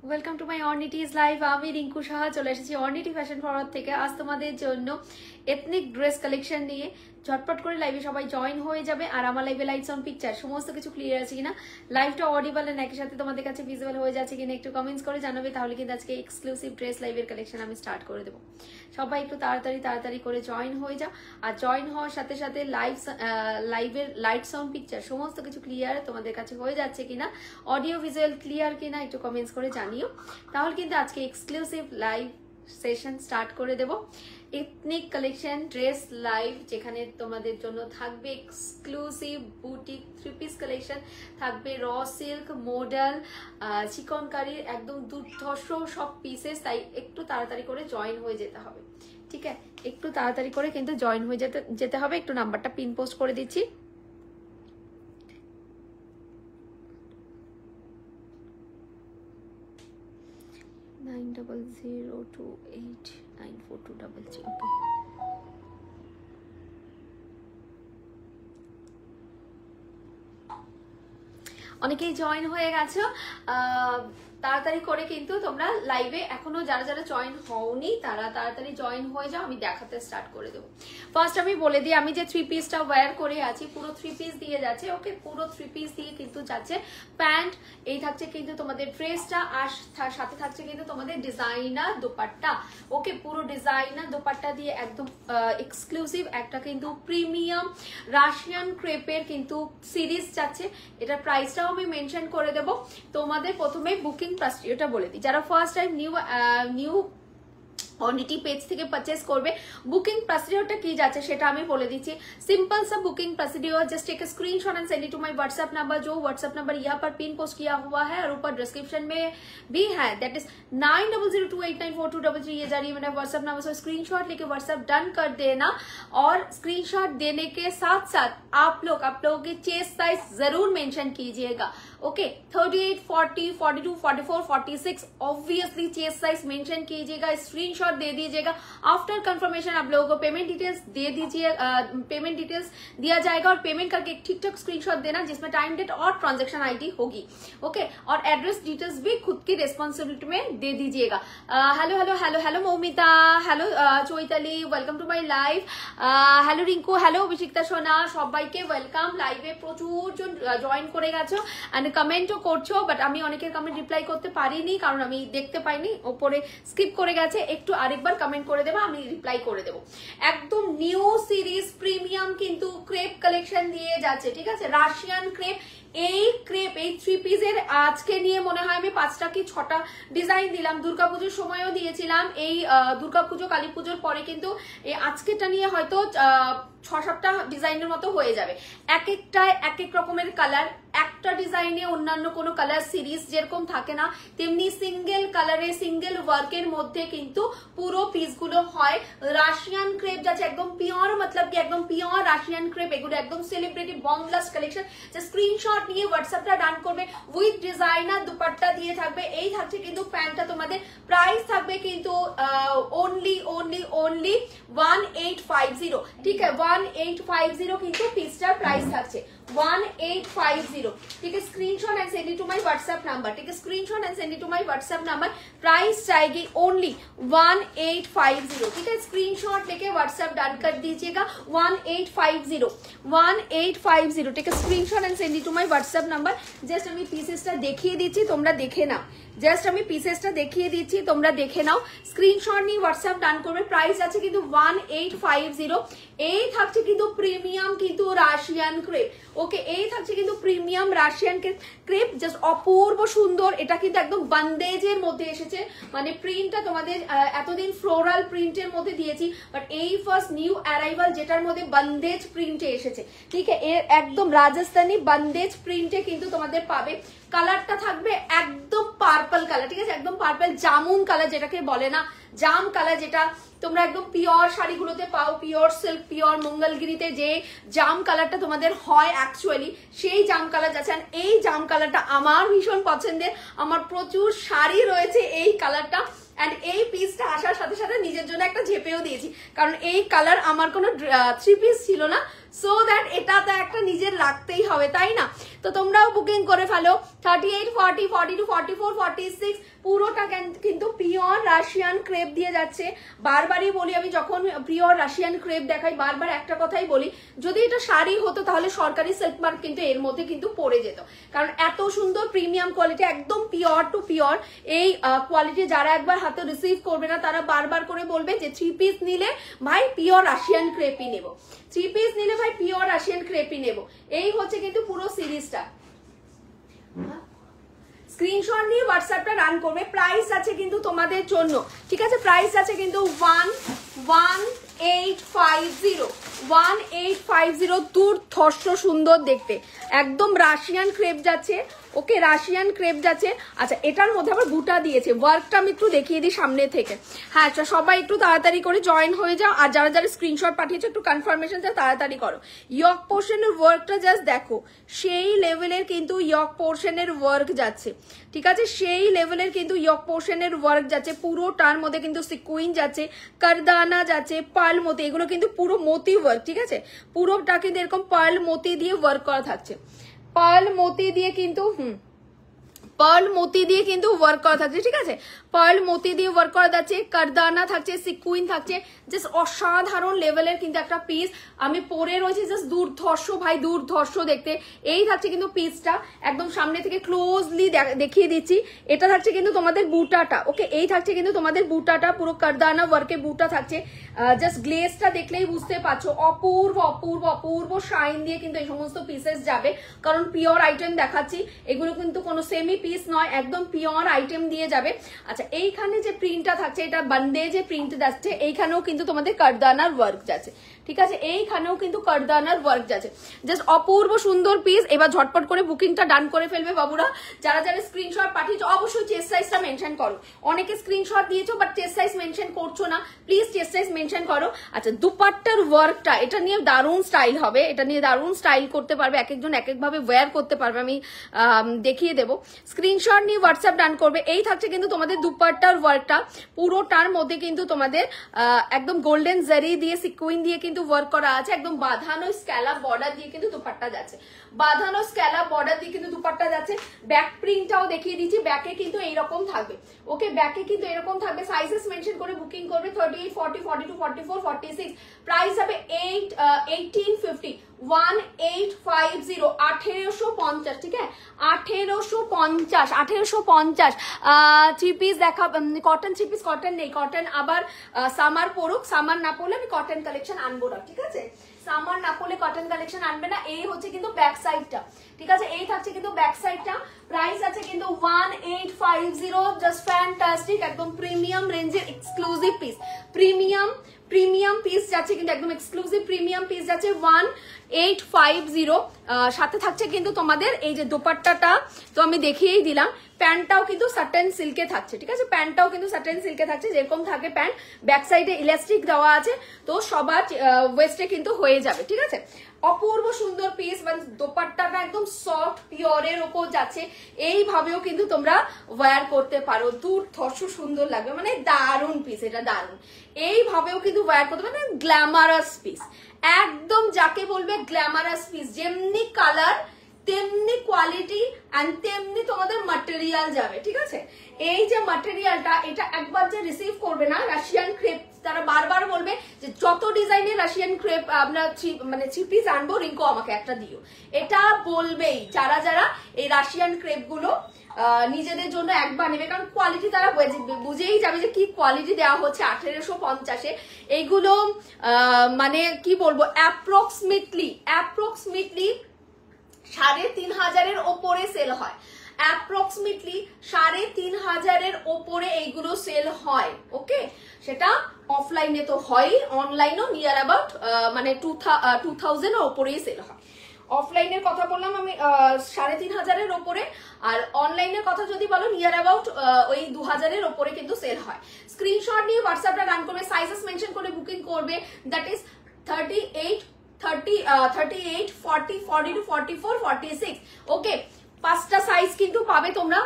Welcome to my অর্নিটিজ live. আমি রিঙ্কু সাহা চলে এসেছি অর্নিটি ফ্যাশন ফরওয়ার্ড থেকে। আজ তোমাদের জন্য এথনিক ড্রেস কালেকশন নিয়ে ঝটপট করে লাইভে সবাই জয়েন হয়ে যাবে। আর আমার লাইভে লাইটস অন পিকচার সমস্ত কিছু ক্লিয়ার আছে কিনা, লাইভটা অডিবল এন্ড একই সাথে তোমাদের কাছে ভিজিবল হয়ে যাচ্ছে কিনা একটু কমেন্টস করে জানাবে, তাহলে কিন্তু আজকে এক্সক্লুসিভ ড্রেস লাইভের কালেকশন আমি স্টার্ট করে দেবো। সবাই একটু তাড়াতাড়ি করে জয়েন হয়ে যাও। আর জয়েন হওয়ার সাথে সাথে লাইভের লাইটস অন পিকচার সমস্ত কিছু ক্লিয়ার তোমাদের কাছে হয়ে যাচ্ছে কিনা, অডিও ভিজুয়াল ক্লিয়ার কিনা একটু কমেন্টস করে জানিও, তাহলে কিন্তু আজকে এক্সক্লুসিভ লাইভ সেশন স্টার্ট করে দেব। এথনিক কালেকশন ড্রেস লাইভ, যেখানে তোমাদের জন্য থাকবে exclusive boutique three piece collection, থাকবে র সিল্ক, মডেল, চিকনকারির একদম দুর্ধর্ষ সব পিসেস। তাই একটু তাড়াতাড়ি করে জয়েন হয়ে যেতে হবে, ঠিক আছে? একটু তাড়াতাড়ি করে কিন্তু জয়েন হয়ে যেতে হবে। একটু নাম্বারটা পিন পোস্ট করে দিচ্ছি। নাইন 002894233। ওকে, অনেকেই জয়েন হয়ে গেছো। তাড়াতাড়ি করে কিন্তু তোমরা লাইভে এখনো যারা যারা জয়েন হওনি তারা তাড়াতাড়ি জয়েন হয়ে যাও, আমি দেখাতে স্টার্ট করে দেবো। ফার্স্ট আমি বলে দিই, আমি যে থ্রি পিসটা ওয়্যার করে আছি পুরো থ্রি পিস দিয়ে যাচ্ছে। ওকে, পুরো থ্রি পিস দিয়ে কিন্তু যাচ্ছে প্যান্ট, এই থাকছে কিন্তু তোমাদের ড্রেসটা, আর সাথে থাকছে কিন্তু তোমাদের ডিজাইনার দোপাট্টা। ওকে, পুরো ডিজাইনার দোপাট্টা দিয়ে একদম এক্সক্লুসিভ একটা কিন্তু প্রিমিয়াম রাশিয়ান ক্রেপের কিন্তু সিরিজ যাচ্ছে। এটার প্রাইসটাও আমি মেনশন করে দেবো। তোমাদের প্রথমে বুকিং প্রসিডিওরটা বলে দিই, যারা ফার্স্ট টাইম নিউ অর্নিটি পেজ থেকে পারচেস করবে, বুকিং প্রসিডিওরটা কি যাচ্ছে সেটা আমি বলে দিচ্ছি। सिंपल सा booking procedure, just take a screenshot and send it to my WhatsApp number, जो व्हाट्सएप नंबर यहाँ पर पिन पोस्ट किया हुआ है और ऊपर डिस्क्रिप्शन में भी है, दैट इज 9002894233। ये जा रही है मेरा व्हाट्सएप नंबर, सो स्क्रीनशॉट लेके व्हाट्सएप डन कर देना। और स्क्रीनशॉट देने के साथ साथ आप लोगों के चेस्ट साइज जरूर मेंशन कीजिएगा। Okay, 38, 40, 42, 44, 46 obviously chest size mention कीजिएगा, स्क्रीनशॉट दे दीजिएगा। आफ्टर कंफर्मेशन आप लोगों को पेमेंट डिटेल्स दे दीजिए, पेमेंट डिटेल्स दिया जाएगा और पेमेंट करके एक ठीक-ठाक स्क्रीनशॉट देना जिसमें टाइम डेट और ट्रांजैक्शन आईडी होगी। ओके, और एड्रेस डिटेल्स भी खुद की रेस्पॉन्सिबिलिटी में दे दीजिएगा। Hello hello hello hello Moumita, hello Chaitali, welcome to my live. Hello Rinku, hello Abhishikta সোনা, সবাইকে ওয়েলকাম। লাইভে প্রচুর জন জয়েন করে গেছো এন্ড কমেন্টও করছো, বাট আমি অনেকের কমেন্ট রিপ্লাই করতে পারিনি কারণ আমি দেখতে পাইনি, ওপরে স্কিপ করে গেছে। একটু আরেকবার কমেন্ট করে দেবো, আমি রিপ্লাই করে দেবো। একদম নিউ সিরিজ প্রিমিয়াম কিন্তু ক্রেপ কালেকশন দিয়ে যাচ্ছে, ঠিক আছে? রাশিয়ান ক্রেপ, এই ক্রেপ এই থ্রি পিসের আজকে নিয়ে মনে হয় আমি 5টা কি 6টা ডিজাইন দিলাম, দুর্গাপুজোর সময়ও দিয়েছিলাম। এই দুর্গাপুজো কালী পুজোর পরে কিন্তু এই আজকেটা নিয়ে হয়তো 6-7টা ডিজাইনের মতো হয়ে যাবে। এক একটায় এক এক রকমের কালার, একটা ডিজাইনে অন্যান্য কোনো কালার সিরিজ যেরকম থাকে না, তেমনি সিঙ্গেল কালারে সিঙ্গেল ওয়ার্কের মধ্যে কিন্তু পুরো পিসগুলো হয়। রাশিয়ান ক্রেপ যাচ্ছে একদম পিওর, মতলব কি একদম পিওর রাশিয়ান ক্রেপ। এগুলো একদম সেলিব্রিটি বম ব্লাস্ট কালেকশন। যে স্ক্রিনশট নিয়ে হোয়াটসঅ্যাপটা ডান করবে, উইথ ডিজাইনার দুপাট্টা দিয়ে থাকবে। এই থাকছে কিন্তু প্যান্টটা, তোমাদের প্রাইস থাকবে কিন্তু অনলি 1850, ঠিক আছে? 1850 কিন্তু পিসটার প্রাইস থাকছে 1850, ठीक है? Screenshot and send it to my WhatsApp number, ठीक है? Screenshot and send it to my WhatsApp number. Price जाएगी ओनली 1850, ठीक है? स्क्रीनशॉट लेके व्हाट्सएप डन कर दीजिएगा 1850, ठीक है? Screenshot and send it to my WhatsApp number. Just আমি পিসেসটা দেখিয়ে দিচ্ছি, তোমরা দেখে নাও। জাস্ট আমি পিসেসটা দেখিয়ে দিচ্ছি, তোমরা দেখে নাও। স্ক্রিনশট নিয়ে হোয়াটসঅ্যাপ ডান করবে। প্রাইস আছে কিন্তু 1850। এই থাকছে কিন্তু প্রিমিয়াম কিন্তু রাশিয়ান ক্রেপ। ওকে, এই থাকছে কিন্তু প্রিমিয়াম রাশিয়ান ক্রেপ, জাস্ট অপূর্ব সুন্দর। এটা কিন্তু একদম বন্দেজের মধ্যে এসেছে, মানে প্রিন্টটা তোমাদের এতদিন ফ্লোরাল প্রিন্টের মধ্যে দিয়েছি, বাট এই ফার্স্ট নিউ অ্যারাইভাল যেটার মধ্যে বন্দেজ প্রিন্টে এসেছে, ঠিক আছে? এর একদম রাজস্থানী বন্দেজ প্রিন্টে কিন্তু তোমাদের পাবে। কালারটা থাকবে একদম পার্পল কালার, ঠিক আছে? একদম পার্পল জামুন কালার যেটাকে বলে না, জাম কালার, যেটা তোমরা একদম পিওর শাড়িগুলোতে পাও, পিওর সিল্ক, পিওর মঙ্গলগিরিতে যে জাম কালারটা তোমাদের হয় অ্যাকচুয়ালি, সেই জাম কালার যাচ্ছে। এই জাম কালারটা আমার ভীষণ পছন্দের, আমার প্রচুর শাড়ি রয়েছে এই কালারটা। এন্ড এই পিসটা আসার সাথে সাথে নিজের জন্য একটা ঝেপেও দিয়েছি, কারণ এই কালার আমার কোনো থ্রি পিস ছিল না, সো দ্যাট এটা তো একটা নিজের রাখতেই হবে, তাই না? তো তোমরাও বুকিং করে ফেলো। 38, 40, 42, 44, 46 পুরোটা কিন্তু পিওর রাশিয়ান ক্রেপ দিয়ে যাচ্ছে। বারবারই বলি, আমি যখন পিওর রাশিয়ান ক্রেপ দেখাই বারবার একটা কথাই বলি, যদি এটা শাড়ি হতো তাহলে সরকারি সিল্ক মার্ক কিন্তু এর মধ্যে কিন্তু পড়ে যেত, কারণ এত সুন্দর প্রিমিয়াম কোয়ালিটি, একদম পিওর টু পিওর। এই কোয়ালিটি যারা একবার হাতে রিসিভ করবে না তারা বারবার করে বলবে যে 3 পিস নিলে ভাই পিওর রাশিয়ান ক্রেপই নেব, 3 পিস নিলে ভাই পিওর রাশিয়ান ক্রেপই নেব। এই হচ্ছে কিন্তু পুরো সিরিজটা। স্ক্রিনশট নিয়ে হোয়াটসঅ্যাপটা রান করবে। প্রাইস আছে কিন্তু তোমাদের জন্য, ঠিক আছে, প্রাইস আছে কিন্তু 1850 দুর্ধর্ষ সুন্দর দেখতে, একদম রাশিয়ান ক্রেপ যাচ্ছে। ওকে, রাশিয়ান ক্রেপ যাচ্ছে। আচ্ছা, এটার মধ্যে আবার বুটা দিয়েছে, ওয়ার্কটা আমি একটু দেখিয়ে দিই সামনে থেকে। হ্যাঁ, আচ্ছা, সবাই একটু তাড়াতাড়ি করে জয়েন হয়ে যাও, আর যারা যারা স্ক্রিনশট পাঠিয়েছো একটু কনফার্মেশন তাড়াতাড়ি করো। ইয়ক পোর্শনের ওয়ার্কটা জাস্ট দেখো, সেই লেভেলের কিন্তু ইয়ক পোর্শনের ওয়ার্ক যাচ্ছে, ঠিক আছে, সেই লেভেলের কিন্তু ইয়ক পোর্শনের ওয়ার্ক যাচ্ছে। পুরোটার মধ্যে কিন্তু সিকুইন যাচ্ছে, কারদানা যাচ্ছে, পার্ল মতি, এগুলো কিন্তু পুরো মতি ওয়ার্ক, ঠিক আছে, পুরোটা কিন্তু এরকম পার্ল মতি দিয়ে ওয়ার্ক করা থাকছে, পার্ল মতি দিয়ে কিন্তু পার্ল মতি দিয়ে কিন্তু ওয়ার্ক করা থাকছে, ঠিক আছে, পার্ল মতি দিয়ে ওয়ার্ক করা যাচ্ছে, কারদানা থাকছে, সিকুইন থাকছে, জাস্ট অসাধারণ লেভেলের কিন্তু একটা পিস। আমি পরে রয়েছি, জাস্ট দুর্ধর্ষ ভাই, দুর্ধর্ষ দেখতে। এই থাকছে কিন্তু পিসটা, একদম সামনে থেকে ক্লোজলি দেখিয়ে দিচ্ছি। এটা থাকছে কিন্তু তোমাদের বুটাটা, ওকে, এই থাকছে কিন্তু তোমাদের বুটাটা, পুরো কারদানা ওয়ার্কে বুটা থাকছে। জাস্ট গ্লেজটা দেখলেই বুঝতে পারছো, অপূর্ব অপূর্ব অপূর্ব শাইন দিয়ে কিন্তু এই সমস্ত পিসেস যাবে, কারণ পিওর আইটেম দেখাচ্ছি, এগুলো কিন্তু কোনো সেমি পিস নয়, একদম পিওর আইটেম দিয়ে যাবে। আচ্ছা, এইখানে যে প্রিন্টটা থাকছে, এটা বান্দে যে প্রিন্ট যাচ্ছে, এইখানেও কিন্তু তোমাদের কারদানার ওয়ার্ক যাচ্ছে, ঠিক আছে, এইখানেও কিন্তু কারদানার ওয়ার্ক যাচ্ছে, জাস্ট অপূর্ব সুন্দর পিস। এবার ঝটপট করে বুকিংটা ডান করে ফেলবে বাবুরা। যারা যারা স্ক্রিনশট পাঠিয়েছো অবশ্যই চেস্ট সাইজটা মেনশন করো। অনেকে স্ক্রিনশট দিয়েছো বাট চেস্ট সাইজ মেনশন করছো না, প্লিজ চেস্ট সাইজ মেনশন করো। আচ্ছা, দুপাট্টার ওয়ার্কটা, এটা নিয়ে দারুণ স্টাইল হবে, এটা নিয়ে দারুণ স্টাইল করতে পারবে, এক একজন এক একভাবে ওয়্যার করতে পারবে, আমি দেখিয়ে দেবো। স্ক্রিনশট নিয়ে হোয়াটসঅ্যাপ ডান করবে। এই থাকছে কিন্তু তোমাদের দুপাট্টার ওয়ার্কটা, পুরোটার মধ্যে কিন্তু তোমাদের একদম গোল্ডেন জারি দিয়ে সিকুইন দিয়ে কিন্তু ওয়ার্ক করা আছে, একদম বাঁধানো স্ক্যালাপ বর্ডার দিয়ে কিন্তু দুপাট্টা যাচ্ছে, বাঁধানো স্ক্যালাপ বর্ডার দিয়ে কিন্তু দুপাট্টা যাচ্ছে। ব্যাক প্রিন্টটাও দেখিয়ে দিচ্ছি, ব্যাকে কিন্তু এইরকম থাকবে, ওকে, ব্যাকে কিন্তু এরকম থাকবে। সাইজেস মেনশন করে বুকিং করবে 38, 40, 42, 44, 46। প্রাইস হবে 1850, 1850, ঠিক আছে, 1850 থ্রি পিস দেখা। কটন থ্রি পিস, কটন নেই, কটন আবার সামার পড়ুক, সামার না পড়লে আমি কটন কালেকশন আনবো না, ঠিক আছে, সামার না পড়লে কটন কালেকশন আনবে না। এই হচ্ছে কিন্তু ব্যাক সাইডটা, ঠিক আছে, এই থাকছে কিন্তু ব্যাক সাইডটা। প্রাইস আছে কিন্তু 1850, জাস্ট ফ্যান্টাস্টিক, একদম প্রিমিয়াম রেঞ্জের এক্সক্লুসিভ পিস, প্রিমিয়াম পিস যাচ্ছে কিন্তু, একদম এক্সক্লুসিভ প্রিমিয়াম পিস যাচ্ছে 1850। সাথে থাকছে কিন্তু তোমাদের এই যে দোপাট্টাটা তো আমি দেখিয়েই দিলাম, প্যান্টটাও কিন্তু সাটেন সিল্কে থাকছে, ঠিক আছে, প্যান্টটাও কিন্তু সাটেন সিল্কে থাকছে, যেরকম থাকে প্যান্ট, ব্যাক সাইডে ইলাস্টিক দেওয়া আছে, তো সবার ওয়েস্টে কিন্তু হয়ে যাবে, ঠিক আছে। অপূর্ব সুন্দর পিস, মানে দোপাট্টাটা একদম সফট পিওরের ওপর যাচ্ছে, এইভাবেও কিন্তু তোমরা ওয়্যার করতে পারো, দুর্ধর্ষ সুন্দর লাগবে, মানে দারুণ পিস, এটা দারুণ, এইভাবেও কিন্তু ওয়্যার করতে পারো, মানে গ্ল্যামারাস পিস, একদম যাকে বলবে গ্ল্যামারাস পিস, যেমনি কালার তেমনি কোয়ালিটি এন্ড তেমনি তোমাদের ম্যাটেরিয়াল যাবে, ঠিক আছে। এই যে ম্যাটেরিয়ালটা, এটা একবার যে রিসিভ করবে না রাশিয়ান ক্রেপ, তারা বারবার বলবে যে যত ডিজাইনের রাশিয়ান ক্রেপ আমরা মানে 3 পিস আনবো, রিঙ্কো আমাকে একটা দিও, এটা বলবেই যারা যারা এই রাশিয়ান ক্রেপ গুলো নিজেদের জন্য একবার নেবে, কারণ কোয়ালিটি তারা বুঝেই যাবে যে কি কোয়ালিটি দেওয়া হচ্ছে। 1850-এ এইগুলো মানে কি বলবো, অ্যাপ্রক্সিমেটলি 3500-এর ওপরে সেল হয়, অ্যাপ্রক্সিমেটলি 3500-এর ওপরে এইগুলো সেল হয়, ওকে, সেটা অফলাইনে তো হয়, অনলাইনও নিয়ার অ্যাবাউট মানে 2000-এর ওপরেই সেল হয়। অফলাইনের কথা বললাম আমি 3500-এর ওপরে, আর অনলাইনের কথা যদি বলো নিয়ার অ্যাবাউট ওই 2000-এর ওপরে কিন্তু সেল হয়। স্ক্রিনশট নিয়ে হোয়াটসঅ্যাপটা রান করবে, সাইজেস মেনশন করে বুকিং করবে, দ্যাট ইজ 38, 40, 42, 44, 46, ওকে। 5টা সাইজ কিন্তু পাবে তোমরা,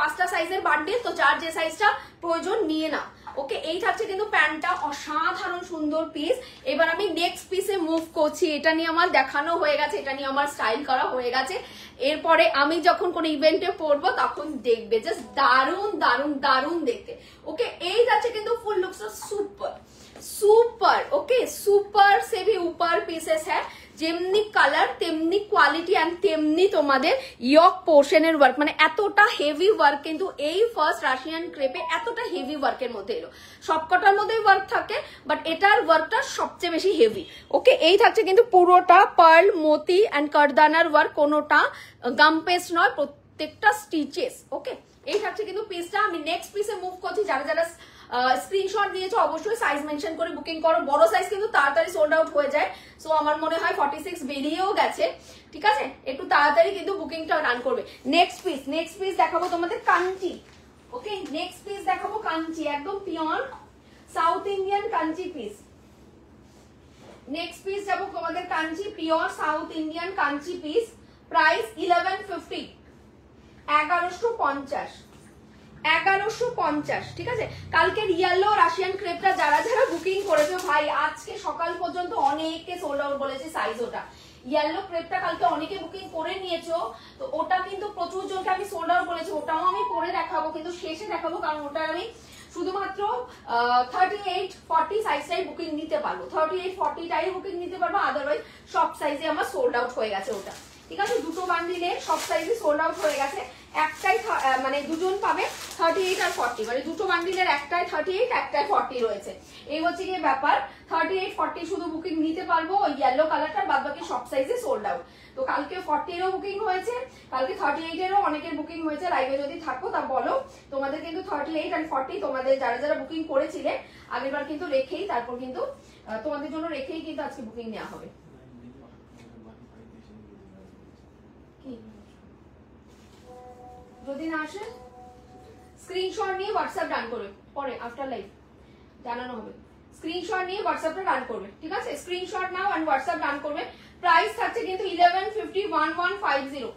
5টা সাইজের বান্ডেল, তো যার যে সাইজটা প্রয়োজন নিয়ে না। ওকে, এই থাকছে কিন্তু প্যান্টটা, অসাধারণ সুন্দর পিস। এবার আমি নেক্সট পিসে মুভ করছি। এটা নিয়ে আমার দেখানো হয়ে গেছে, এটা নিয়ে আমার স্টাইল করা হয়ে গেছে। এরপরে আমি যখন কোনো ইভেন্টে পরবো তখন দেখবে জাস্ট দারুন দারুন দারুন দেখতে। ওকে, এই যাচ্ছে কিন্তু full looks super super. Okay, super से भी ऊपर पीसेस है, যেমনি কালার তেমনি কোয়ালিটি এন্ড তেমনি তোমাদের ইয়ক পোর্শনের ওয়ার্ক, মানে এতটা হেভি ওয়ার্ক কিন্তু এই ফার্স্ট রাশিয়ান ক্রেপে এতটা হেভি ওয়ার্কের মধ্যে এলো। সবকটার মধ্যেই ওয়ার্ক থাকে, বাট এটার ওয়ার্কটা সবচেয়ে বেশি হেভি। ওকে, এই থাকছে কিন্তু পুরোটা পার্ল মোতি এন্ড কারদানার ওয়ার্ক, কোনোটা গাম পেস্ট নয়, প্রত্যেকটা স্টিচেস। ওকে, এই থাকছে কিন্তু পিসটা। আমি নেক্সট পিসে মুভ করছি। যারা যারা স্ক্রিনশট দিয়েছো অবশ্যই সাইজ মেনশন করে বুকিং করো। বড় সাইজ কিন্তু তাড়াতাড়ি সোল্ড আউট হয়ে যায়, সো আমার মনে হয় 46 বেরিয়েও গেছে। ঠিক আছে, একটু তাড়াতাড়ি কিন্তু বুকিংটা রান করবে। নেক্সট পিস দেখাবো তোমাদের কাঞ্চি। ওকে, নেক্সট পিস দেখাবো কাঞ্চি, একদম pure south Indian Kanchi piece. Next piece যাবো তোমাদের Kanchi, pure south Indian Kanchi piece. Price 1150, 1150, 1150। ঠিক আছে, কালকে ইয়েলো রাশিয়ান ক্রেপটা যারা যারা বুকিং করেছো ভাই, আজকে সকাল পর্যন্ত অনেকে সোল্ড আউট বলেছে সাইজ। ওটা ইয়েলো ক্রেপটা কালকে অনেকে বুকিং করে নিয়েছো, তো ওটা কিন্তু প্রচুর জনকে আমি সোল্ড আউট বলেছি। ওটাও আমি পরে দেখাবো, কিন্তু শেষে দেখাবো, কারণ ওটা আমি শুধুমাত্র 38-40 সাইজটাই বুকিং নিতে পারবো, 38-40টাই বুকিং নিতে পারবো, আদারওয়াইজ সব সাইজে আমার সোল্ড আউট হয়ে গেছে ওটা। ঠিক আছে, দুটো বান্ডিলে সব সাইজে সোল্ড আউট হয়ে গেছে। একটাই মানে দুজন পাবে 38 আর 40, মানে দুটো বান্ডিলের একটাই 38, একটাই 40 রয়েছে। এই হচ্ছে গিয়ে ব্যাপার। 38-40 শুধু বুকিং নিতে পারবো ওই ইয়েলো কালারটা, বাদ বাকি সব সাইজে সোল্ড আউট। তো কালকে 40 এরও বুকিং হয়েছে, কালকে 38 এরও অনেকের বুকিং হয়েছে। লাইভে যদি থাকো তা বলো। তোমাদের কিন্তু 38 আর 40 তোমাদের যারা যারা বুকিং করেছিলে আগেরবার কিন্তু রেখেই, তারপর কিন্তু তোমাদের জন্য রেখেই কিন্তু আজকে বুকিং নেওয়া হবে। যদি না আসে স্ক্রিনশট নিয়ে হোয়াটসঅ্যাপ ডান করবে, পরে আফটার লাইভ জানানো হবে। স্ক্রিনশট নিয়ে হোয়াটসঅ্যাপটা ডান করবে। ঠিক আছে, screenshot now and WhatsApp done করবে। প্রাইস থাকছে কিন্তু 1150, 1150,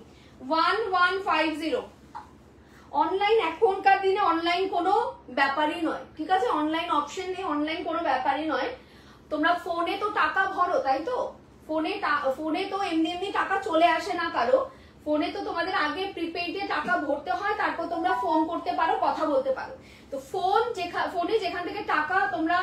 1150। অনলাইন এখনকার দিনে অনলাইন কোনো ব্যাপারই নয়। ঠিক আছে, অনলাইন অপশন নেই, অনলাইন কোনো ব্যাপারই নয়। তোমরা ফোনে তো টাকা ভরো, তাই তো? ফোনে তো এমনি এমনি টাকা চলে আসে না কারো। ফোনে তো তোমাদের আগে প্রিপেইডে টাকা ভরতে হয়, তারপর তোমরা ফোন করতে পারো, কথা বলতে পারো। তো ফোনে যেখান থেকে টাকা তোমরা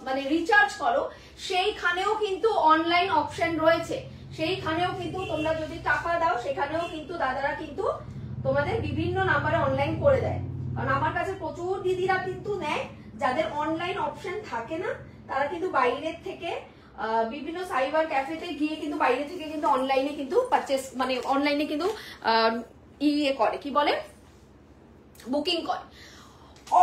মানে রিচার্জ করো, সেইখানেও কিন্তু অনলাইন অপশন রয়েছে। সেইখানেও কিন্তু তোমরা যদি টাকা দাও, সেখানেও কিন্তু দাদারা কিন্তু তোমাদের বিভিন্ন নাম্বারে অনলাইন করে দেয়। কারণ আমার কাছে প্রচুর দিদিরা কিন্তু নেয়, যাদের অনলাইন অপশন থাকে না, তারা কিন্তু বাইরের থেকে বিভিন্ন সাইবার ক্যাফেতে গিয়ে কিন্তু বাইরে থেকে কিন্তু অনলাইনে কিন্তু পারচেস, মানে অনলাইনে কিন্তু ইয়ে করে, কি বলে, বুকিং করে।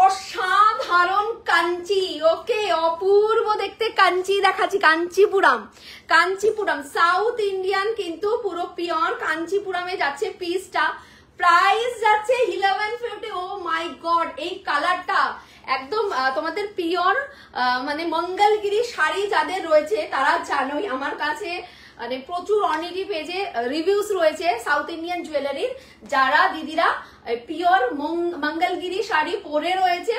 অসাধারণ কাঞ্চি। ওকে, অপূর্ব দেখতে কাঞ্চি দেখাচ্ছি, কাঞ্চিপুরম, কাঞ্চিপুরম সাউথ ইন্ডিয়ান কিন্তু পুরো পিওর কাঞ্চিপুরমে যাচ্ছে পিসটা। প্রাইস যাচ্ছে 1150। ও মাই গড, এই কালারটা একদম তোমাদের পিওর মানে মঙ্গলগিরি শাড়ি যাদের রয়েছে তারা জানোই, আমার কাছে মানে প্রচুর অনেকই পেজে রিভিউস রয়েছে সাউথ ইন্ডিয়ান জুয়েলারির। যারা দিদিরা পিওর মঙ্গলগিরি শাড়ি পরে রয়েছে,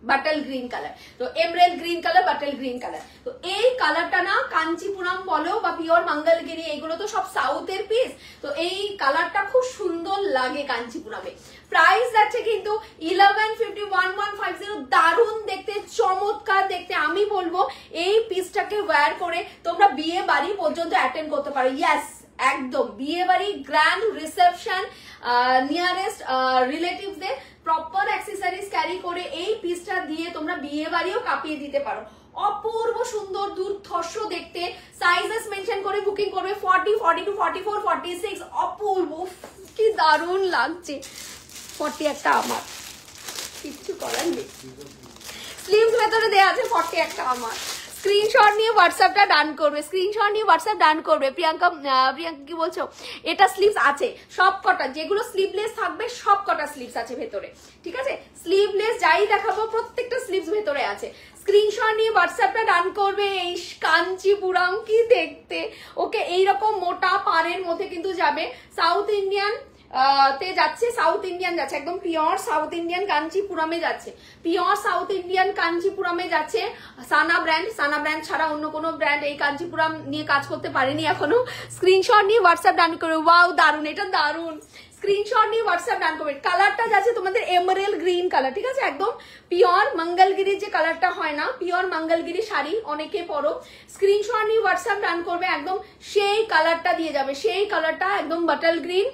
বাটল গ্রিন কালার, তো emerald green colour, bottle green colour, তো এই কালারটা না কাঞ্চিপুরম বলো বা পিওর মঙ্গলগিরি, এগুলো তো সব সাউথের পিস, তো এই কালারটা খুব সুন্দর লাগে কাঞ্চিপুরমে। প্রাইস যাচ্ছে কিন্তু 1150, 1150। দারুণ দেখতে, চমৎকার দেখতে। আমি বলবো এই পিসটাকে ওয়্যার করে তোমরা বিয়ে বাড়ি পর্যন্ত অ্যাটেন্ড করতে পারো। ইয়েস, একদম বিয়ে বাড়ি, গ্র্যান্ড রিসেপশন, নিয়ারেস্ট রিলেটিভসদের প্রপার অ্যাক্সেসরিজ ক্যারি করে এই পিসটা দিয়ে তোমরা বিয়ে বাড়িও কাঁপিয়ে দিতে পারো। অপূর্ব সুন্দর, দুর্ধর্ষ দেখতে। সাইজেস মেনশন করে বুকিং করবে, 40, 42, 44, 46। অপূর্ব, কি দারুণ লাগছে। 40 একটা আমার, কিচ্ছু করার নেই। স্লিভস ভেতরে দেওয়া আছে, 40 একটা আমার। স্ক্রিনশট নিয়ে হোয়াটসঅ্যাপটা ডান করবে, স্ক্রিনশট নিয়ে হোয়াটসঅ্যাপ ডান করবে। প্রিয়াঙ্কা কি বলছো? এটা স্লিভস আছে সব কটা, যেগুলো স্লিভলেস থাকবে সব কটা স্লিভস আছে ভেতরে। ঠিক আছে, স্লিভলেস যাই দেখাবো প্রত্যেকটা স্লিভস ভেতরে আছে। স্ক্রিনশট নিয়ে হোয়াটসঅ্যাপটা ডান করবে। এই কাঞ্চিপুরম কি দেখতে। ওকে, এইরকম মোটা পাড়ের মধ্যে কিন্তু যাবে সাউথ ইন্ডিয়ান তে যাচ্ছে, সাউথ ইন্ডিয়ান যাচ্ছে, একদম পিওর সাউথ ইন্ডিয়ান কাঞ্চিপুরমে যাচ্ছে, পিওর সাউথ ইন্ডিয়ান কাঞ্চিপুরমে যাচ্ছে। সানা ব্র্যান্ড ছাড়া অন্য কোনো ব্র্যান্ড এই কাঞ্চিপুরম নিয়ে কাজ করতে পারেনি এখনো। স্ক্রিনশট নিয়ে হোয়াটসঅ্যাপ ডান করে, ওয়াও দারুন, এটা দারুন। স্ক্রিনশট নিয়ে হোয়াটসঅ্যাপ ডান করবে। কালারটা যাচ্ছে তোমাদের এমারেল গ্রিন কালার, ঠিক আছে, একদম পিওর মঙ্গলগিরির যে কালারটা হয় না, পিওর মঙ্গলগিরি শাড়ি অনেকে পরো। স্ক্রিনশট নিয়ে হোয়াটসঅ্যাপ ডান করবে, একদম সেই কালারটা দিয়ে যাবে, সেই কালারটা একদম বাটল গ্রিন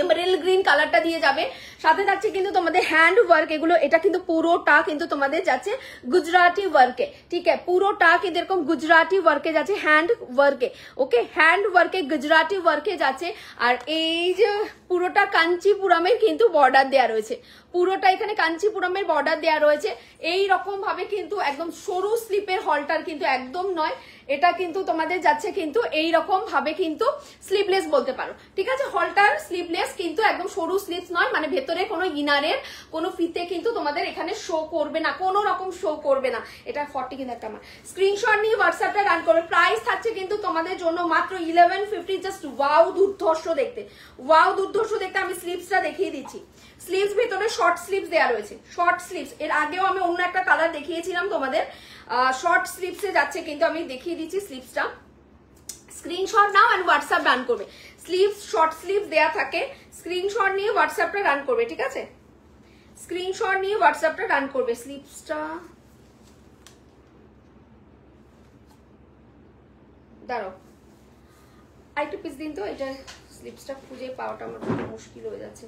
এমারেল গ্রিন কালারটা দিয়ে যাবে। সাথে থাকছে কিন্তু তোমাদের হ্যান্ড ওয়ার্ক, এগুলো এটা কিন্তু পুরোটা কিন্তু তোমাদের যাচ্ছে গুজরাটি ওয়ার্কে, ঠিক আছে, পুরোটা কিন্তু এরকম গুজরাটি ওয়ার্কে যাচ্ছে, হ্যান্ড ওয়ার্কে, ওকে, হ্যান্ড ওয়ার্কে গুজরাটি ওয়ার্কে যাচ্ছে। আর এই যে পুরোটা কাঞ্চিপুরমের কিন্তু বর্ডার দেওয়া রয়েছে, পুরোটা এখানে কাঞ্চিপুরমের বর্ডার দেওয়া রয়েছে। এই রকম ভাবে কিন্তু একদম সরু স্লিপের হলটার কিন্তু একদম নয়, এটা কিন্তু তোমাদের যাচ্ছে কিন্তু এই রকম ভাবে কিন্তু স্লিভলেস বলতে পারো, ঠিক আছে, হলটার স্লিভলেস কিন্তু একদম সরু স্লিভস নয়, মানে ভেতরে কোনো ইনারের কোনো ফিতে কিন্তু তোমাদের এখানে শো করবে না, কোনো রকম শো করবে না। এটা 40 কিন্তু একটা আমার স্ক্রিনশট নিয়ে হোয়াটসঅ্যাপটা রান করবে। প্রাইস থাকছে কিন্তু তোমাদের জন্য মাত্র 1150। জাস্ট ওয়াও দুর্ধর্ষ দেখতে, ওয়াও দুর্ধর্ষ দেখতে। আমি স্লিভসটা দেখিয়ে দিচ্ছি, স্লিভস ভেতরে শর্ট স্লিভস দেওয়া রয়েছে, শর্ট স্লিভস। এর আগেও আমি অন্য একটা কালার দেখিয়েছিলাম তোমাদের, শর্ট স্লিভসে যাচ্ছে কিন্তু, আমি দেখিয়ে দিচ্ছি স্লিভসটা। Screenshot now and WhatsApp run করবে। স্লিভস শর্ট স্লিভস দেয়া থাকে, স্ক্রিনশট নিয়ে হোয়াটসঅ্যাপটা রান করবে, ঠিক আছে, স্ক্রিনশট নিয়ে হোয়াটসঅ্যাপটা রান করবে। স্লিভসটা দাঁড়াও আরেকটু পিস দিন তো, এটা স্লিভসটা খুঁজে পাওয়াটা আমার মুশকিল হয়ে যাচ্ছে।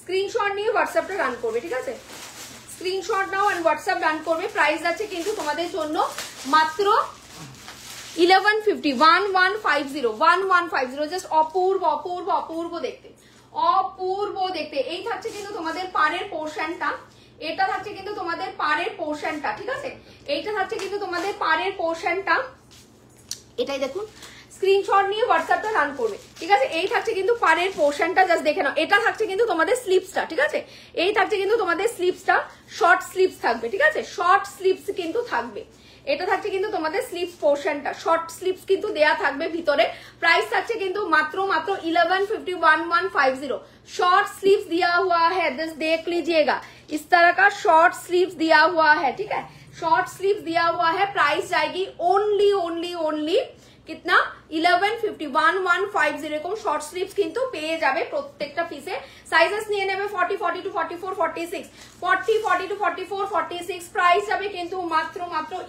স্ক্রিনশট নিয়ে হোয়াটসঅ্যাপটা রান করবে, ঠিক আছে, screenshot now and WhatsApp run করবে। প্রাইস আছে কিন্তু তোমাদের জন্য মাত্র 1150, 1150, জাস্ট অপূর্ব অপূর্ব অপূর্ব দেখতে, অপূর্ব দেখতে। এই থাকছে কিন্তু তোমাদের পাড়ের পোর্শনটা, এটা থাকছে কিন্তু তোমাদের পাড়ের পোর্শনটা, ঠিক আছে, এইটা থাকছে কিন্তু তোমাদের পাড়ের পোর্শনটা, এটাই দেখুন। স্ক্রিনশট নিয়ে হোয়াটসঅ্যাপটা রান করবে, ঠিক আছে। এই থাকছে কিন্তু পাড়ের পোর্শনটা, জাস্ট দেখে নাও। এটা থাকছে কিন্তু তোমাদের স্লিভসটা, ঠিক আছে, এই থাকছে কিন্তু তোমাদের স্লিভসটা, শর্ট স্লিভস থাকবে, ঠিক আছে, শর্ট স্লিভস কিন্তু থাকবে। এটা থাকছে কিন্তু তোমাদের স্লিভস পোর্শনটা, শর্ট স্লিভস কিন্তু দেয়া থাকবে ভিতরে। প্রাইস থাকছে কিন্তু মাত্র 1150, 1150। शॉर्ट स्लीव्स दिया हुआ है, दिस देख लीजिएगा, इस तरह का शॉर्ट स्लीव्स दिया हुआ है, ठीक है, शॉर्ट स्लीव्स दिया हुआ है। प्राइस जाएगी ओनली ओनली ओनली कितना 1150, 1150 এরকম শর্ট স্লিভস কিন্তু পেয়ে যাবে প্রত্যেকটা পিসে। সাইজেস নিয়ে নেবে 40, 42 to 44, 46, 40, 42 to 44, 46। প্রাইস যাবে কিন্তু মাত্র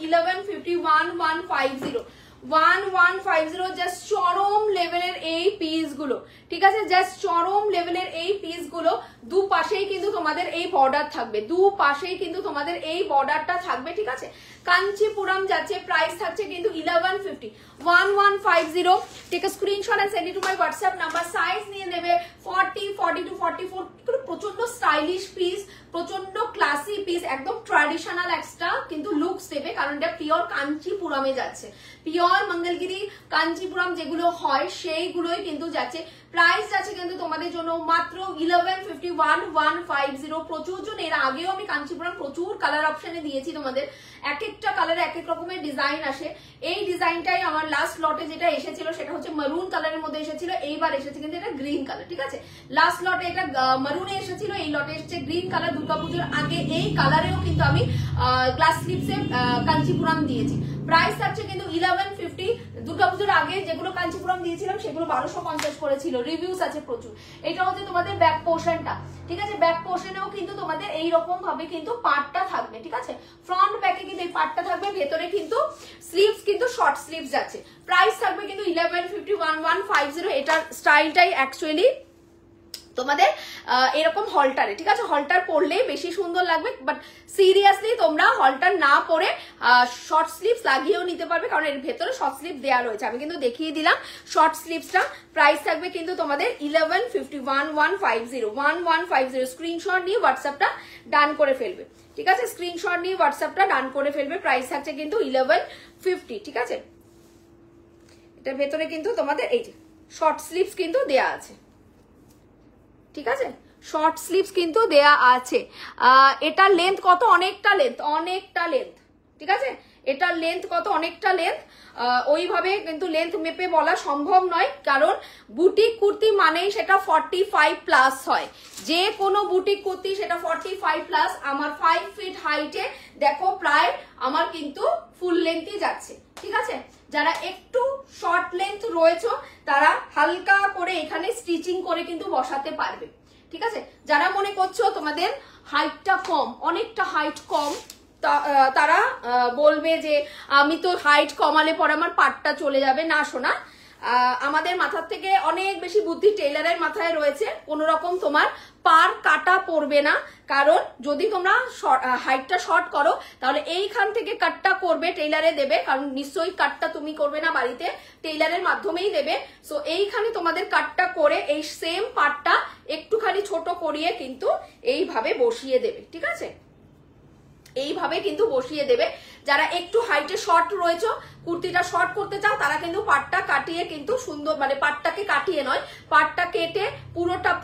1150, 1150, 1150। জাস্ট চরম লেভেলের এই পিস গুলো, ঠিক আছে, জাস্ট চরম লেভেলের এই পিস গুলো। দুপাশেই কিন্তু তোমাদের এই বর্ডার থাকবে, দুপাশেই কিন্তু তোমাদের এই বর্ডারটা থাকবে, ঠিক আছে। কাঞ্চিপুরম যাচ্ছে, প্রাইস থাকছে কিন্তু 1150, 1150। Take a screenshot and send it to my WhatsApp number. Size নিয়ে নেবে 40, 42 to 44। প্রচন্ড স্টাইলিশ পিস, প্রচন্ড ক্লাসি পিস, একদম ট্র্যাডিশনাল একটা কিন্তু লুকস দেবে, কারণ এটা পিওর কাঞ্চিপুরমে যাচ্ছে, পিওর মঙ্গলগিরি কাঞ্চিপুরম যেগুলো হয় সেইগুলোই কিন্তু যাচ্ছে। প্রাইস যাচ্ছে কিন্তু তোমাদের জন্য মাত্র 1150, 1150। প্রচুর জন, এর আগেও আমি কাঞ্চিপুরম প্রচুর কালার অপশনে দিয়েছি তোমাদের, এক একটা কালারে এক এক রকমের ডিজাইন আসে। এই ডিজাইনটাই আমার লাস্ট লটে যেটা এসেছিল সেটা হচ্ছে মারুন কালারের মধ্যে এসেছিল, এইবার এসেছে কিন্তু এটা গ্রিন কালার, ঠিক আছে। লাস্ট লটে এটা মারুনে এসেছিল, এই লটে এসেছে গ্রিন কালার। দুর্গাপুজোর আগে এই কালারেও কিন্তু আমি গ্লাস স্লিপসে কাঞ্চিপুরম দিয়েছি। প্রাইস থাকছে কিন্তু 1150। দুর্গাপুজোর আগে যেগুলো কাঞ্চিপুরম দিয়েছিলাম সেগুলো 1250 করেছিল, রিভিউস আছে প্রচুর। এটা হচ্ছে তোমাদের ব্যাক পোর্শনটা, ঠিক আছে, ব্যাক পোর্শনেও কিন্তু তোমাদের এইরকম ভাবে কিন্তু পার্টটা থাকবে, ঠিক আছে, ফ্রন্ট ব্যাকে কিন্তু এই পার্টটা থাকবে, ভেতরে কিন্তু স্লিভস কিন্তু শর্ট স্লিভস আছে। প্রাইস থাকবে কিন্তু 1150, 1150। এটার স্টাইলটাই অ্যাকচুয়ালি তোমাদের এরকম হলটারে, ঠিক আছে, হলটার পরলেই বেশি সুন্দর লাগবে, বাট সিরিয়াসলি তোমরা হলটার না পরে শর্ট স্লিভস লাগিয়েও নিতে পারবে, কারণ এর ভেতরে শর্ট স্লিভ দেওয়া রয়েছে। আমি কিন্তু দেখিয়ে দিলাম শর্ট স্লিভসটা। প্রাইস থাকবে কিন্তু তোমাদের 1150, 1150, 1150। স্ক্রিনশট নিয়ে হোয়াটসঅ্যাপটা ডান করে ফেলবে, ঠিক আছে, স্ক্রিনশট নিয়ে হোয়াটসঅ্যাপটা ডান করে ফেলবে। প্রাইস থাকছে কিন্তু 1150, ঠিক আছে। এটার ভেতরে কিন্তু তোমাদের এই যে শর্ট স্লিভস কিন্তু দেয়া আছে, ঠিক আছে, শর্ট স্লিভস কিন্তু দেয়া আছে। এটা লেন্থ কত, অনেকটা লেন্থ, অনেকটা লেন্থ, ঠিক আছে, এটা লেন্থ কত, অনেকটা লেন্থ, ওইভাবে কিন্তু লেন্থ মেপে বলা সম্ভব নয়, কারণ বুটিক কুর্তি মানেই সেটা 45 প্লাস হয়, যে কোনো বুটিক কুর্তি সেটা 45 প্লাস। আমার 5 ফিট হাইটে দেখো প্রায় আমার কিন্তু ফুল লেন্থই যাচ্ছে, ঠিক আছে। যারা একটু শর্ট লেন্থ রয়েছে তারা হালকা করে এখানে স্টিচিং করে কিন্তু বসাতে পারবে, ঠিক আছে। যারা মনে করছো তোমাদের হাইটটা কম, অনেকটা হাইট কম, তারা বলবে যে আমি তো হাইট কমালে পরে আমার পাটটা চলে যাবে, না শোনা, আমাদের মাথার থেকে অনেক বেশি বুদ্ধি টেইলারের মাথায় রয়েছে। কোনো রকম তোমার পার কাটা পড়বে না, কারণ যদি তোমরা হাইটটা শর্ট করো তাহলে এইখান থেকে কাটটা করবে, টেইলারে দেবে, কারণ নিশ্চয়ই কাটটা তুমি করবে না বাড়িতে, টেইলারের মাধ্যমেই দেবে। সো এইখানে তোমাদের কাটটা করে এই সেম পার্টটা একটুখানি ছোট করিয়ে কিন্তু এইভাবে বসিয়ে দেবে, ঠিক আছে, এইভাবে কিন্তু বসিয়ে দেবে। যারা একটু হাইটে শর্ট রয়েছে, কুর্তিটা শর্ট করতে চাও, তারা কিন্তু পাটটা কাটিয়ে কিন্তু সুন্দর, মানে পাটটাকে কাটিয়ে নয়, পাটটা কেটে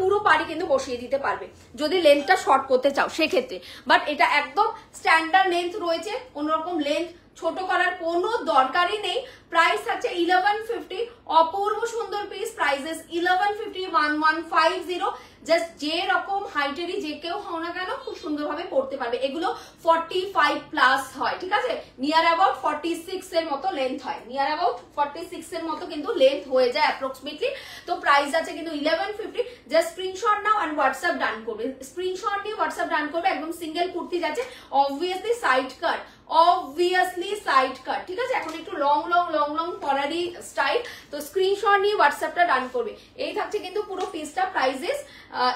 পুরো পাড়ি কিন্তু বসিয়ে দিতে পারবে যদি লেন্থটা শর্ট করতে চাও সেক্ষেত্রে। বাট এটা একদম স্ট্যান্ডার্ড লেন্থ রয়েছে, কোনোরকম লেন্থ ছোট করার কোনো দরকারই নেই। প্রাইস আছে 1150, অপূর্ব সুন্দর পিস, প্রাইসেস 1150, 1150। জাস্ট যে রকম হাইটেরই যে কেউ হও না কেন খুব সুন্দরভাবে পড়তে পারবে। এগুলো 45 প্লাস হয়, ঠিক আছে, নিয়ার অ্যাবাউট 46 এর মতো লেন্থ হয়, নিয়ার অ্যাবাউট 46 এর মতো কিন্তু লেন্থ হয়ে যায় অ্যাপ্রক্সিমেটলি। তো প্রাইস আছে কিন্তু 1150। Just screenshot now and WhatsApp done করবে, স্ক্রিনশট নিয়ে হোয়াটসঅ্যাপ ডান করবে। একদম সিঙ্গেল কুর্তি যাচ্ছে, obviously side cut, obviously side cut, ঠিক আছে, এখন একটু লং লং লং লং পরারি স্টাইল। তো স্ক্রিনশট নিয়ে হোয়াটসঅ্যাপটা ডান করবে। এই থাকছে কিন্তু পুরো পিসটা, prices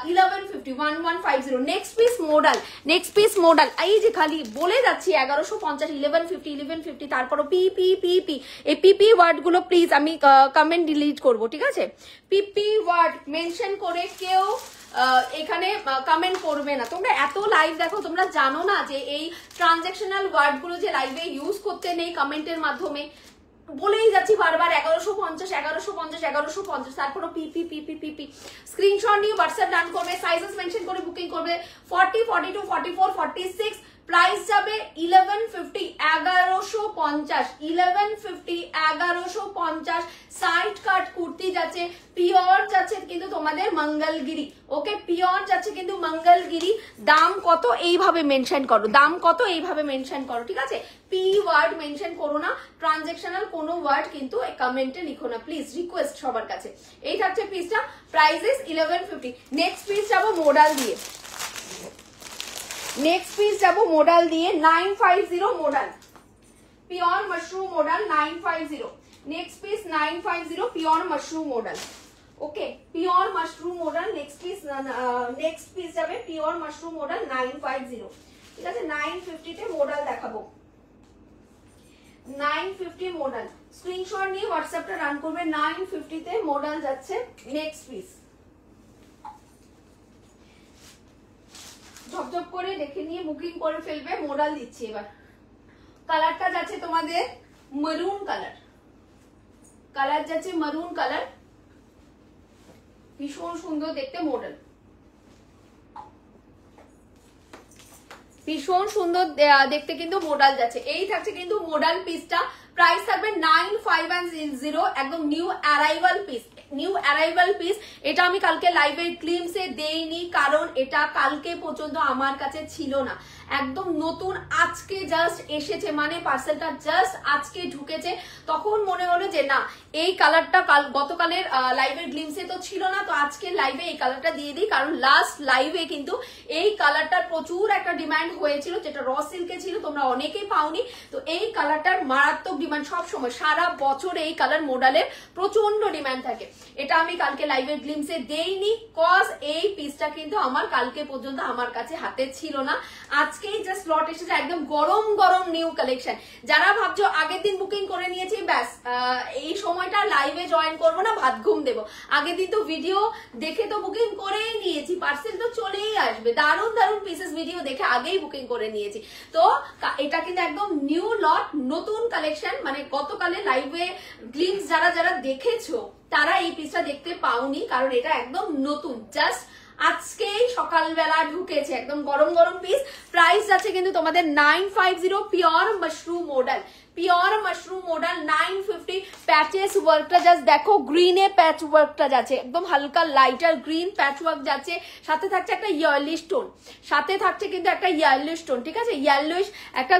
1150, 1150। Next piece model, next piece model, এই যে খালি বলে যাচ্ছি 1150, 1150, 1150, তারপরও পি পি পি পি, এই পিপি ওয়ার্ড গুলো প্লিজ আমি কমেন্ট ডিলিট করবো, ঠিক আছে। পিপি ওয়ার্ড মেনশন করে কেউ এখানে কমেন্ট করবে না। তোমরা এত লাইভ দেখো, তোমরা জানো না যে এই ট্রানজেকশনাল ওয়ার্ড গুলো যে লাইভে ইউজ করতে নেই কমেন্টের মাধ্যমে। বলেই যাচ্ছি বারবার 1150, 1150, 1150, তারপরও পিপি পিপি পিপি। স্ক্রিনশট নিয়ে হোয়াটসঅ্যাপ ডান করবে, সাইজেস মেনশন করে বুকিং করবে। 40, 42, 44, 46, প্রাইস যাবে 1150, 1150, 1150, 1150। সাইড কাট কুর্তি যাচ্ছে, পিওর যাচ্ছে কিন্তু তোমাদের মঙ্গলগিরি, ওকে, পিওর যাচ্ছে কিন্তু মঙ্গলগিরি। দাম কত এইভাবে মেনশন করো, দাম কত এইভাবে মেনশন করো, ঠিক আছে। পি ওয়ার্ড মেনশন করো না, ট্রানজেকশনাল কোনো ওয়ার্ড কিন্তু কমেন্টে লিখো না প্লিজ, রিকোয়েস্ট সবার কাছে। এই থাকছে পিসটা, প্রাইসেস 1150। নেক্সট পিস যাবো মডেল দিয়ে, নেক্সট পিস যাবো মডেল দিয়ে 950 model, pure mushroom model 950। Next piece 950 pure mushroom model, okay, pure mushroom model. Next piece যাবে পিওর মাশরুম মডেল 950, ঠিক আছে। 950 তে মডেল দেখাবো, 950 মডেল। স্ক্রিনশট নিয়ে হোয়াটসঅ্যাপটা রান করবে। 950 তে মডেল যাচ্ছে। নেক্সট পিস ঝপঝপ করে দেখে নিয়ে বুকিং করে ফেলবে। মডেল দিচ্ছি এবার। কালারটা যাচ্ছে তোমাদের মেরুন কালার, কালার যাচ্ছে মেরুন কালার, ভীষণ সুন্দর দেখতে মডেল, ভীষণ সুন্দর দেখতে কিন্তু মডেল যাচ্ছে। এই থাকছে কিন্তু মডেল পিসটা, প্রাইস থাকবে 9510, একদম new arrival piece, new arrival piece. এটা আমি কালকে লাইভের ক্লিমসে দেইনি, কারণ এটা কালকে পর্যন্ত আমার কাছে ছিল না, একদম নতুন আজকে জাস্ট এসেছে, মানে পার্সেলটা জাস্ট আজকে ঢুকেছে। তখন মনে হলো যে না, এই কালারটা গতকালের লাইভের গ্লিমসে তো ছিল না, তো আজকে লাইভে এই কালারটা দিয়ে দিই, কারণ লাস্ট লাইভে কিন্তু এই কালারটার প্রচুর একটা ডিমান্ড হয়েছিল, যেটা র সিল্কে ছিল, তোমরা অনেকেই পাওনি। তো এই কালারটার মারাত্মক ডিমান্ড, সব সময় সারা বছর এই কালার মডেলের প্রচন্ড ডিমান্ড থাকে। এটা আমি কালকে লাইভের গ্লিমসে দেইনি, কজ এই পিসটা কিন্তু আমার কালকে পর্যন্ত আমার কাছে হাতে ছিল না, আজকেই জাস্ট লট এসেছে, একদম গরম গরম নিউ কালেকশন। যারা ভাবছো আগের দিন বুকিং করে নিয়েছি, ব্যাস এই সময়টা লাইভে জয়েন করবো না, ভাত ঘুম দেবো, আগের দিন তো ভিডিও দেখে তো বুকিং করেই নিয়েছি, পার্সেল তো চলেই আসবে, দারুণ দারুণ পিসেস ভিডিও দেখে আগেই বুকিং করে নিয়েছি। তো এটা কিন্তু একদম নিউ লট, নতুন কালেকশন, মানে গতকালে লাইভে গ্লিমস যারা যারা দেখেছো তারা এই পিসটা দেখতে পাওনি, কারণ এটা একদম নতুন, জাস্ট আজকেই সকালবেলা ঢুকেছে, একদম গরম গরম পিস। প্রাইস আছে কিন্তু তোমাদের 950, pure mushroom model, pure mushroom model 950। Patches ওয়ার্কটা জাস্ট দেখো, গ্রিনে প্যাচ ওয়ার্কটা যাচ্ছে, একদম হালকা লাইটার গ্রিন প্যাচ ওয়ার্ক যাচ্ছে, সাথে থাকছে একটা ইয়েলোইশ টোন, সাথে থাকছে কিন্তু একটা ইয়েলোইশ টোন, ঠিক আছে, ইয়েলোইশ একটা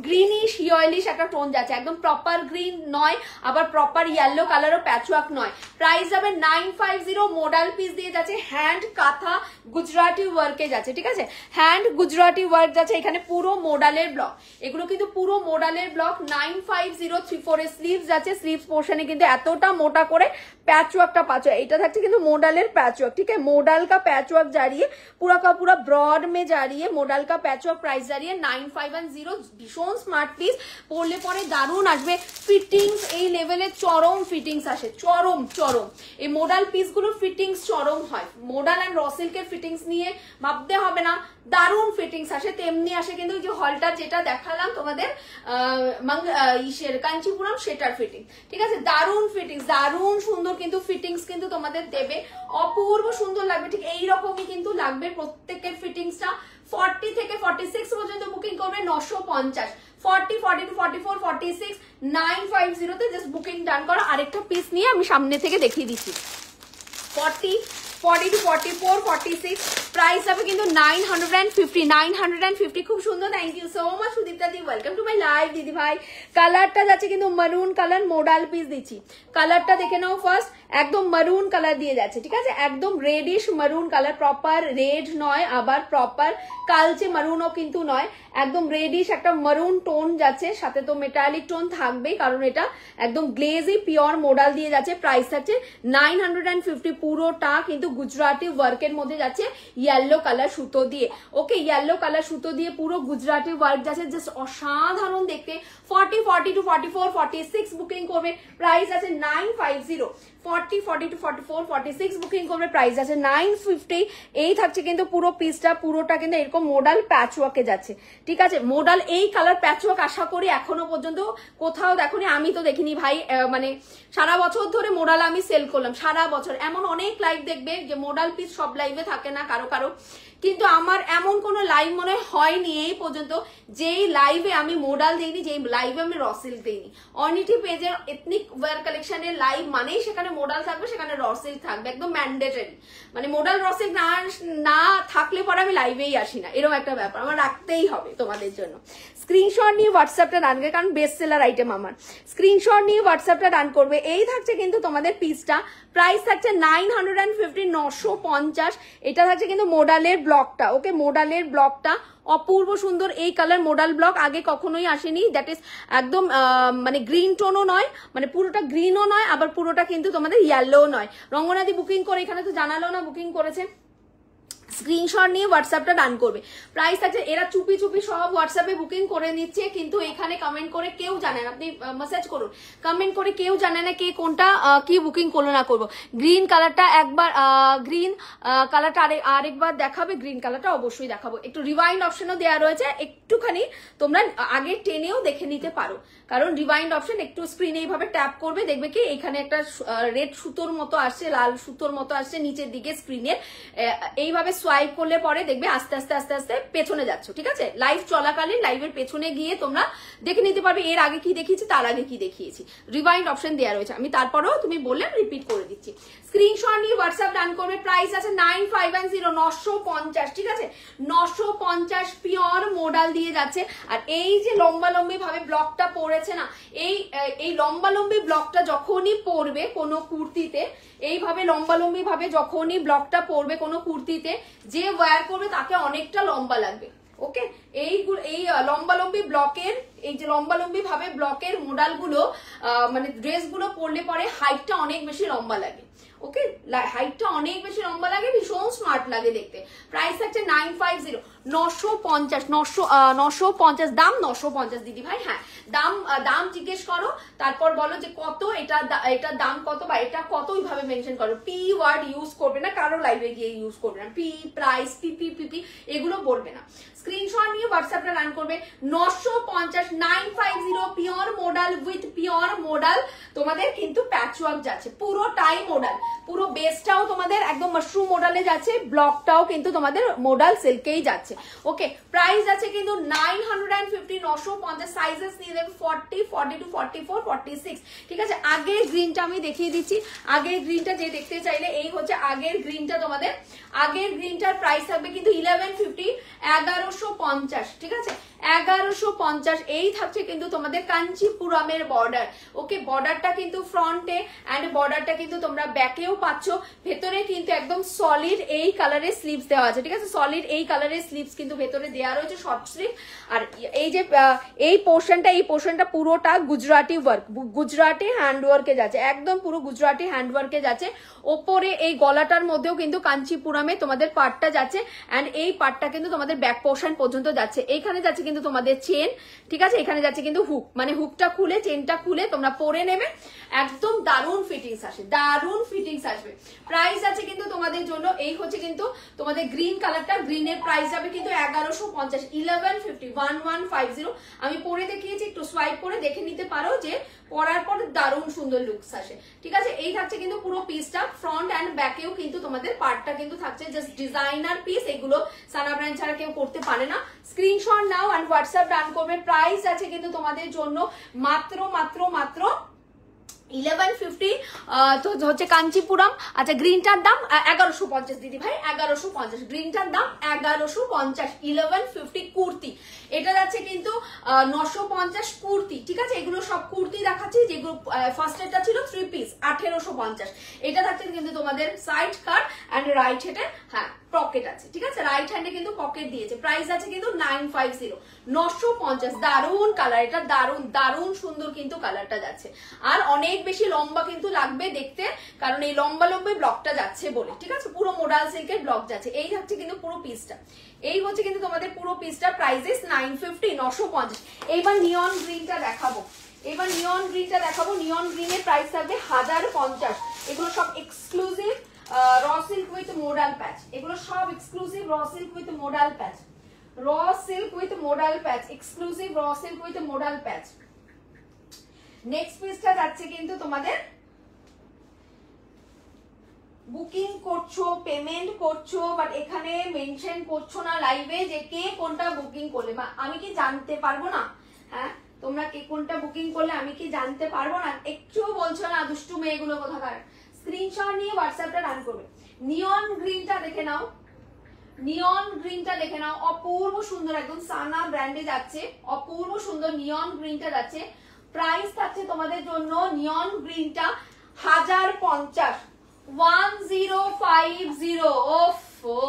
গ্রিনিশ ইয়েলোইশ একটা টোন যাচ্ছে, একদম প্রপার গ্রিন নয় আবার প্রপার ইয়েলো কালারও প্যাচ ওয়ার্ক নয়। প্রাইস যাবে 950, মডেল পিস দিয়ে যাচ্ছে, হ্যান্ড কাঁথা গুজরাটি ওয়ার্কে যাচ্ছে, ঠিক আছে, হ্যান্ড গুজরাটি ওয়ার্ক যাচ্ছে, এখানে পুরো মডেলের ব্লক, এগুলো কিন্তু পুরো মডেলের ব্লক। 950 3/4 স্লিভস আছে, স্লিভস পোর্শনে কিন্তু এতটা মোটা করে पैच वर्क पाचो, এটা থাকছে কিন্তু মডেলের पैच वर्क, ठीक है, मॉडल का पैच वर्क जा रही है पूरा का पूरा ब्रॉड में जा रही है, मॉडल का पैच वर्क प्राइस जा रही है 950। ভীষণ স্মার্ট পিস, পরলে পরে দারুণ আসবে। ফিটিংস এই লেভেলে চরম ফিটিংস আসে, চরম চরম এই মডেল পিসগুলোর ফিটিংস চরম হয়। মডেল এন্ড রসিল্কের ফিটিংস নিয়ে ভাবতে হবে না, দারুণ ফিটিংস আসে। তেমনি আসে কিন্তু যে হলটার যেটা দেখালাম তোমাদের ইসের কাঞ্চিপুরম সেটার ফিটিং, ঠিক আছে, দারুণ ফিটিংস, দারুণ সুন্দর কিন্তু ফিটিংস কিন্তু তোমাদের দেবে, অপূর্ব সুন্দর লাগবে, ঠিক এইরকমই কিন্তু লাগবে প্রত্যেকের ফিটিংসটা। 40 থেকে 46 পর্যন্ত বুকিং করবে 950, 40, 40 to 44, 46, 950 তে জাস্ট বুকিং ডান করো। আরেকটা পিস নিয়ে আমি সামনে থেকে দেখিয়ে দিচ্ছি। 40 to 44, 46 প্রাইস হবে কিন্তু 950, 950 খুব সুন্দর। Thank you so much Sudipta দি, ওয়েলকাম টু মাই লাইভ দিদি ভাই। কালারটা যাচ্ছে কিন্তু মারুন কালার, মডেল পিস দিচ্ছি, কালারটা দেখে নাও ফার্স্ট, একদম মারুন কালার দিয়ে যাচ্ছে, ঠিক আছে, একদম রেডিশ মারুন কালার, প্রপার রেড নয় আবার প্রপার কালচে মারুনও কিন্তু নয়, একদম রেডিশ একটা মারুন টোন যাচ্ছে, সাথে তো মেটালিক টোন থাকবেই কারণ এটা একদম গ্লেজি পিওর মডেল দিয়ে যাচ্ছে। প্রাইস থাকছে 950, পুরোটা কিন্তু গুজরাটি ওয়ার্কের মধ্যে যাচ্ছে, ইয়েলো কালার সুতো দিয়ে, ওকে, ইয়েলো কালার সুতো দিয়ে পুরো গুজরাটি ওয়ার্ক যাচ্ছে, জাস্ট অসাধারণ দেখতে। 40, 40 to 44, 46 বুকিং করবে, প্রাইস আছে 950। 40, 40 to 44, 46 বুকিং করবে, প্রাইস আছে 950। এই থাকছে কিন্তু পুরো পিসটা, পুরোটা কিন্তু এরকম মডেল প্যাচ ওয়ার্কে যাচ্ছে, ঠিক আছে, মডেল এই কালার প্যাচ ওয়ার্ক আশা করি এখনো পর্যন্ত কোথাও দেখোনি, আমি তো দেখিনি ভাই, মানে সারা বছর ধরে মডেল আমি সেল করলাম, সারা বছর এমন অনেক লাইভ দেখবে যে মডেল পিস সব লাইভে থাকে না কারো কারো, কিন্তু আমার এমন কোনো লাইভ মনে হয়নি এই পর্যন্ত যেই লাইভে আমি মডেল দিইনি, যেই লাইভে আমি রসিল্ক দিইনি। অর্নিটি পেজের এথনিক ওয়্যার কালেকশনের লাইভ মানেই সেখানে মডেল থাকবে, সেখানে রসিল্ক থাকবে, একদম ম্যান্ডেটরি, মানে মডেল রসিল্ক না থাকলে পরে আমি লাইভেই আসি না, এরকম একটা ব্যাপার আমার রাখতেই হবে তোমাদের জন্য। স্ক্রিনশট নিয়ে হোয়াটসঅ্যাপটা ডান করবে, কারণ বেস্ট সেলার আইটেম আমার, স্ক্রিনশট নিয়ে হোয়াটসঅ্যাপটা ডান করবে। এই থাকছে কিন্তু তোমাদের পিসটা, প্রাইস থাকছে 950, 950। এটা থাকছে কিন্তু মডেলের ব্লকটা, ওকে, মডেলের ব্লকটা অপূর্ব সুন্দর, এই কালার মডেল ব্লক আগে কখনোই আসেনি, দ্যাট ইজ একদম মানে গ্রিন টোনও নয়, মানে পুরোটা গ্রিনও নয় আবার পুরোটা কিন্তু তোমাদের ইয়েলো নয়। রঙ্গনাদি বুকিং করে, এখানে তো জানালো না বুকিং করেছে, স্ক্রিনশট নিয়ে হোয়াটসঅ্যাপটা ডান করবে। প্রাইস আছে, এরা চুপি চুপি সব হোয়াটসঅ্যাপে বুকিং করে নিচ্ছে, কিন্তু এখানে কমেন্ট করে কেউ জানে না, আপনি মেসেজ করুন, কমেন্ট করে কেউ জানে না কে কোনটা কি বুকিং করলো না করবো। গ্রিন কালারটা একবার, গ্রিন কালারটা আরেকবার দেখাবে, গ্রিন কালারটা অবশ্যই দেখাবো। একটু রিওয়াইন্ড অপশনও দেওয়া রয়েছে, একটুখানি তোমরা আগে টেনেও দেখে নিতে পারো, কারণ রিওয়াইন্ড অপশন একটু স্ক্রিনে এইভাবে ট্যাপ করবে, দেখবে কি এখানে একটা রেড সুতোর মতো আসছে, লাল সুতোর মতো আসছে নিচের দিকে স্ক্রিনের, এইভাবে সোয়াইপ করলে পরে দেখবে আস্তে আস্তে আস্তে আস্তে পেছনে যাচ্ছ, ঠিক আছে, লাইভ চলাকালীন লাইভের পেছনে গিয়ে তোমরা দেখে নিতে পারবে এর আগে কি দেখিয়েছি তার আগে কি দেখিয়েছি, রিওয়াইন্ড অপশন দেওয়া রয়েছে, আমি তারপরেও তুমি বললে রিপিট করে দিচ্ছি। স্ক্রিনশট নিয়ে হোয়াটসঅ্যাপ ডান করবে, প্রাইস আছে 950, 950, ঠিক আছে, 950 পিওর মডেল দিয়ে যাচ্ছে। আর এই যে লম্বা লম্বি ভাবে ব্লকটা পড়েছে না, এই লম্বা লম্বি ব্লকটা যখনই পড়বে কোনো কুর্তিতে, এইভাবে লম্বা লম্বি ভাবে যখনই ব্লকটা পড়বে কোনো কুর্তিতে, যে ওয়্যার করবে তাকে অনেকটা লম্বা লাগবে, ওকে, এই লম্বা লম্বি ব্লকের, এই যে লম্বা লম্বি ভাবে ব্লকের মডেল গুলো মানে ড্রেস গুলো পরলে পরে হাইটটা অনেক বেশি লম্বা লাগে, ওকে, হাইটটা অনেক বেশি লম্বা লাগে, ভীষণ স্মার্ট লাগে দেখতে। প্রাইস থাকছে 950, 950 দাম 950 দিদি ভাই। হ্যাঁ দাম জিজ্ঞেস করো, তারপর বলো যে কত, এটা দাম কত বা এটা কত, ওইভাবে মেনশন করো। পি ওয়ার্ড ইউজ করবে না, কারো লাইভে গিয়ে ইউজ করবে না, পি প্রাইস পিপি এগুলো বলবে না। স্ক্রিনশট নিয়ে হোয়াটসঅ্যাপটা রান করবে। 950 950 pure model with pure model তোমাদের কিন্তু প্যাচওয়ার্ক যাচ্ছে, পুরোটাই মডেল, পুরো বেসটাও তোমাদের একদম মাশরুম মডেলে যাচ্ছে, ব্লকটাও কিন্তু তোমাদের মডেল সিল্কেই যাচ্ছে। ওকে প্রাইস আছে কিন্তু 950 950 সাইজেস নিয়ে নেবে 40 42 44 46। ঠিক আছে আগের গ্রিনটা আমি দেখিয়ে দিচ্ছি, আগের গ্রিনটা যে দেখতে চাইলে এই হচ্ছে আগের গ্রিনটা তোমাদের, আগের গ্রিনটার প্রাইস থাকবে কিন্তু 1150 1150। ঠিক আছে 1150 এই থাকছে কিন্তু তোমাদের কাঞ্চিপুরমের বর্ডার। ওকে বর্ডারটা কিন্তু ফ্রন্টে এন্ড বর্ডারটা কিন্তু তোমরা ব্যাকেও পাচ্ছ, ভেতরে কিন্তু একদম সলিড এই কালারের স্লিভস দেওয়া আছে। ঠিক আছে সলিড এই কালারের স্লিভস কিন্তু ভেতরে দেওয়া রয়েছে, শর্ট স্লিভ। আর এই যে এই পোর্শনটা পুরোটা গুজরাটি ওয়ার্ক, গুজরাটি হ্যান্ডওয়ার্কে যাচ্ছে, একদম পুরো গুজরাটি হ্যান্ডওয়ার্কে যাচ্ছে। ওপরে এই গলাটার মধ্যেও কিন্তু কাঞ্চিপুরমে তোমাদের পার্টটা যাচ্ছে এন্ড এই পার্টটা কিন্তু তোমাদের ব্যাক পোর্শন পর্যন্ত যাচ্ছে। এইখানে যাচ্ছে কিন্তু তোমাদের চেন। ঠিক আছে এখানে যাচ্ছে কিন্তু হুক, মানে হুকটা খুলে চেনটা খুলে তোমরা পরে নেবে, একদম দারুণ ফিটিংস আসে, দারুণ ফিটিংস আসবে। প্রাইস আছে কিন্তু তোমাদের জন্য এই হচ্ছে কিন্তু তোমাদের গ্রিন কালারটা, গ্রিনের প্রাইস যাবে কিন্তু 1150 1150 1150। আমি পরে দেখিয়েছি, একটু সোয়াইপ করে দেখে নিতে পারো যে পরার পর দারুণ সুন্দর লুকস আসে। ঠিক আছে এই থাকছে কিন্তু পুরো পিসটা, ফ্রন্ট এন্ড ব্যাকেও কিন্তু তোমাদের পার্টটা কিন্তু থাকছে জাস্ট ডিজাইনার পিস, এগুলো সানা ব্র্যান্ড ছাড়া কেউ করতে পারে না। Screenshot now and WhatsApp run করবে। প্রাইস আছে কিন্তু তোমাদের জন্য মাত্র 1150 তো হচ্ছে কাঞ্চিপুরম। আচ্ছা গ্রিনটার দাম 1150 দিদি ভাই 1150, গ্রিনটার দাম 1150 1150 কুর্তি। এটা যাচ্ছে কিন্তু 950 কুর্তি। ঠিক আছে এগুলো সব কুর্তি দেখাচ্ছি, যেগুলো ফার্স্ট এরটা ছিল 3 পিস 1850। এটা থাকছে কিন্তু তোমাদের সাইড কাট এন্ড রাইট হ্যান্ডে হ্যাঁ পকেট আছে। ঠিক আছে রাইট হ্যান্ডে কিন্তু পকেট দিয়েছে। প্রাইস আছে কিন্তু 950 950। দারুণ কালার, এটা দারুণ দারুণ সুন্দর কিন্তু কালারটা যাচ্ছে। আর অনেক বেশি লম্বা কিন্তু লাগবে দেখতে, কারণ এই লম্বা ব্লকটা যাচ্ছে বলে। ঠিক আছে পুরো মোডাল সিল্কের ব্লক যাচ্ছে। এই থাকছে কিন্তু পুরো পিসটা, এই হচ্ছে কিন্তু তোমাদের পুরো পিসটা, প্রাইসেস 950 950। এইবার নিয়ন গ্রিনটা দেখাবো, নিয়ন গ্রিনের প্রাইস থাকবে 1050। এগুলো সব exclusive raw silk with modal প্যাচ, এগুলো সব exclusive raw silk with modal patch, raw silk with modal patch, exclusive raw silk with modal patch. Next পিসটা যাচ্ছে কিন্তু তোমাদের, বুকিং করছো পেমেন্ট করছো বাট এখানে মেনশন করছো না লাইভে যে কে কোনটা বুকিং করলে, আমি কি জানতে পারবো না? হ্যাঁ তোমরা কে কোনটা বুকিং করলে আমি কি জানতে পারবো না? একটুও বলছো না, দুষ্টু মেয়েগুলো কোথাকার। স্ক্রিনশট নিয়ে হোয়াটসঅ্যাপটা রান করবে। নিয়ন গ্রিনটা দেখে নাও, নিয়ন গ্রিনটা দেখে নাও, অপূর্ব সুন্দর, একদম সানা ব্র্যান্ডে যাচ্ছে, অপূর্ব সুন্দর নিয়ন গ্রিনটা যাচ্ছে। প্রাইস থাকছে তোমাদের জন্য নিয়ন গ্রিনটা 1050 1050। ওফো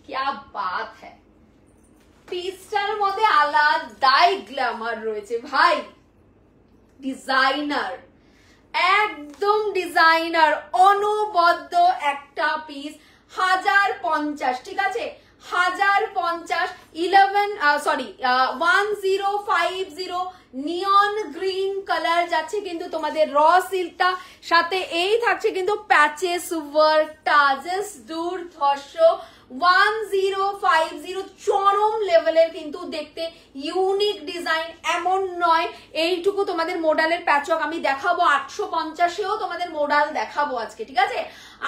क्या बात है, পিসটার মধ্যে আলাদাই গ্ল্যামার রয়েছে ভাই, ডিজাইনার, একদম ডিজাইনার, অনবদ্য একটা পিস 1050। ঠিক আছে 1050 1050 নিয়ন গ্রিন কালার যাচ্ছে কিন্তু তোমাদের র সিল্কটা, সাথে এই থাকছে কিন্তু প্যাচেস ওয়ার্কটা, জাস্ট দুর্ধর্ষ 1050 চরম লেভেলের কিন্তু দেখতে ইউনিক ডিজাইন। এমন নয় এইটুকু তোমাদের মোডালের প্যাচওয়ার্ক আমি দেখাবো, 850-এও তোমাদের মোডাল দেখাবো আজকে। ঠিক আছে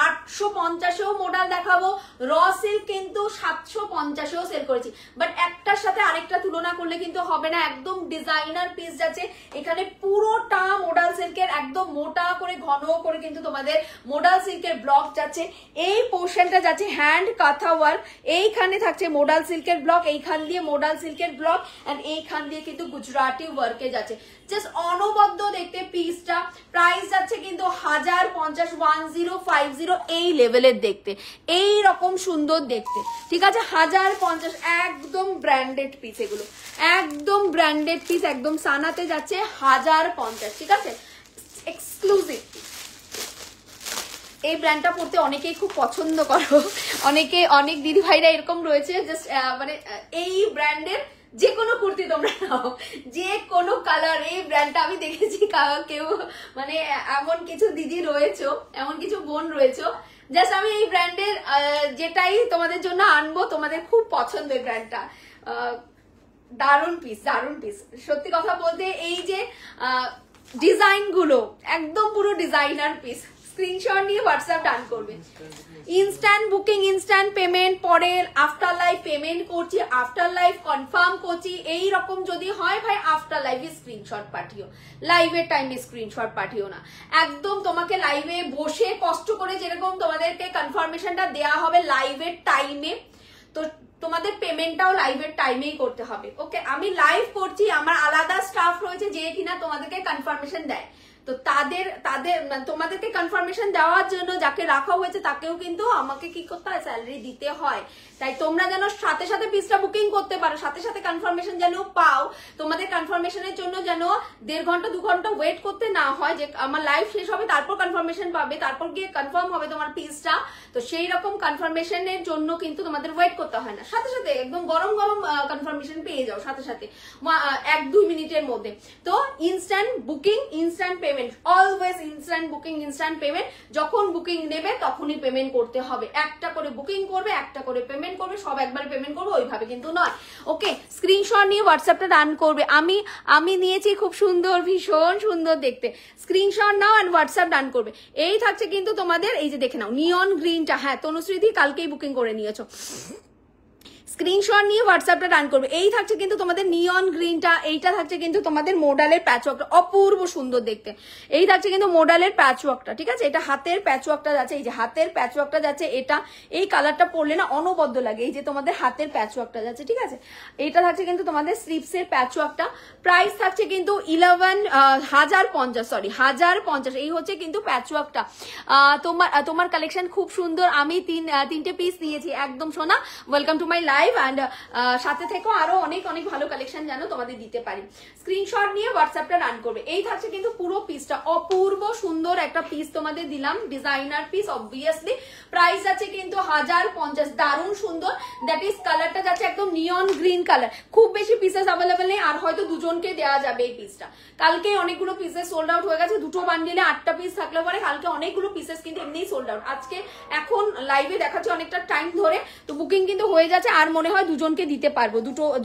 850-এও মোডাল দেখাবো। র সিল্ক কিন্তু 750-এও সেল করেছি, বাট একটার সাথে আরেকটা তুলনা করলে কিন্তু হবে না, একদম ডিজাইনার পিস যাচ্ছে। এখানে পুরোটা মোডাল সিল্কের একদম মোটা করে ঘন করে কিন্তু তোমাদের মোডাল সিল্কের ব্লক যাচ্ছে। এই পোর্শনটা যাচ্ছে হ্যান্ড কাঁথা ওয়ার্ক, এইখানে থাকছে মোডাল সিল্কের ব্লক, এইখান দিয়ে মোডাল সিল্কের ব্লক এন্ড এইখান দিয়ে কিন্তু গুজরাটি ওয়ার্কে যাচ্ছে, জাস্ট অনবদ্য দেখতে পিসটা। প্রাইস যাচ্ছে কিন্তু 1050 1050 এই লেভেলের দেখতে, এই রকম সুন্দর দেখতে। ঠিক আছে 1050 একদম ব্র্যান্ডেড পিস, এগুলো একদম ব্র্যান্ডেড পিস, একদম সানাতে যাচ্ছে 1050। ঠিক আছে এক্সক্লুসিভ, এই ব্র্যান্ডটা পরতে অনেকেই খুব পছন্দ করো, অনেক দিদি ভাইরা এরকম রয়েছে, জাস্ট মানে এই ব্র্যান্ডের যে কোনো কুর্তি তোমরা নাও, যে কোনো কালার, এই ব্র্যান্ডটা আমি দেখেছি কেউ মানে এমন কিছু দিদি রয়েছে, এমন কিছু বোন রয়েছে, জাস্ট আমি এই ব্র্যান্ডের যেটাই তোমাদের জন্য আনবো, তোমাদের খুব পছন্দ এই ব্র্যান্ডটা। দারুণ পিস, দারুণ পিস। সত্যি কথা বলতে এই যে ডিজাইন গুলো একদম পুরো ডিজাইনার পিস। স্ক্রিনশট নিয়ে হোয়াটসঅ্যাপ ডান করবে। ইনস্ট্যান্ট বুকিং, ইনস্ট্যান্ট পেমেন্ট, পরে আফটার লাইফ পেমেন্ট করছি, আফটার লাইফ কনফার্ম করছি, এই রকম যদি হয় ভাই আফটার লাইভে স্ক্রিনশট পাঠিও, লাইভের টাইমে স্ক্রিনশট পাঠিও না। একদম তোমাকে লাইভে বসে কষ্ট করে যেরকম তোমাদেরকে কনফার্মেশনটা দেয়া হবে লাইভের টাইমে, তো তোমাদের পেমেন্টটাও লাইভের টাইমেই করতে হবে। ওকে, আমি লাইভ করছি, আমার আলাদা স্টাফ রয়েছে যে কিনা তোমাদেরকে কনফার্মেশন দেয়, তো তাদের তোমাদেরকে কনফার্মেশন দেওয়ার জন্য যাকে রাখা হয়েছে তাকেও কিন্তু আমাকে কি করতে হয়, স্যালারি দিতে হয়। তাই তোমরা যেন সাথে সাথে পিসটা বুকিং করতে পারো, সাথে সাথে কনফার্মেশন যেন পাও, তোমাদের কনফার্মেশনের জন্য যেন 1.5 ঘন্টা 2 ঘন্টা ওয়েট করতে না হয় যে আমার লাইভ শেষ হবে তারপর কনফার্মেশন পাবে, তারপর গিয়ে কনফার্ম হবে তোমার পিসটা। তো সেই রকম কনফার্মেশনের জন্য কিন্তু তোমাদের ওয়েট করতে হয় না, সাথে সাথে একদম গরম গরম কনফার্মেশন পেয়ে যাও সাথে সাথে 1-2 মিনিটের মধ্যে। তো instant booking, instant payment, always instant booking, instant payment. যখন বুকিং নেবে তখনই পেমেন্ট করতে হবে, একটা করে বুকিং করবে, একটা করে পেমেন্ট করবে, সব একবারে পেমেন্ট করবে ওইভাবে কিন্তু নয়। ওকে, স্ক্রিনশট নিয়ে হোয়াটসঅ্যাপটা রান করবে। আমি নিয়েছি, খুব সুন্দর, ভীষণ সুন্দর দেখতে। Screenshot now and WhatsApp done করবে। এই থাকছে কিন্তু তোমাদের, এই যে দেখে নাও নিয়ন গ্রিনটা, হ্যাঁ তনুশ্রীদি কালকেই বুকিং করে নিয়েছো। স্ক্রিনশট নিয়ে হোয়াটসঅ্যাপটা রান করবে। এই থাকছে কিন্তু তোমাদের নিয়ন গ্রিনটা, এইটা থাকছে কিন্তু তোমাদের মোডালের প্যাচওয়ার্কটা, অপূর্ব সুন্দর দেখতে। এই থাকছে কিন্তু মোডালের প্যাচওয়ার্কটা, ঠিক আছে, এটা হাতের প্যাচওয়ার্কটা যাচ্ছে, এই যে হাতের প্যাচওয়ার্কটা যাচ্ছে, এটা এই কালারটা পরলে না অনবদ্য লাগে, এই যে তোমাদের হাতের প্যাচওয়ার্কটা যাচ্ছে, ঠিক আছে। এইটা থাকছে কিন্তু তোমাদের স্লিপসের প্যাচওয়ার্কটা। প্রাইস থাকছে কিন্তু 1050, এই হচ্ছে কিন্তু প্যাচওয়ার্কটা। তোমার কালেকশন খুব সুন্দর, আমি তিনটে পিস নিয়েছি একদম সোনা। Welcome to my live and সাথে থেকেও আরো অনেক ভালো কালেকশন যেন তোমাদের দিতে পারি। স্ক্রিনশট নিয়ে হোয়াটসঅ্যাপটা রান করবে। এই থাকছে কিন্তু পুরো পিসটা, অপূর্ব সুন্দর একটা পিস তোমাদের দিলাম, ডিজাইনার পিস অবভিয়াসলি। প্রাইস আছে কিন্তু 1050, দারুণ সুন্দর। দ্যাট ইজ কালারটা যাচ্ছে একদম নিয়ন গ্রিন কালার। খুব বেশি পিসেস অ্যাভেলেবেল নেই, আর হয়তো দুজনকে দেওয়া যাবে এই পিসটা। কালকে অনেকগুলো পিসেস সোল্ড আউট হয়ে গেছে, দুটো বান্ডিলে 8টা পিস থাকলে পরে কালকে অনেকগুলো পিসেস কিন্তু এমনিই সোল্ড আউট। আজকে এখন লাইভে দেখাচ্ছে অনেকটা টাইম ধরে, তো বুকিং কিন্তু হয়ে যাচ্ছে, আর মনে হয় দুজনকে দিতে পারবো,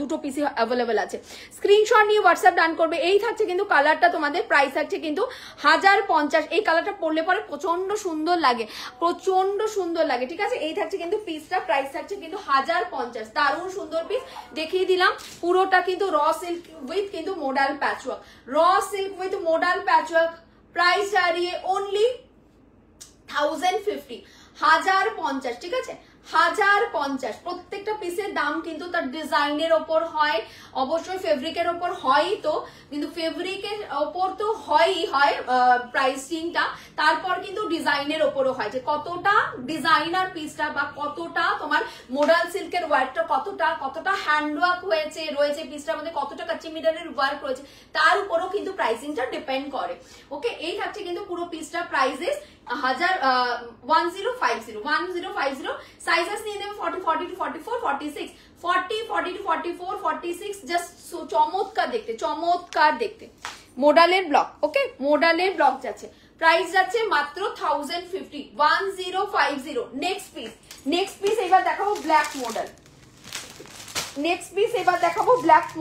দুটো পিসি অ্যাভেলেবেল আছে। স্ক্রিনশট নিয়ে হোয়াটসঅ্যাপ ডান করবে। এই থাকছে কিন্তু কালারটা তোমাদের, প্রাইস থাকছে কিন্তু 1050। এই কালারটা পরলে পরে প্রচন্ড সুন্দর লাগে, প্রচন্ড সুন্দর লাগে, ঠিক আছে। এই থাকছে কিন্তু পিসটা, প্রাইস থাকছে কিন্তু 1050, দারুণ সুন্দর পিস দেখিয়ে দিলাম। পুরোটা কিন্তু র সিল্ক উইথ কিন্তু modal patchwork, raw silk with modal patchwork. Price দাঁড়িয়ে অনলি 1050, 1050, ঠিক আছে, 1050। প্রত্যেকটা পিসের দাম কিন্তু তার ডিজাইনের ওপর হয়, অবশ্যই ফেব্রিকের ওপর হয়, তো কিন্তু ফেব্রিকের ওপর তো হয়ই হয় প্রাইসিংটা, তারপর কিন্তু ডিজাইনের ওপরও হয়, যে কতটা ডিজাইনার পিসটা বা কতটা তোমার মোডাল সিল্কের ওয়ার্কটা কতটা হ্যান্ডওয়ার্ক রয়েছে পিসটার মধ্যে, কতটা কাচ্চি মিডারের ওয়ার্ক রয়েছে, তার উপরও কিন্তু প্রাইসিংটা ডিপেন্ড করে। ওকে, এই থাকছে কিন্তু পুরো পিসটা, প্রাইসেস 1050, সাইজেস নিয়ে নেবে 40 to 44, 46, 40 to 44, 46, জাস্ট চমৎকার দেখতে মোডালের ব্লক। ওকে, মোডালের ব্লক যাচ্ছে, প্রাইস যাচ্ছে মাত্র 1050, 1050। নেক্সট পিস এবার দেখাবো ব্ল্যাক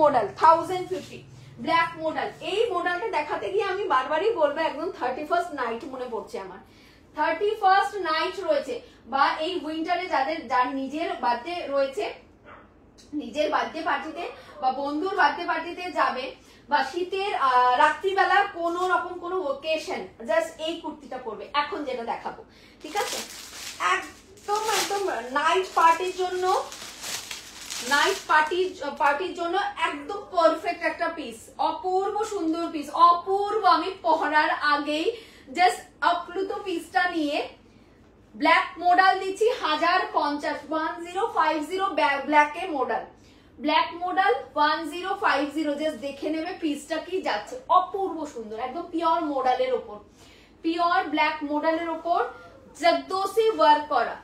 মডেল, 1050 ব্ল্যাক মডেল। এই মডেলটা দেখাতে গিয়ে আমি বারবারই বলবো, একদম 31st নাইট মনে পড়ছে আমার, 31st নাইট রয়েছে, বা এই উইন্টারে যার নিজের বার্থডে রয়েছে, নিজের বার্থডে পার্টিতে বা বন্ধুর বার্থডে পার্টিতে যাবে, বা শীতের রাত্রিবেলা কোনো রকম কোনো ওকেশন, জাস্ট এই কুর্তিটা পরবে এখন যেটা দেখাবো, ঠিক আছে। একদম নাইট পার্টির জন্য একদম পারফেক্ট একটা পিস, অপূর্ব সুন্দর পিস, অপূর্ব। আমি পরার আগেই জাস্ট আপ্লুত পিসটা নিয়ে ব্ল্যাক মডেল দিচ্ছি 1050, 1050 ব্ল্যাকের মডেল, ব্ল্যাক মডেল 1050। জাস্ট দেখে নেবে পিসটা কি যাচ্ছে, অপূর্ব সুন্দর, একদম পিওর মডেলের ওপর, পিওর ব্ল্যাক মডেলের ওপর জগদোসি ওয়ার্ক করা,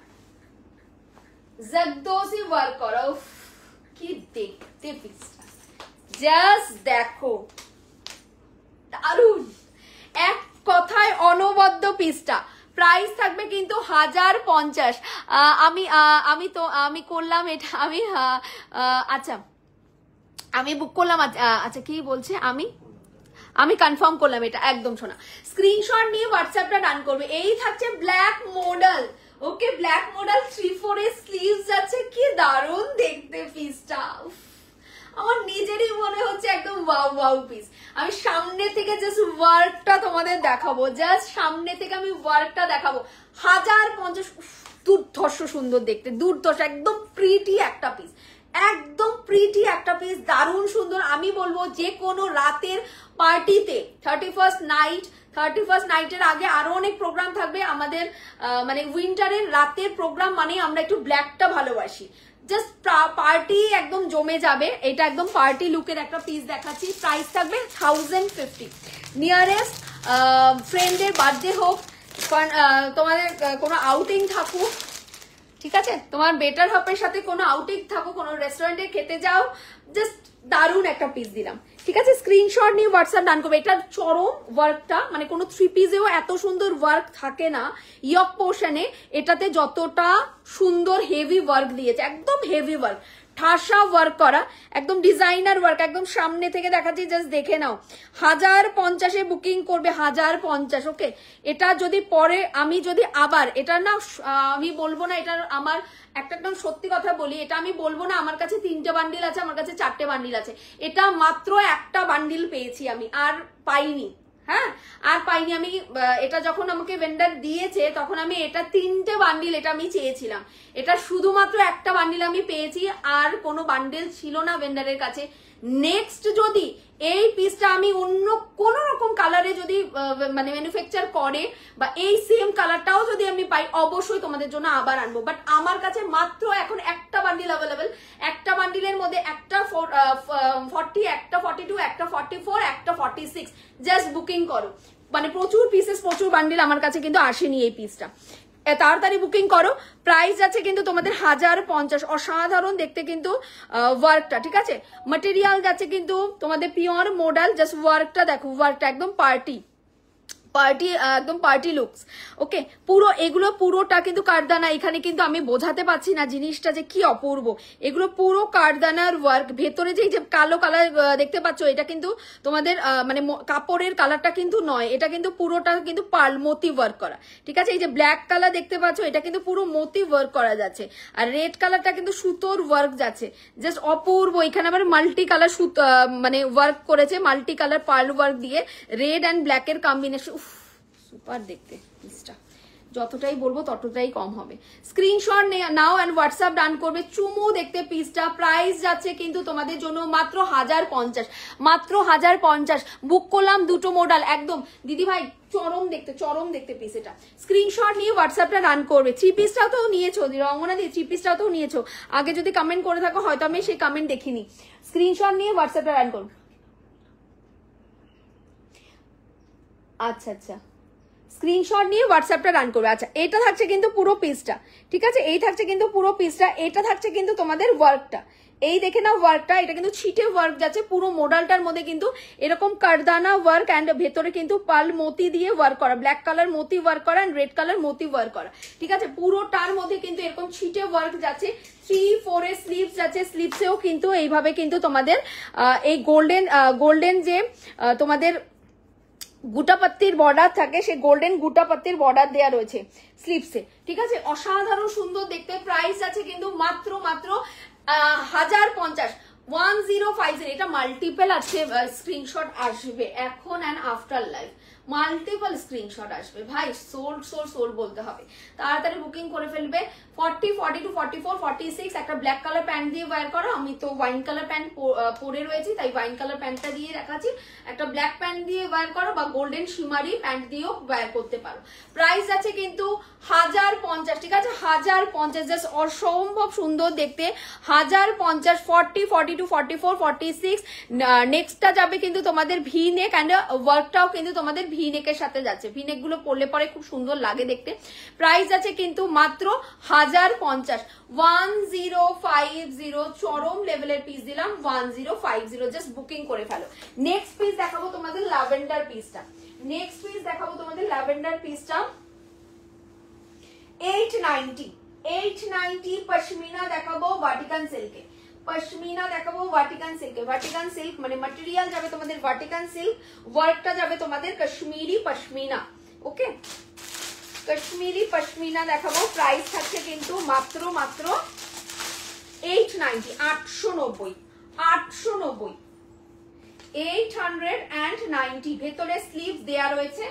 জগদোসি ওয়ার্ক করা, কি দেখতে পিসটা, জাস্ট দেখো দারুন, এক কথায় অনবদ্য পিসটা। প্রাইস থাকবে কিন্তু 1050। আমি করলাম এটা, আচ্ছা আমি বুক করলাম। আচ্ছা কি বলছে, আমি কনফার্ম করলাম এটা একদম। শোনা, স্ক্রিনশট নিয়ে হোয়াটসঅ্যাপটা ডান করবে। এই থাকছে black model, okay black model 3/4 এর স্লিভস যাচ্ছে, কি দারুন দেখতে পিসটা। আমার নিজেরই মনে হচ্ছে একদম ওয়াও ওয়াও পিস। আমি সামনে থেকে জাস্ট ওয়ার্কটা তোমাদের দেখাবো, জাস্ট সামনে থেকে আমি ওয়ার্কটা দেখাবো। 1050, দুর্ধর্ষ সুন্দর দেখতে, দুর্ধর্ষ, একদম প্রিটি একটা পিস, একদম প্রিটি একটা পিস, দারুণ সুন্দর। আমি বলবো যে কোনো রাতের পার্টিতে 31st নাইটের আগে আরো অনেক প্রোগ্রাম থাকবে আমাদের, মানে উইন্টারের রাতের প্রোগ্রাম মানে আমরা একটু ব্ল্যাকটা ভালোবাসি, জাস্ট পার্টি একদম জমে যাবে। এটা একদম পার্টি লুকের একটা পিস দেখাচ্ছি। প্রাইস থাকবে 1050। নিয়ারেস্ট ফ্রেন্ডের বার্থডে হোক, তোমাদের কোনো আউটিং থাকুক, ঠিক আছে, তোমার বেটার হাফের সাথে কোনো আউটিং থাকুক, কোনো রেস্টুরেন্টে খেতে যাও, জাস্ট দারুণ একটা পিস দিলাম, ঠিক আছে। স্ক্রিনশট নিয়ে হোয়াটসঅ্যাপ ডান করবে। এটার চরম ওয়ার্কটা, মানে কোনো 3 পিসেও এত সুন্দর ওয়ার্ক থাকে না ইয়ক পোর্শনে, এটাতে যতটা সুন্দর হেভি ওয়ার্ক দিয়েছে, একদম হেভি ওয়ার্ক, ঠাসা ওয়ার্ক করা, একদম ডিজাইনার ওয়ার্ক, একদম সামনে থেকে দেখাচ্ছি, জাস্ট দেখে নাও। 1050-এ বুকিং করবে, 1050, ওকে। এটা যদি পরে আমি যদি আবার এটা না, আমি বলবো না, এটা আমার একদম সত্যি কথা বলি, এটা আমি বলবো না আমার কাছে 3টে বান্ডিল আছে, আমার কাছে 4টে বান্ডিল আছে, এটা মাত্র একটা বান্ডিল পেয়েছি আমি, আর পাইনি, হ্যাঁ আর পাইনি আমি। এটা যখন আমাকে ভেন্ডার দিয়েছে তখন আমি এটা 3টে বান্ডিল এটা আমি চেয়েছিলাম, এটা শুধুমাত্র একটা বান্ডিল আমি পেয়েছি, আর কোনো বান্ডিল ছিল না ভেন্ডারের কাছে। নেক্সট যদি এই পিসটা আমি অন্য কোন রকম কালারে যদি মানে ম্যানুফ্যাকচার করে, বা এই সেম কালারটাও যদি আমি পাই, অবশ্যই তোমাদের জন্য আবার আনবো। বাট আমার কাছে মাত্র এখন একটা বান্ডিল অ্যাভেলেবেল, একটা বান্ডিলের মধ্যে একটা 40, একটা 42, একটা 44, একটা 46, জাস্ট বুকিং করো। মানে প্রচুর পিসেস, প্রচুর বান্ডিল আমার কাছে কিন্তু আসেনি এই পিসটা, তাড়াতাড়ি বুকিং করো। প্রাইস আছে কিন্তু তোমাদের 1050, অসাধারণ দেখতে কিন্তু ওয়ার্কটা, ঠিক আছে। ম্যাটেরিয়াল যাচ্ছে কিন্তু তোমাদের পিওর মডেল, জাস্ট ওয়ার্কটা দেখো, ওয়ার্কটা একদম পার্টি, একদম পার্টি লুকস, ওকে। পুরো এগুলো পুরোটা কিন্তু কারদানা, এখানে কিন্তু আমি বোঝাতে পারছি না জিনিসটা যে কি অপূর্ব, এগুলো পুরো কারদানার ওয়ার্ক। ভেতরে যে কালো কালার দেখতে পাচ্ছ, এটা কিন্তু তোমাদের মানে কাপড়ের কালারটা কিন্তু নয়, এটা কিন্তু পুরোটা কিন্তু পার্ল মতি ওয়ার্ক করা, ঠিক আছে। এই যে ব্ল্যাক কালার দেখতে পাচ্ছ, এটা কিন্তু পুরো মতি ওয়ার্ক করা যাচ্ছে, আর রেড কালারটা কিন্তু সুতোর ওয়ার্ক যাচ্ছে, জাস্ট অপূর্ব। এখানে আবার মাল্টি কালার সুতো মানে ওয়ার্ক করেছে, মাল্টি কালার পার্ল ওয়ার্ক দিয়ে, রেড অ্যান্ড ব্ল্যাকের কম্বিনেশন, সুপার দেখতে পিসটা, যতটাই বলবো ততটাই কম হবে। Screenshot now and WhatsApp done করবে। চুমু দেখতে পিসটা। প্রাইস যাচ্ছে কিন্তু তোমাদের জন্য মাত্র 1050, মাত্র 1050। বুক করলাম দুটো মডেল, একদম দিদি ভাই চরম দেখতে পিস। এটা স্ক্রিনশট নিয়ে হোয়াটসঅ্যাপটা রান করবে। 3 পিসটাও তো নিয়েছো রঙ্গনা দি, 3 পিসটাও তো নিয়েছো, আগে যদি কমেন্ট করে থাকো হয়তো আমি সেই কমেন্ট দেখিনি। স্ক্রিনশট নিয়ে হোয়াটসঅ্যাপটা রান করো। আচ্ছা, স্ক্রিনশট নিয়ে হোয়াটসঅ্যাপটা রান করবে। আচ্ছা, এটা থাকছে কিন্তু পুরো পিসটা, ঠিক আছে, এই থাকছে কিন্তু পুরো পিসটা। এটা থাকছে কিন্তু তোমাদের ওয়ার্কটা, এই দেখে না ওয়ার্কটা, এটা কিন্তু ছিটে ওয়ার্ক যাচ্ছে পুরো মডেলটার মধ্যে, কিন্তু এরকম কারদানা ওয়ার্ক অ্যান্ড ভেতরে কিন্তু পাল মতি দিয়ে ওয়ার্ক করা, ব্ল্যাক কালার মতি ওয়ার্ক করা and red colour Moti work করা, ঠিক আছে। পুরোটার মধ্যে কিন্তু এরকম ছিটে ওয়ার্ক যাচ্ছে। 3/4 এর স্লিভস যাচ্ছে, স্লিভসেও কিন্তু এইভাবে কিন্তু তোমাদের এই গোল্ডেন যে তোমাদের গুটাপাত্তির বর্ডার থাকে, সেই গোল্ডেন গুটাপাত্তির বর্ডার দেওয়া রয়েছে স্লিভসে, ঠিক আছে। অসাধারণ সুন্দর দেখতে। প্রাইস আছে কিন্তু মাত্র 1050, 1050। এটা মাল্টিপল আছে, স্ক্রিনশট আসবে এখন and after live, multiple screenshot আসবে ভাই। সোল বলতে হবে, তাড়াতাড়ি বুকিং করে ফেলবে। 40, 42, 44, 46 একটা ব্ল্যাক কালার প্যান্ট দিয়ে ওয়্যার করো। আমি তো ওয়াইন কালার প্যান্ট পরে রয়েছি, তাই ওয়াইন কালার প্যান্টটা দিয়ে দেখাচ্ছি। একটা ব্ল্যাক প্যান্ট দিয়ে ওয়্যার করো, বা গোল্ডেন শিমারি প্যান্ট দিয়েও ওয়্যার করতে পারো। প্রাইস আছে কিন্তু 1050, ঠিক আছে, 1050, জাস্ট অসম্ভব সুন্দর দেখতে, 1050, 40, 42, 44, 46। নেক্সটটা যাবে কিন্তু তোমাদের ভি নেক অ্যান্ড ওয়ার্কটাও কিন্তু তোমাদের ভি নেকের সাথে যাচ্ছে, ভি নেক গুলো পরলে পরে খুব সুন্দর লাগে দেখতে। প্রাইস আছে কিন্তু মাত্র 1050, 1050, চরম লেভেলের পিস দিলাম 1050, জাস্ট বুকিং করে ফেলো। নেক্সট পিস দেখাবো তোমাদের ল্যাভেন্ডার পিসটা, নেক্সট পিস দেখাবো তোমাদের ল্যাভেন্ডার পিসটা 890 পশমিনা দেখাবো ভাটিকান সিল্কে, পশমিনা দেখাবো ভাটিকান সিল্কে। ভাটিকান সিল্ক মানে ম্যাটেরিয়াল যাবে তোমাদের ভাটিকান সিল্ক, ওয়ার্কটা যাবে তোমাদের কাশ্মীরি পশমিনা। ওকে, কাশ্মীরি পশমিনা দেখাবো, প্রাইস থাকছে কিন্তু মাত্র 890, 890, 890। ভেতরে স্লিভস দেয়া রয়েছে,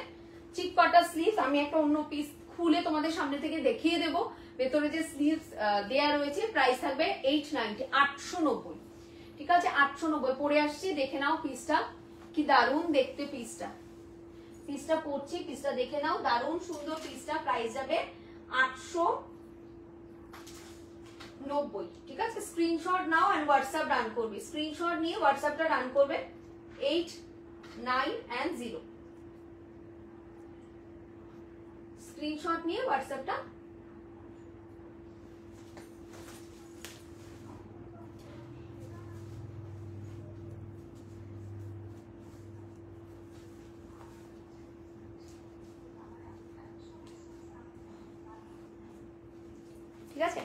চিক পাটা স্লিভস। আমি একটা অন্য পিস খুলে তোমাদের সামনে থেকে দেখিয়ে দেবো, ভেতরে যে স্লিভস দেয়া রয়েছে। প্রাইস থাকবে 890, 890, ঠিক আছে 890। পরে আসছি, দেখে নাও পিসটা কি দারুণ দেখতে, পিসটা পরছি, পিসটা দেখে নাও, দারুণ সুন্দর পিসটা। প্রাইস যাবে 890, ঠিক আছে। Screenshot now and WhatsApp run করবে, স্ক্রিনশট নিয়ে হোয়াটসঅ্যাপটা রান করবে 8, 9 and 0, স্ক্রিনশট নিয়ে হোয়াটসঅ্যাপটা। ঠিক আছে,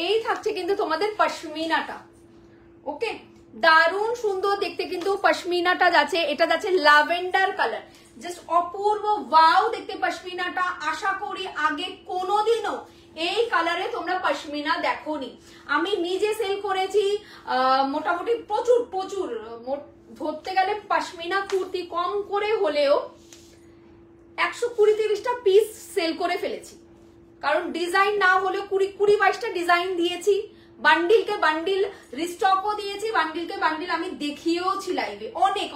এই থাকছে কিন্তু তোমাদের পশমিনাটা। ওকে, দারুণ সুন্দর দেখতে কিন্তু পশমিনাটা যাচ্ছে, এটা যাচ্ছে ল্যাভেন্ডার কালার, জাস্ট অপূর্ব ওয়াও দেখতে পশমিনাটা। আশা করি আগে কোনোদিনও এই কালারে তোমরা পশমিনা দেখোনি। আমি নিজে সেল করেছি মোটামুটি প্রচুর ধরতে গেলে পশমিনা কুর্তি কম করে হলেও 120-30টা পিস সেল করে ফেলেছি, কারণ ডিজাইন না হলেও 20-22টা ডিজাইন দিয়েছি, বান্ডিলকে বান্ডিল রিস্টকও দিয়েছি, বান্ডিলকে বান্ডিল আমি দেখিয়েওছি লাইভে। অনেক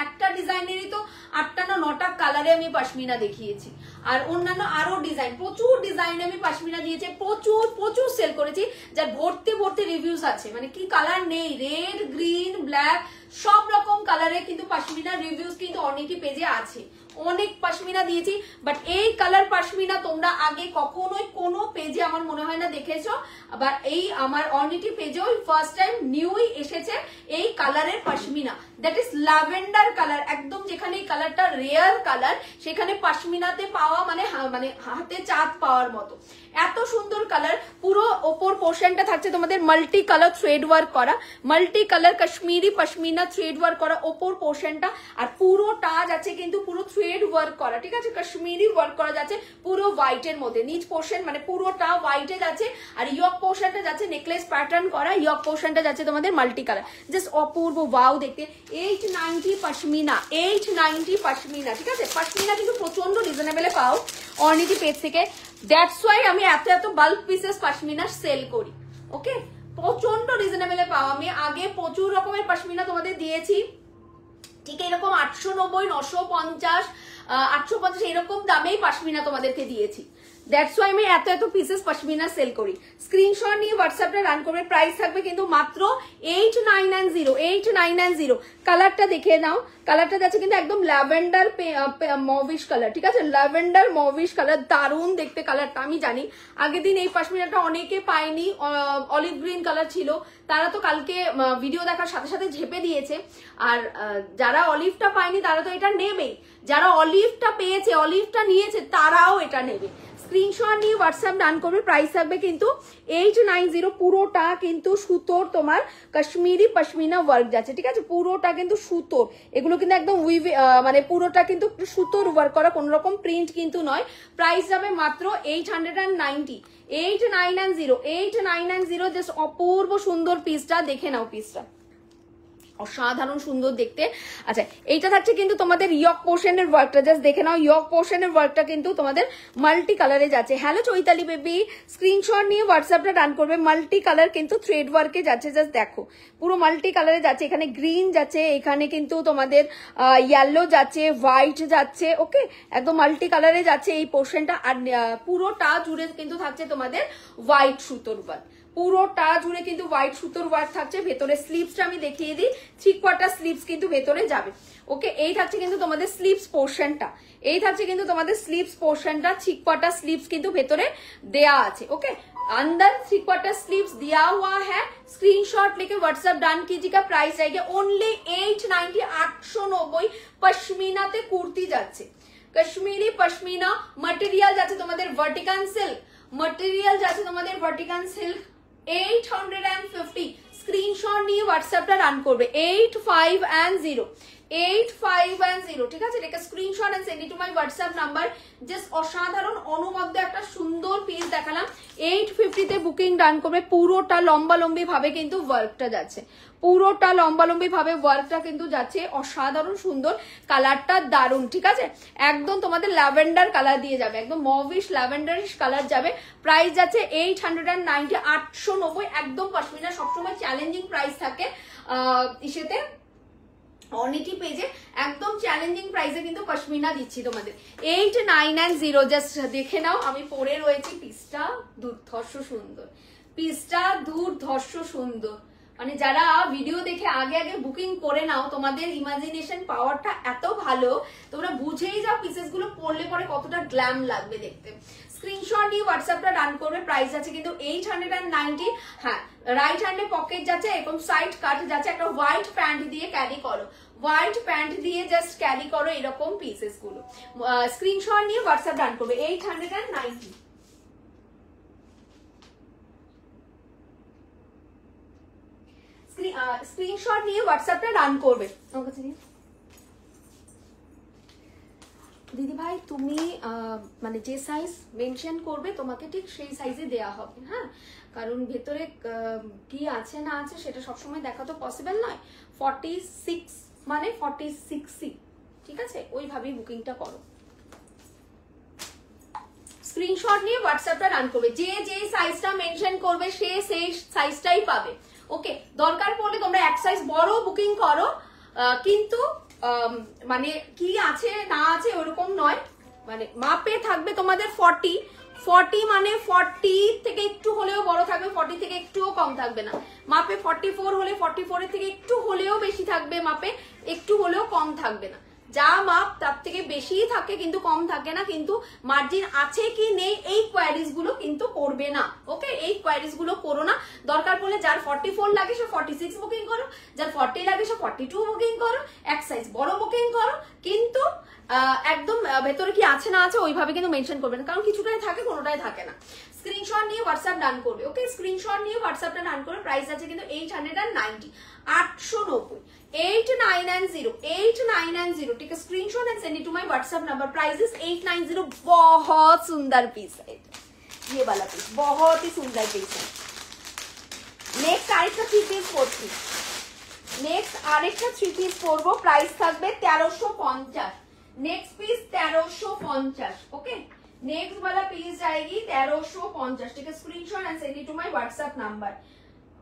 একটা ডিজাইনেরই তো 8টা না 9টা কালারে আমি পশমিনা দেখিয়েছি, আর অন্যান্য আরো ডিজাইন, প্রচুর ডিজাইনে আমি পশমিনা দিয়েছি, প্রচুর সেল করেছি, যার ভর্তি রিভিউস আছে। মানে কি কালার নেই, রেড, গ্রিন, ব্ল্যাক, সব রকম কালারে কিন্তু পশমিনা রিভিউস কিন্তু অনেকই পেজে আছে, অনেক পশমিনা দিয়েছি। বাট এই কালার পশমিনা তোমরা আগে কখনোই কোনো পেজে আমার মনে হয় না দেখেছো, আবার এই আমার অর্নিটি পেজেও ফার্স্ট টাইম নিউই এসেছে এই কালারের pashmina, that is lavender colour. একদম যেখানে এই কালারটা রেয়ার কালার, সেখানে পশমিনাতে পাওয়া মানে হাতে চাঁদ পাওয়ার মতো, এত সুন্দর কালার। পুরো ওপর পোর্শনটা থাকছে তোমাদের মাল্টি কালার থ্রেড ওয়ার্ক করা, multi colour Kashmiri pashmina thread work করা ওপর পোর্শনটা, আর পুরোটা যাচ্ছে কিন্তু পুরো থ্রেড ওয়ার্ক করা, ঠিক আছে, কাশ্মীরি ওয়ার্ক করা যাচ্ছে পুরো হোয়াইটের মধ্যে। নিচ পোর্শন মানে পুরোটা হোয়াইটে যাচ্ছে, আর ইয়ক পোর্শনটা যাচ্ছে নেকলেস প্যাটার্ন করা, ইয়ক পোর্শনটা যাচ্ছে তোমাদের মাল্টি কালার, জাস্ট অপূর্ব ওয়াও দেখতে। 890 পশমিনা, 890 পশমিনা, ঠিক আছে। পশমিনা কিন্তু প্রচন্ড রিজনেবলে পাও অর্নিটি পেজ থেকে, দ্যাটস ওয়াই আমি এত বাল্ক পিসেস পশমিনা সেল করি। ওকে, প্রচন্ড রিজনেবলে পাও। আমি আগে প্রচুর রকমের পশমিনা তোমাদের দিয়েছি, ঠিক এরকম 890, 950, 850 এরকম দামেই পশমিনা তোমাদেরকে দিয়েছি। দ্যাটস ওয়াই আমি এত পিসেস পশমিনা সেল করি। স্ক্রিনশট নিয়ে হোয়াটসঅ্যাপটা রান করবে, প্রাইস থাকবে কিন্তু মাত্র 890, 890। কালারটা দেখে নাও, কালারটা যাচ্ছে কিন্তু একদম ল্যাভেন্ডার মভিশ কালার, ঠিক আছে, ল্যাভেন্ডার মভিশ কালার, দারুণ দেখতে কালারটা। আমি জানি আগের দিন এই পশমিনাটা অনেকে পায়নি, অলিভ গ্রিন কালার ছিল, তারা তো কালকে ভিডিও দেখার সাথে সাথে ঝেপে দিয়েছে, আর যারা অলিভটা পায়নি তারা তো এটা নেবেই, যারা অলিভটা পেয়েছে, অলিভটা নিয়েছে, তারাও এটা নেবে। স্ক্রিনশট নিয়ে হোয়াটসঅ্যাপ ডান করবে, প্রাইস থাকবে কিন্তু 890। পুরোটা কিন্তু সুতোর তোমার কাশ্মীরি পশমিনা ওয়ার্ক যাচ্ছে, ঠিক আছে, পুরোটা কিন্তু সুতোর, এগুলো কিন্তু একদম মানে পুরোটা কিন্তু সুতোর ওয়ার্ক করা, কোন রকম প্রিন্ট কিন্তু নয়। প্রাইস যাবে মাত্র 890, 890, 890, জাস্ট অপূর্ব সুন্দর পিসটা দেখে নাও, পিসটা অসাধারণ সুন্দর দেখতে। আচ্ছা এইটা থাকছে কিন্তু তোমাদের ইয়ক পোর্শনের ওয়ার্কটা, জাস্ট দেখে নাও ইয়ক পোর্শনের ওয়ার্কটা কিন্তু তোমাদের মাল্টি কালারে যাচ্ছে। হ্যালো চৈতালি বেবি, স্ক্রিনশট নিয়ে হোয়াটসঅ্যাপটা রান করবে। মাল্টি কালার কিন্তু থ্রেড ওয়ার্কে যাচ্ছে, জাস্ট দেখো পুরো মাল্টি কালারে যাচ্ছে। এখানে গ্রিন যাচ্ছে, এখানে কিন্তু তোমাদের ইয়েলো যাচ্ছে, হোয়াইট যাচ্ছে, ওকে একদম মাল্টি কালারে যাচ্ছে এই পোর্শনটা। আর পুরোটা জুড়ে কিন্তু থাকছে তোমাদের হোয়াইট সুতোর ওয়ার্ক, পুরোটা জুড়ে কিন্তু হোয়াইট সুতোর ওয়ার্ক থাকছে। ভেতরে স্লিভসটা আমি দেখিয়ে দিই, 3/4 স্লিভস কিন্তু ভেতরে যাবে। ওকে এই থাকছে কিন্তু তোমাদের স্লিভস পোর্শনটা, এই থাকছে কিন্তু তোমাদের স্লিভস পোর্শনটা, 3/4 স্লিভস কিন্তু ভেতরে দেয়া আছে। ओके अंदर 3/4 स्लीव्स दिया हुआ है। स्क्रीनशॉट लेके व्हाट्सएप डन कीजिएगा। प्राइस रहेगा ओनली 890, 890। पश्मीनाते कुर्ती जाচ্ছে, কাশ্মীরি পশমিনা মটেরিয়াল যাচ্ছে তোমাদের ভার্টিকান সিল্ক, মটেরিয়াল যাচ্ছে তোমাদের ভার্টিকান সিল্ক 850। স্ক্রিনশট নিয়ে হোয়াটসঅ্যাপটা রান করবে 8510 8510, ঠিক আছে? এটা screenshot and send it to my WhatsApp number. Just অসাধারণ অনুমোদ্য একটা সুন্দর পিস দেখালাম, 850 তে বুকিং ডান করবে। পুরোটা লম্বালম্বি ভাবে কিন্তু ওয়ার্কটা যাচ্ছে, পুরোটা লম্বালম্বি ভাবে ওয়ার্কটা কিন্তু যাচ্ছে। অসাধারণ সুন্দর, কালারটা দারুণ, ঠিক আছে? একদম তোমাদের ল্যাভেন্ডার কালার দিয়ে যাবে, একদম মভিশ ল্যাভেন্ডারিশ কালার যাবে। প্রাইস যাচ্ছে 890, 890 একদম। পশমিনা সবসময় চ্যালেঞ্জিং প্রাইস থাকে ইসেতে অনিটি পেজে, একদম চ্যালেঞ্জিং প্রাইসে কিন্তু পশমিনা দিচ্ছি তোমাদের 8990। জাস্ট দেখে নাও, আমি পরে রয়েছি। পিসটা দুর্ধর্ষ সুন্দর, পিসটা দুর্ধর্ষ সুন্দর। মানে যারা ভিডিও দেখে আগে আগে বুকিং করে নাও, তোমাদের ইমাজিনেশন পাওয়ারটা এত ভালো, তোমরা বুঝেই যাও পিসেস গুলো পরলে পরে কতটা গ্ল্যাম লাগবে দেখতে। স্ক্রিনশট নিয়ে হোয়াটসঅ্যাপটা রান করবে। প্রাইস আছে কিন্তু 890। হ্যাঁ রাইট হ্যান্ডে পকেট যাচ্ছে, এরকম সাইড কাট যাচ্ছে। একটা হোয়াইট প্যান্ট দিয়ে ক্যারি করো, হোয়াইট প্যান্ট দিয়ে জাস্ট ক্যারি করো এরকম পিসেস গুলো। স্ক্রিনশট নিয়ে হোয়াটসঅ্যাপ রান করবে 890। স্ক্রিনশট নিয়ে হোয়াটসঅ্যাপটা রান করবে। দিদি ভাই তুমি মানে যে সাইজ মেনশন করবে তোমাকে ঠিক সেই সাইজে দেয়া হবে, হ্যাঁ? কারণ ভেতরে কি আছে না আছে সেটা সবসময় দেখা তো পসিবল নয়। 46 মানে 46, ঠিক আছে? ওইভাবেই বুকিংটা করো। স্ক্রিনশট নিয়ে হোয়াটসঅ্যাপটা রান করবে। যে যে সাইজটা মেনশন করবে সে সেই সাইজটাই পাবে। ওকে দরকার পড়লে তোমরা এক সাইজ বড় বুকিং করো, কিন্তু মানে কি আছে না আছে ওরকম নয়। মানে মাপে থাকবে তোমাদের 40 মানে 40 থেকে একটু হলেও বড় থাকবে, 40 থেকে একটুও কম থাকবে না। মাপে 44 হলে 44 এর থেকে একটু হলেও বেশি থাকবে, মাপে একটু হলেও কম থাকবে না। যা মাপ তার থেকে বেশিই থাকে কিন্তু কম থাকে না। কিন্তু মার্জিন আছে কি নেই এই কোয়ারিজ গুলো কিন্তু করবে না। ওকে এই কোয়ারিজ গুলো করো না। দরকার পড়লে যার 44 লাগে সে 46 বুকিং করো, যার 40 লাগে সে 42 বুকিং করো, এক সাইজ বড় বুকিং করো, কিন্তু একদম ভেতরে কি আছে না আছে ওইভাবে কিন্তু মেনশন করবে না, কারণ কিছুটাই থাকে কোনোটাই থাকে না। স্ক্রিনশট নিয়ে হোয়াটসঅ্যাপ ডান করবে। ওকে স্ক্রিনশট নিয়ে হোয়াটসঅ্যাপটা ডান করবে। প্রাইস আছে কিন্তু 890, 890, 8990, 8990। ठीक है screenshot and send it to my WhatsApp number. Price is 890। बहुत सुंदर पीस है ये वाला पीस, बहुत ही सुंदर पीस है। नेक्स्ट आरेकटा 3 পিস পড়ছি, नेक्स्ट आरेकटा 3 পিস পরবো। প্রাইস থাকবে 1350। Next piece 1350। ओके नेक्स्ट वाला पीस जाएगी 1350। ठीक है screenshot and send it to my WhatsApp number.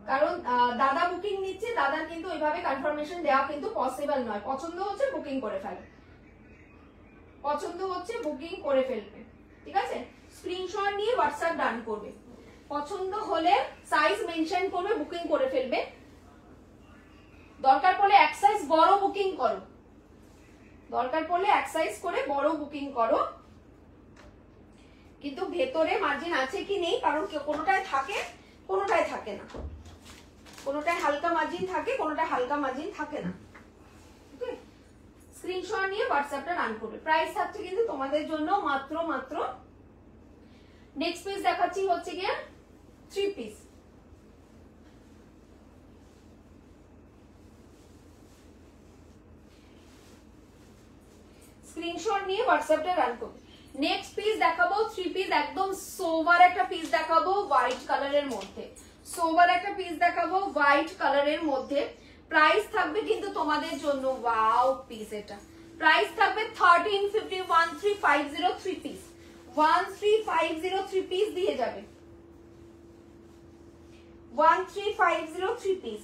কারণ দাদা বুকিং নিচ্ছে, দাদার কিন্তু ওইভাবে কনফার্মেশন দেওয়া কিন্তু পসিবল নয়। পছন্দ হচ্ছে বুকিং করে ফেলবে, পছন্দ হচ্ছে বুকিং করে ফেলবে, ঠিক আছে? স্ক্রিনশট নিয়ে হোয়াটসঅ্যাপ ডান করবে। পছন্দ হলে সাইজ মেনশন করবে, বুকিং করে ফেলবে। দরকার পড়লে এক সাইজ বড় বুকিং করো, দরকার পড়লে এক সাইজ করে বড় বুকিং করো। কিন্তু ভেতরে মার্জিন আছে কি নেই, কারণ কোনোটায় থাকে কোনোটায় থাকে না, কোনোটায় হালকা মার্জিন থাকে কোনোটায় হালকা মার্জিন থাকে না। ওকে স্ক্রিনশট নিয়ে হোয়াটসঅ্যাপটা রান করবে। প্রাইস থাকছে কিন্তু তোমাদের জন্য মাত্র মাত্র। নেক্সট পিস দেখাচ্ছি হচ্ছে গিয়ে 3 পিস। স্ক্রিনশট নিয়ে হোয়াটসঅ্যাপটা রান করবে। নেক্সট পিস দেখাবো 3 পিস, একদম সোভার একটা পিস দেখাবো হোয়াইট কালারের মধ্যে। সোভার একটা পিস দেখাবো হোয়াইট কালারের মধ্যে। প্রাইস থাকবে কিন্তু তোমাদের জন্য ওয়াও পিস, এটা প্রাইস থাকবে 1350 1350 3 পিস 1350 3 পিস দিয়ে যাবে 1350 3 পিস।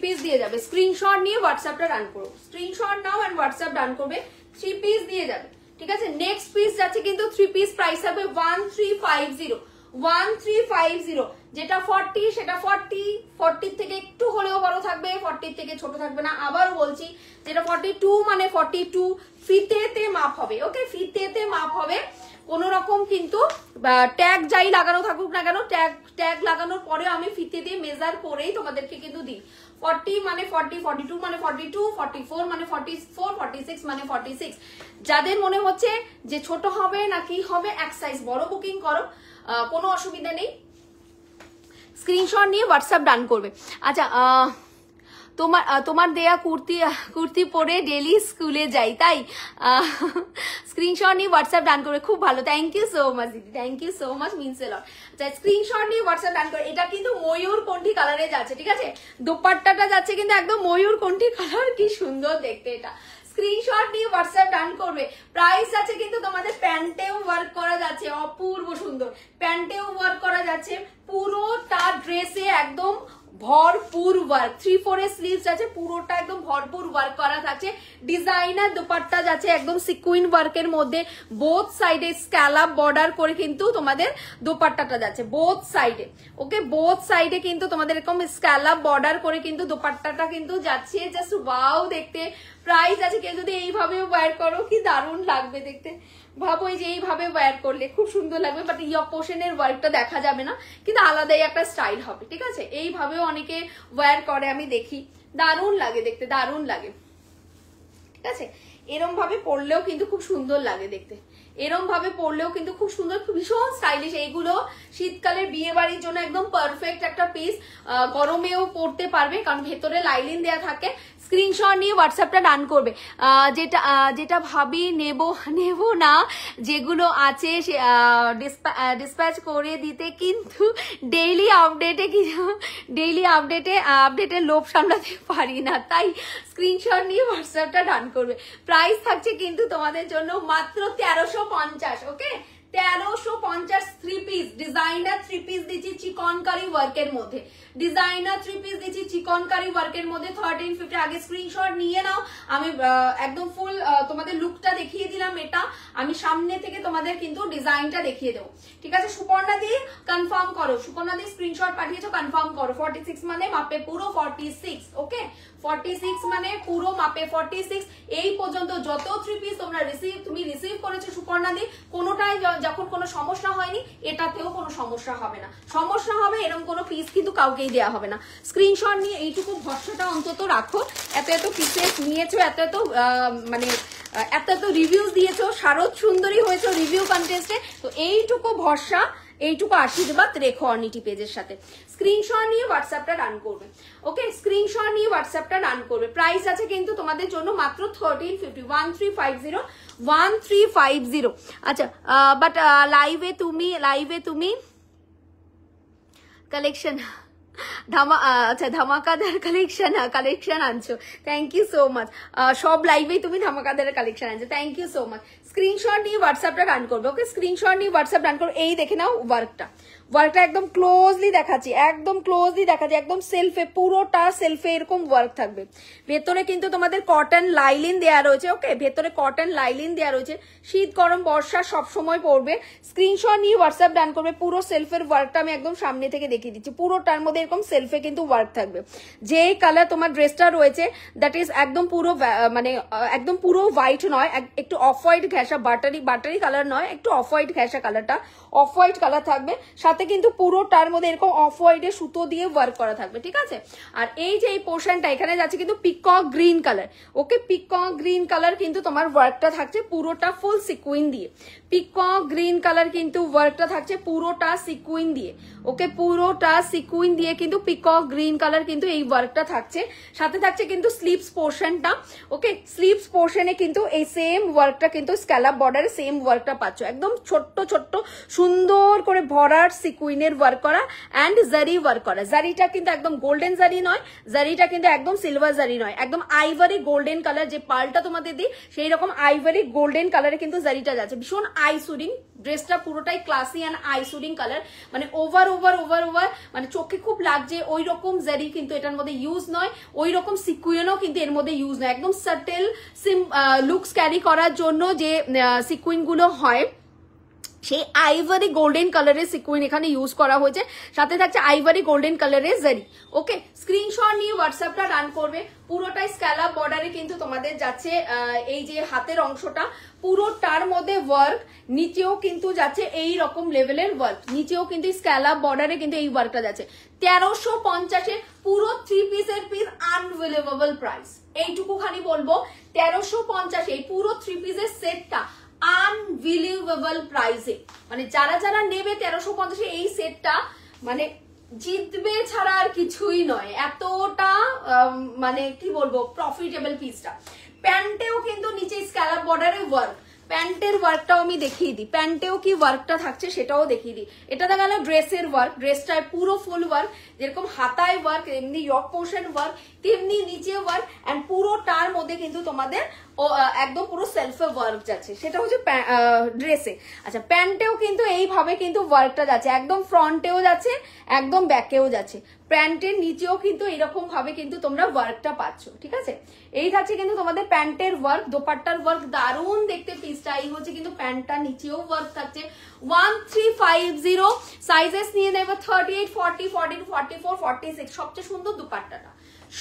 পিস দিয়ে যাবে। স্ক্রিনশট নিয়ে হোয়াটসঅ্যাপটা রান করো, screenshot now and WhatsApp run করবে, 3 পিস দিয়ে যাবে। ঠিক আছে, নেক্সট পিস যাচ্ছে কিন্তু 3 পিস, প্রাইস হবে 1350 যেটা 40 সেটা 40 থেকে একটু হলেও বড় থাকবে, 40 থেকে ছোট থাকবে না। আবার বলছি, যেটা 42 মানে 42 ফিতেতে মাপ হবে। ওকে, ফিতেতে মাপ হবে। কোন রকম কিন্তু ট্যাগ যাই লাগানো থাকুক না কেন, ট্যাগ লাগানোর পরে আমি ফিতে দিয়ে মেজার করেই তোমাদেরকে কিন্তু দিই। 40 মানে 40, 42 মানে 42, 44 মানে 44, 46 মানে 46। যাদের মনে হচ্ছে যে ছোট হবে নাকি হবে, এক সাইজ বড় বুকিং করো, কোনো অসুবিধা নেই। স্ক্রিনশট নিয়ে হোয়াটসঅ্যাপ ডান করবে। আচ্ছা, তোমার দেয়া কুর্তি পরে ডেলি স্কুলে যাই, তাই স্ক্রিনশট নিয়ে হোয়াটসঅ্যাপ ডান করবে, খুব ভালো, থ্যাংক ইউ সো মাচ দিদি, thank you so much, means a lot. আচ্ছা, স্ক্রিনশট নিয়ে হোয়াটসঅ্যাপ ডান করে। এটা কিন্তু ময়ূর কণ্ঠী কালারে যাচ্ছে, ঠিক আছে, দোপাট্টাটা যাচ্ছে কিন্তু একদম ময়ূর কণ্ঠী কালার, কি সুন্দর দেখতে এটা। স্ক্রিনশট নিয়ে হোয়াটসঅ্যাপ ডান করবে। প্রাইস আছে কিন্তু তোমাদের প্যান্টেও ওয়ার্ক করা যাচ্ছে, অপূর্ব সুন্দর প্যান্টেও ওয়ার্ক করা যাচ্ছে, পুরোটা ড্রেসে একদম ভরপুর ওয়ার্ক, 3/4 স্লিভস আছে, পুরোটা একদম ভরপুর ওয়ার্ক করা থাকছে। ডিজাইনার দুপাট্টা যাচ্ছে একদম সিকুইন ওয়ার্কের মধ্যে, বোথ সাইডে স্ক্যালাপ বর্ডার করে কিন্তু তোমাদের দোপাট্টাটা যাচ্ছে, বোথ সাইডে। ওকে, বোথ সাইডে কিন্তু তোমাদের এরকম স্ক্যালাপ বর্ডার করে কিন্তু দোপাট্টাটা কিন্তু যাচ্ছে, জাস্ট ওয়াও দেখতে। প্রাইস আছে, কেউ যদি এইভাবে ওয়্যার করো কি দারুণ লাগবে দেখতে, ভাবো এই যে এইভাবে ওয়্যার করলে খুব সুন্দর লাগবে, বাট ইয়র পোর্শনের ওয়ার্কটা দেখা যাবে না, কিন্তু আলাদাই একটা স্টাইল হবে। ঠিক আছে, এইভাবেও অনেকে ওয়্যার করে, আমি দেখি, দারুণ লাগে দেখতে, দারুণ লাগে। ঠিক আছে, এরম ভাবে পরলেও কিন্তু খুব সুন্দর লাগে দেখতে, এরম ভাবে পরলেও কিন্তু খুব সুন্দর, ভীষণ স্টাইলিশ। এইগুলো শীতকালের বিয়ে বাড়ির জন্য একদম পারফেক্ট একটা পিস, গরমেও পরতে পারবে কারণ ভেতরে লাইলিন দেয়া থাকে। স্ক্রিনশট নিয়ে হোয়াটসঅ্যাপটা ডান করবে। যেটা ভাবি নেব না, যেগুলো আছে ডিসপ্যাচ করে দিতে, কিন্তু ডেইলি আপডেটে লোভ সামলাতে পারি না, তাই স্ক্রিনশট নিয়ে হোয়াটসঅ্যাপটা ডান করবে। প্রাইস থাকছে কিন্তু তোমাদের জন্য মাত্র 1350। ওকে, 1350 3 পিস, ডিজাইনার 3 পিস দিচ্ছি চিকনকারি ওয়ার্কের মধ্যে, ডিজাইনার 3 পিস দিচ্ছি চিকনকারি ওয়ার্কের মধ্যে 1350। আগে স্ক্রিনশট নিয়ে নাও, আমি একদম ফুল তোমাদের লুকটা দেখিয়ে দিলাম। এটা আমি সামনে থেকে তোমাদের কিন্তু ডিজাইনটা দেখিয়ে দেবো। ঠিক আছে, সুপর্ণা দি কনফার্ম করো, সুপর্ণা দি স্ক্রিনশট পাঠিয়েছো, কনফার্ম করো। 46 মানে মাপে পুরো 46। ওকে, 46 মানে পুরো মাপে 46। এই পর্যন্ত যত 3 পিস তুমি রিসিভ করেছো সুপর্ণা দি, কোনোটাই যখন কোনো সমস্যা হয়নি, এটাতেও কোনো সমস্যা হবে না। সমস্যা হবে এরকম কোনো পিস কিন্তু কাউকেই দেওয়া হবে না। স্ক্রিনশট নিয়ে এইটুকু ভরসাটা অন্তত রাখো, এত পিসেস নিয়েছো, মানে এত রিভিউজ দিয়েছো, শারদ সুন্দরী হয়েছে রিভিউ কন্টেস্টে, তো এইটুকু ভরসা, এইটুকু আশীর্বাদ রেখো অর্নিটি পেজের সাথে। স্ক্রিনশট নিয়ে হোয়াটসঅ্যাপটা রান করবে। ওকে, স্ক্রিনশট নিয়ে হোয়াটসঅ্যাপটা রান করবে। প্রাইস আছে কিন্তু তোমাদের জন্য মাত্র 1350, 1350। আচ্ছা, বাট লাইভে তুমি কালেকশন আচ্ছা ধামাকাদার কালেকশন আনছো, থ্যাংক ইউ সো মাচ। সব লাইভেই তুমি ধামাকাদার কালেকশন আনছো, thank you so much. Screenshot নিয়ে হোয়াটসঅ্যাপটা রান করবে। ওকে, স্ক্রিনশট নিয়ে হোয়াটসঅ্যাপ রান করবে। এই দেখে নাও ওয়ার্কটা একদম ক্লোজলি দেখাচ্ছি, একদম সেলফে, পুরোটা সেলফে এরকম ওয়ার্ক থাকবে। ভেতরে কিন্তু তোমাদের কটন লাইলিন দেওয়া রয়েছে। ওকে, ভেতরে কটন লাইলিন দেওয়া রয়েছে, শীত গরম বর্ষা সব সময় পড়বে। স্ক্রিনশট নিয়ে হোয়াটসঅ্যাপ ডান করবে। পুরো সেলফের ওয়ার্কটা আমি একদম সামনে থেকে দেখিয়ে দিচ্ছি, পুরোটার মধ্যে এরকম সেলফে কিন্তু ওয়ার্ক থাকবে। যে কালার তোমার ড্রেসটা রয়েছে, দ্যাট ইজ একদম পুরো মানে একদম পুরো হোয়াইট নয়, একটু অফ হোয়াইট ঘেঁষা, বাটারি কালার নয়, একটু অফ হোয়াইট ঘেঁষা কালারটা, অফ হোয়াইট কালার থাকবে। সাথে সাথে কিন্তু পুরোটার মধ্যে এরকম অফ হোয়াইটে সুতো দিয়ে ওয়ার্ক করা থাকবে, ঠিক আছে। আর এই যে এই পোর্শনটা এখানে যাচ্ছে কিন্তু পিকক গ্রিন কালার, ওকে, পিকক গ্রিন কালার কিন্তু তোমার ওয়ার্কটা থাকছে পুরোটা ফুল সিকুইন দিয়ে, পিকক গ্রিন কালার কিন্তু ওয়ার্কটা থাকছে পুরোটা সিকুইন দিয়ে, ওকে, পুরোটা সিকুইন দিয়ে কিন্তু পিকক গ্রিন কালার কিন্তু এই ওয়ার্কটা থাকছে। সাথে থাকছে কিন্তু স্লিভস পোর্শনটা, ওকে, স্লিভস পোর্শনে কিন্তু এই সেম ওয়ার্কটা কিন্তু স্ক্যালাপ বর্ডারে সেম ওয়ার্কটা পাচ্ছ, একদম ছোট্ট ছোট্ট সুন্দর করে ভরার সিকুইনের ওয়ার্ক করা অ্যান্ড জারি ওয়ার্ক করা। জারিটা কিন্তু একদম গোল্ডেন জারি নয়, জারিটা কিন্তু একদম সিলভার জারি নয়, একদম আইভারি গোল্ডেন কালার, যে পার্লটা তোমাদের দিই সেই রকম আইভারি গোল্ডেন কালারে কিন্তু জারিটা যাচ্ছে, ভীষণ আই সুডিং। ড্রেসটা পুরোটাই ক্লাসি অ্যান্ড আই সুডিং কালার, মানে ওভার ওভার ওভার ওভার মানে চোখে খুব লাগছে ওই রকম জারি কিন্তু এটার মধ্যে ইউজ নয়, ওই রকম সিকুইনও কিন্তু এর মধ্যে ইউজ নয়, একদম সাটেল লুকস ক্যারি করার জন্য যে সিকুইন গুলো হয় সেই আইভারি গোল্ডেন কালারের সিকুইন এখানে ইউজ করা হয়েছে, সাথে থাকছে আইভারি গোল্ডেন কালারের জারি, ওকে। স্ক্রিনশট নিয়ে হোয়াটসঅ্যাপটা রান করবে। পুরোটাই স্ক্যালাপ বর্ডারে কিন্তু তোমাদের যাচ্ছে এই যে হাতের অংশটা পুরোটার মধ্যে ওয়ার্ক, নিচেও কিন্তু যাচ্ছে এই রকম লেভেলের ওয়ার্ক, নিচেও কিন্তু স্ক্যালাপ বর্ডারে কিন্তু এই ওয়ার্কটা যাচ্ছে। 1350 পুরো 3 পিসের পিস আনবিলিভেবল প্রাইস, এইটুকু খানি বলবো, 1350 এই পুরো 3 পিসের সেটটা আনবিলিভেবল প্রাইসে, মানে যারা যারা নেবে 1350 এই সেটটা মানে জিতবে ছাড়া আর কিছুই নয়, এতটা মানে কি বলবো প্রফিটেবল পিসটা। প্যান্টেও কিন্তু নিচে স্ক্যালাপ বর্ডারে ওয়ার্ক, প্যান্টের ওয়ার্কটাও আমি দেখিয়ে দিই, প্যান্টেও কি ওয়ার্কটা থাকছে সেটাও দেখিয়ে দিই। এটা দেখা গেল ড্রেসের ওয়ার্ক, ড্রেসটায় পুরো ফুল ওয়ার্ক, যেরকম হাতায় ওয়ার্ক এমনি ইয়ক পোর্শন ওয়ার্ক তেমনি নিচে ওয়ার্ক, অ্যান্ড পুরোটার মধ্যে কিন্তু তোমাদের একদম পুরো সেলফে ওয়ার্ক যাচ্ছে, সেটা হচ্ছে ড্রেসে। আচ্ছা, প্যান্টেও কিন্তু এইভাবে কিন্তু ওয়ার্কটা যাচ্ছে, একদম ফ্রন্টেও যাচ্ছে একদম ব্যাকেও যাচ্ছে, প্যান্টের নিচেও কিন্তু এরকম ভাবে কিন্তু তোমরা ওয়ার্কটা পাচ্ছ, ঠিক আছে। এই থাকছে কিন্তু তোমাদের প্যান্টের ওয়ার্ক, দোপাট্টার ওয়ার্ক দারুণ দেখতে পিসটা, এই হচ্ছে কিন্তু প্যান্টটা, নিচেও ওয়ার্ক থাকছে। 1350 সাইজেস নিয়ে নেবে 38, 40, 42, 44, 46, সবচেয়ে সুন্দর দুপাট্টাটা,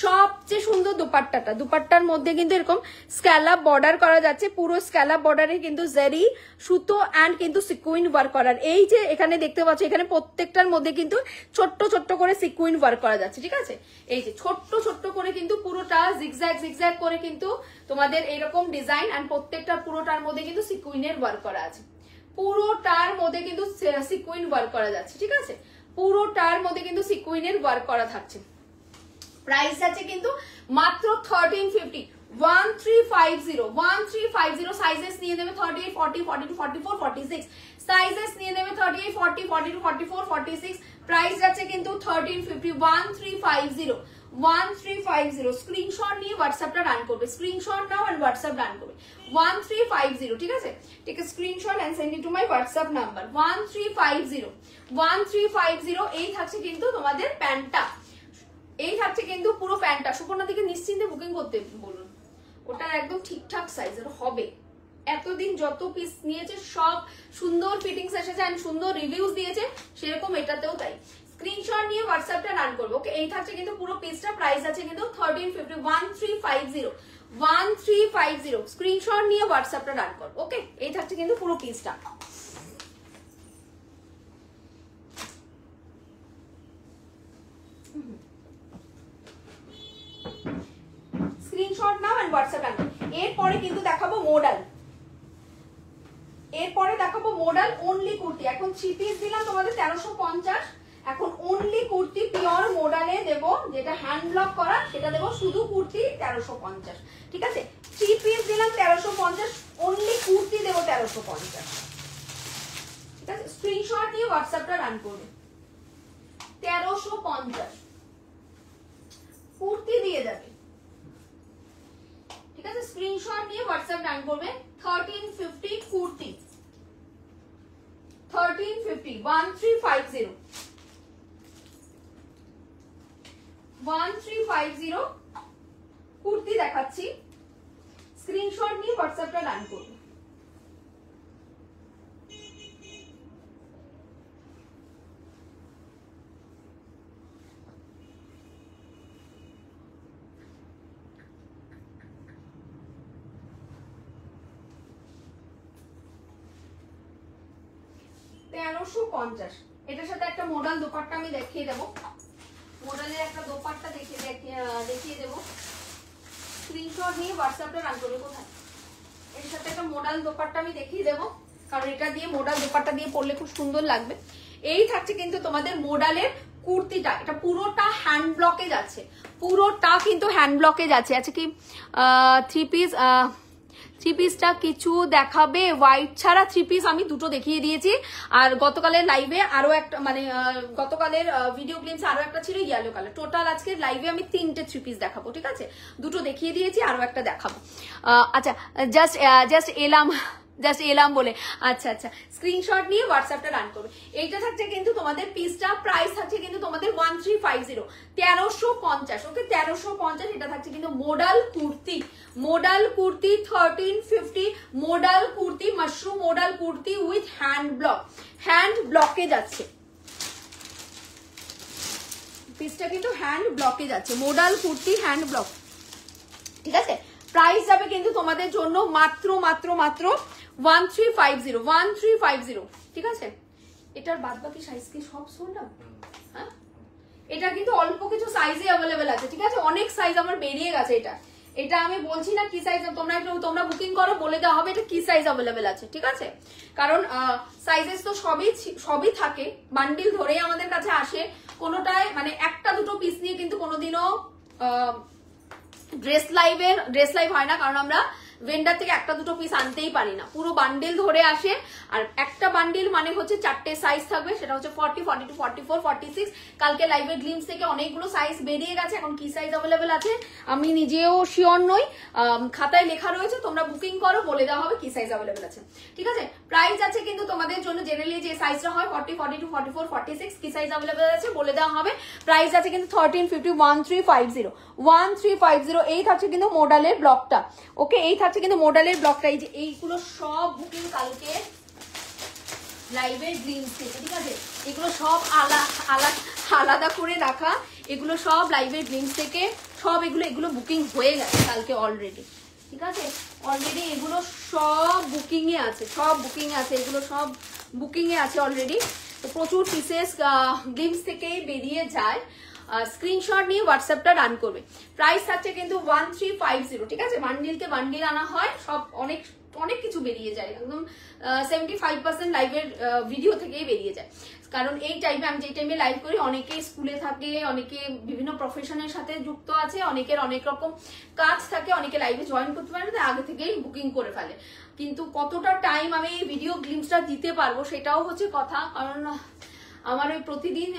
সবচেয়ে সুন্দর দুপাট্টাটা, দুপাট্টার মধ্যে কিন্তু এরকম স্ক্যালাপ বর্ডার করা যাচ্ছে, পুরো স্ক্যালাপ বর্ডারে কিন্তু জারি সুতো অ্যান্ড কিন্তু সিকুইন ওয়ার্ক করার, এই যে এখানে দেখতে পাচ্ছ এখানে প্রত্যেকটার মধ্যে কিন্তু ছোট্ট ছোট্ট করে সিকুইন ওয়ার্ক করা যাচ্ছে, ঠিক আছে। এই যে ছোট্ট ছোট্ট করে কিন্তু পুরোটা জিগজ্যাগ জিগজ্যাগ করে কিন্তু তোমাদের এরকম ডিজাইন, অ্যান্ড প্রত্যেকটা পুরোটার মধ্যে কিন্তু সিকুইনের ওয়ার্ক করা আছে, পুরোটার মধ্যে কিন্তু সিকুইন ওয়ার্ক করা যাচ্ছে, ঠিক আছে, পুরোটার মধ্যে কিন্তু সিকুইনের ওয়ার্ক করা থাকছে। প্রাইস আছে কিন্তু মাত্র 1350, 1350 সাইজেস নিয়ে নেবে 38, 40, 42, 44, 46 সাইজেস নিয়ে নেবে 38, 40, 42, 44, 46, প্রাইস আছে কিন্তু 1350, 1350 স্ক্রিনশট নিয়ে হোয়াটসঅ্যাপটা রান করবে, স্ক্রিনশট নাও আর হোয়াটসঅ্যাপ রান করবে 1350, ঠিক আছে। Take a screenshot and send it to my WhatsApp number 1350। এই থাকছে কিন্তু তোমাদের প্যান্টটা, এই থাকছে কিন্তু পুরো প্যান্টটা। সুপর্ণা দিকে নিশ্চিন্তে বুকিং করতে বলুন, ওটা একদম ঠিকঠাক সাইজের হবে। এতদিন যত পিস নিয়েছে সব সুন্দর ফিটিংস এসেছে এন্ড সুন্দর রিভিউজ দিয়েছে, সেরকম এটাতেও তাই। স্ক্রিনশট নিয়ে হোয়াটসঅ্যাপটা রান করবো, ওকে। এই থাকছে কিন্তু পুরো পিসটা, প্রাইস আছে কিন্তু 1350, 1350 স্ক্রিনশট নিয়ে হোয়াটসঅ্যাপটা রান করবো, ওকে। এই থাকছে কিন্তু পুরো পিসটা। Screenshot now and WhatsApp run. এরপরে কিন্তু দেখাবো মডেল, এরপরে দেখাবো মডেল অনলি কুর্তি। এখন 3 পিস দিলাম তোমাদের 1350, এখন অনলি কুর্তি পিওর মডেলে দেব, যেটা হ্যান্ড ব্লক করা সেটা দেব শুধু কুর্তি 1350, ঠিক আছে। 3 পিস দিলাম 1350, অনলি কুর্তি দেব 1350, ঠিক আছে। স্ক্রিনশট নিয়ে হোয়াটসঅ্যাপটা রান করবে, 1350 কুর্তি দিয়ে যাবে, ঠিক আছে। স্ক্রিনশট নিয়ে হোয়াটসঅ্যাপ রান করবে 1350 কুর্তি, 1350 1350 কুর্তি দেখাচ্ছি, স্ক্রিনশট নিয়ে হোয়াটসঅ্যাপটা রান করবে। $1350 এটার সাথে একটা মডাল দোপাট্টা আমি দেখিয়ে দেবো, মডালের একটা দোপাট্টা দেখিয়ে দেবো। স্ক্রিনশট নিয়ে হোয়াটসঅ্যাপে রান করবে। কোথায়? এর সাথে একটা মডাল দোপাট্টা আমি দেখিয়ে দেবো, কারণ এটা দিয়ে মডাল দোপাট্টা দিয়ে পরলে খুব সুন্দর লাগবে। এই থাকছে কিন্তু তোমাদের মডালের কুর্তিটা, এটা পুরোটা হ্যান্ড ব্লকেজ আছে, পুরোটা কিন্তু হ্যান্ড ব্লকেজ আছে। আচ্ছা কি থ্রি পিসটা কিছু দেখাবে? হোয়াইট ছাড়া থ্রি পিস আমি দুটো দেখিয়ে দিয়েছি, আর গতকালের লাইভে আরো একটা, মানে গতকালের ভিডিও ক্লিপস আরো একটা ছিল ইয়েলো কালার। টোটাল আজকে লাইভে আমি 3টে থ্রি পিস দেখাবো, ঠিক আছে? দুটো দেখিয়ে দিয়েছি, আরো একটা দেখাবো। আচ্ছা জাস্ট এলাম বলে, আচ্ছা আচ্ছা, স্ক্রিনশট নিয়ে হোয়াটসঅ্যাপটা রান করবে। এইটা থাকছে কিন্তু তোমাদের পিসটা, প্রাইস থাকছে কিন্তু তোমাদের 1350, 1350। ওকে, 1350। এটা থাকছে কিন্তু modal kurti, modal kurti 1350, modal kurti, mushroom modal kurti with hand ব্লকে যাচ্ছে। পিসটা কিন্তু হ্যান্ড ব্লকে যাচ্ছে, মডাল কুর্তি হ্যান্ড ব্লক, ঠিক আছে? প্রাইস যাবে কিন্তু তোমাদের জন্য মাত্র 1350, ঠিক আছে? এটার বাদ বাকি সাইজ কি সব শুনলাম? হ্যাঁ, এটা কিন্তু অল্প কিছু সাইজে অ্যাভেলেবেল আছে, ঠিক আছে? অনেক সাইজ আমার বেরিয়ে গেছে। এটা আমি বলছি না কি সাইজ, তোমরা বুকিং করো, বলে দেওয়া হবে এটা কি সাইজ অ্যাভেলেবেল আছে, ঠিক আছে? কারণ সাইজেস তো সবই থাকে, বান্ডিল ধরেই আমাদের কাছে আসে। কোনোটায় মানে একটা দুটো পিস নিয়ে কিন্তু কোনোদিনও ড্রেস লাইভ হয় না, কারণ আমরা ভেন্ডার থেকে একটা দুটো পিস আনতেই পারি না, পুরো বান্ডেল ধরে আসে। আর একটা বান্ডিল মানে হচ্ছে 4টে সাইজ থাকবে, সেটা হচ্ছে 40, 42, 44, 46। কালকে লাইভের গ্লিমস থেকে অনেকগুলো সাইজ বেরিয়ে গেছে, এখন কি সাইজ অ্যাভেলেবেল আছে আমি নিজেও শিওর নই। খাতায় লেখা রয়েছে, তোমরা বুকিং করো, বলে দেওয়া হবে কি সাইজ অ্যাভেলেবেল আছে, ঠিক আছে? প্রাইস আছে কিন্তু তোমাদের জন্য জেনারেলি যে সাইজটা হয় 40, 42, 44, 46, কি সাইজ অ্যাভেলেবেল আছে বলে দেওয়া হবে। প্রাইস আছে কিন্তু 1350, 1350। এই থাকছে কিন্তু মডালের ব্লকটা। ওকে, এই থাকছে কিন্তু মডালের ব্লকটা। এই যে এইগুলো সব বুকিং কালকে লাইভের গ্লিমস থেকে, ঠিক আছে? এগুলো সব আলাদা করে রাখা, এগুলো সব লাইভের গ্লিমস থেকে, সব এগুলো বুকিং হয়ে গেছে কালকে অলরেডি, ঠিক আছে? অলরেডি এগুলো সব বুকিং এ আছে, এগুলো সব বুকিং এ আছে অলরেডি। তো প্রচুর পিসেস গ্লিমস থেকেই বেরিয়ে যায়। স্ক্রিনশট নিয়ে হোয়াটসঅ্যাপটা রান করবে। প্রাইস থাকছে কিন্তু 1350, ঠিক আছে? বান্ডিলকে বান্ডিল আনা হয়, সব অনেক কিছু বেরিয়ে যায়, একদম 75% লাইভের ভিডিও থেকেই বেরিয়ে যায়। কারণ এই টাইমে আমি যে টাইমে লাইভ করি, অনেকে স্কুলে থাকে, অনেকে বিভিন্ন প্রফেশনের সাথে যুক্ত আছে, অনেকের অনেক রকম কাজ থাকে, অনেকে লাইভে জয়েন করতে পারে না, আগে থেকেই বুকিং করে ফেলে। কিন্তু কতটা টাইম আমি এই ভিডিও গ্লিমসটা দিতে পারবো সেটাও হচ্ছে কথা, কারণ আমার ওই প্রতিদিন